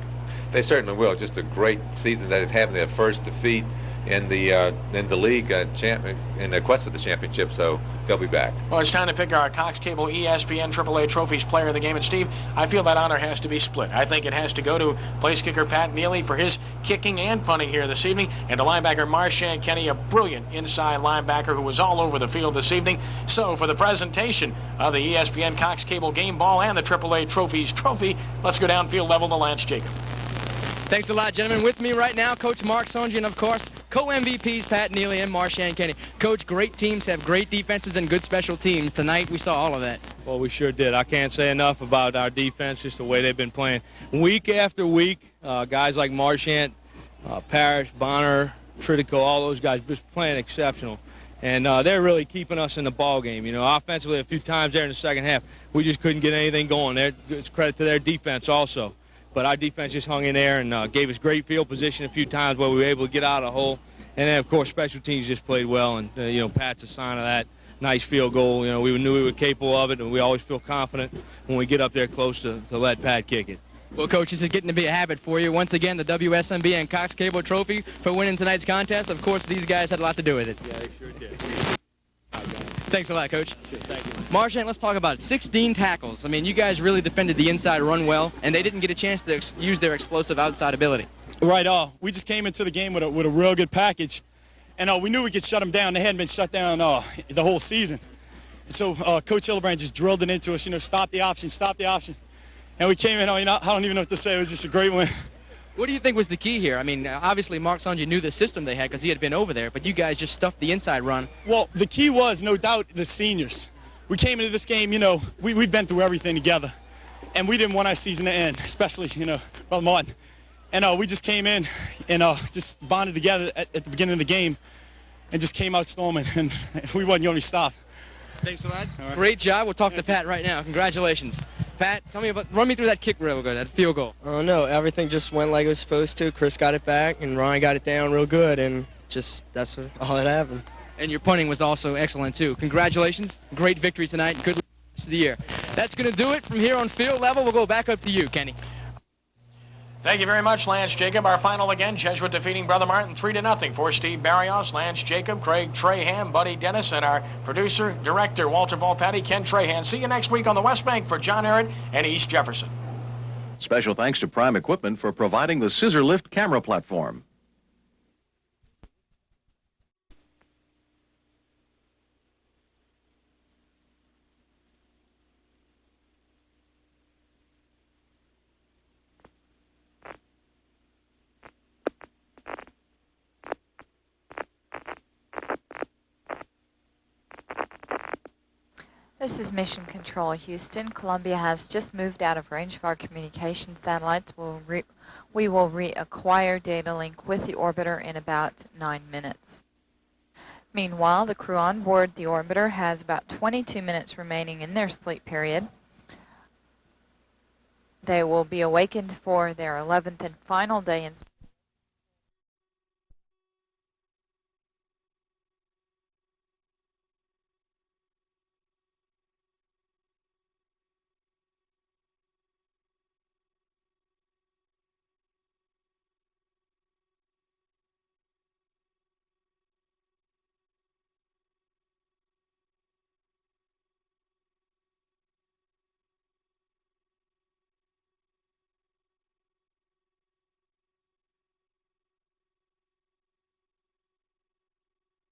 They certainly will. Just a great season that they've had, their first defeat in the league in the quest for the championship, so they'll be back. Well, it's time to pick our Cox Cable ESPN AAA Trophies Player of the Game. And Steve, I feel that honor has to be split. I think it has to go to place kicker Pat Neely for his kicking and punting here this evening, and to linebacker Marshawn Kenny, a brilliant inside linebacker who was all over the field this evening. So for the presentation of the ESPN Cox Cable Game Ball and the AAA Trophies Trophy, let's go downfield level to Lance Jacob. Thanks a lot, gentlemen. With me right now, Coach Mark Sonji, and of course, co-MVPs Pat Neely and Marshawn Kenny. Coach, great teams have great defenses and good special teams. Tonight, we saw all of that. Well, we sure did. I can't say enough about our defense, just the way they've been playing. Week after week, guys like Marshawn, Parrish, Bonner, Tritico, all those guys just playing exceptional. And they're really keeping us in the ball game. You know, offensively, a few times there in the second half, we just couldn't get anything going. It's credit to their defense also. But our defense just hung in there and gave us great field position a few times where we were able to get out of the hole. And then, of course, special teams just played well. And, you know, Pat's a sign of that. Nice field goal. You know, we knew we were capable of it, and we always feel confident when we get up there close to let Pat kick it. Well, Coach, this is getting to be a habit for you. Once again, the WSMB and Cox Cable Trophy for winning tonight's contest. Of course, these guys had a lot to do with it. Yeah, they sure did. Thanks a lot, Coach. Sure, thank you. Marshawn, let's talk about it. 16 tackles. I mean, you guys really defended the inside run well, and they didn't get a chance to use their explosive outside ability. Right. We just came into the game with a real good package, and we knew we could shut them down. They hadn't been shut down the whole season. And so Coach Hildebrand just drilled it into us, you know, stop the option. And we came in, I don't even know what to say. It was just a great win. What do you think was the key here? I mean, obviously Mark Sonji knew the system they had because he had been over there, but you guys just stuffed the inside run. Well, the key was, no doubt, the seniors. We came into this game, you know, we've been through everything together, and we didn't want our season to end, especially, you know, Brother Martin. And we just came in and just bonded together at the beginning of the game and just came out storming, and we wasn't going to be stopped. Thanks a lot. Right. Great job. We'll talk to Pat right now. Congratulations. Pat, run me through that kick real good, that field goal. Oh, no, everything just went like it was supposed to. Chris got it back, and Ryan got it down real good, and just that's all that happened. And your punting was also excellent, too. Congratulations. Great victory tonight. Good rest of the year. That's going to do it from here on field level. We'll go back up to you, Kenny. Thank you very much, Lance Jacob. Our final again, Jesuit defeating Brother Martin 3-0 for Steve Barrios, Lance Jacob, Craig Trahan, Buddy Dennis, and our producer, director, Walter Volpetti, Ken Trahan. See you next week on the West Bank for John Ehret and East Jefferson. Special thanks to Prime Equipment for providing the scissor lift camera platform. This is Mission Control Houston. Columbia has just moved out of range of our communication satellites. We will reacquire data link with the orbiter in about 9 minutes. Meanwhile, the crew on board the orbiter has about 22 minutes remaining in their sleep period. They will be awakened for their 11th and final day in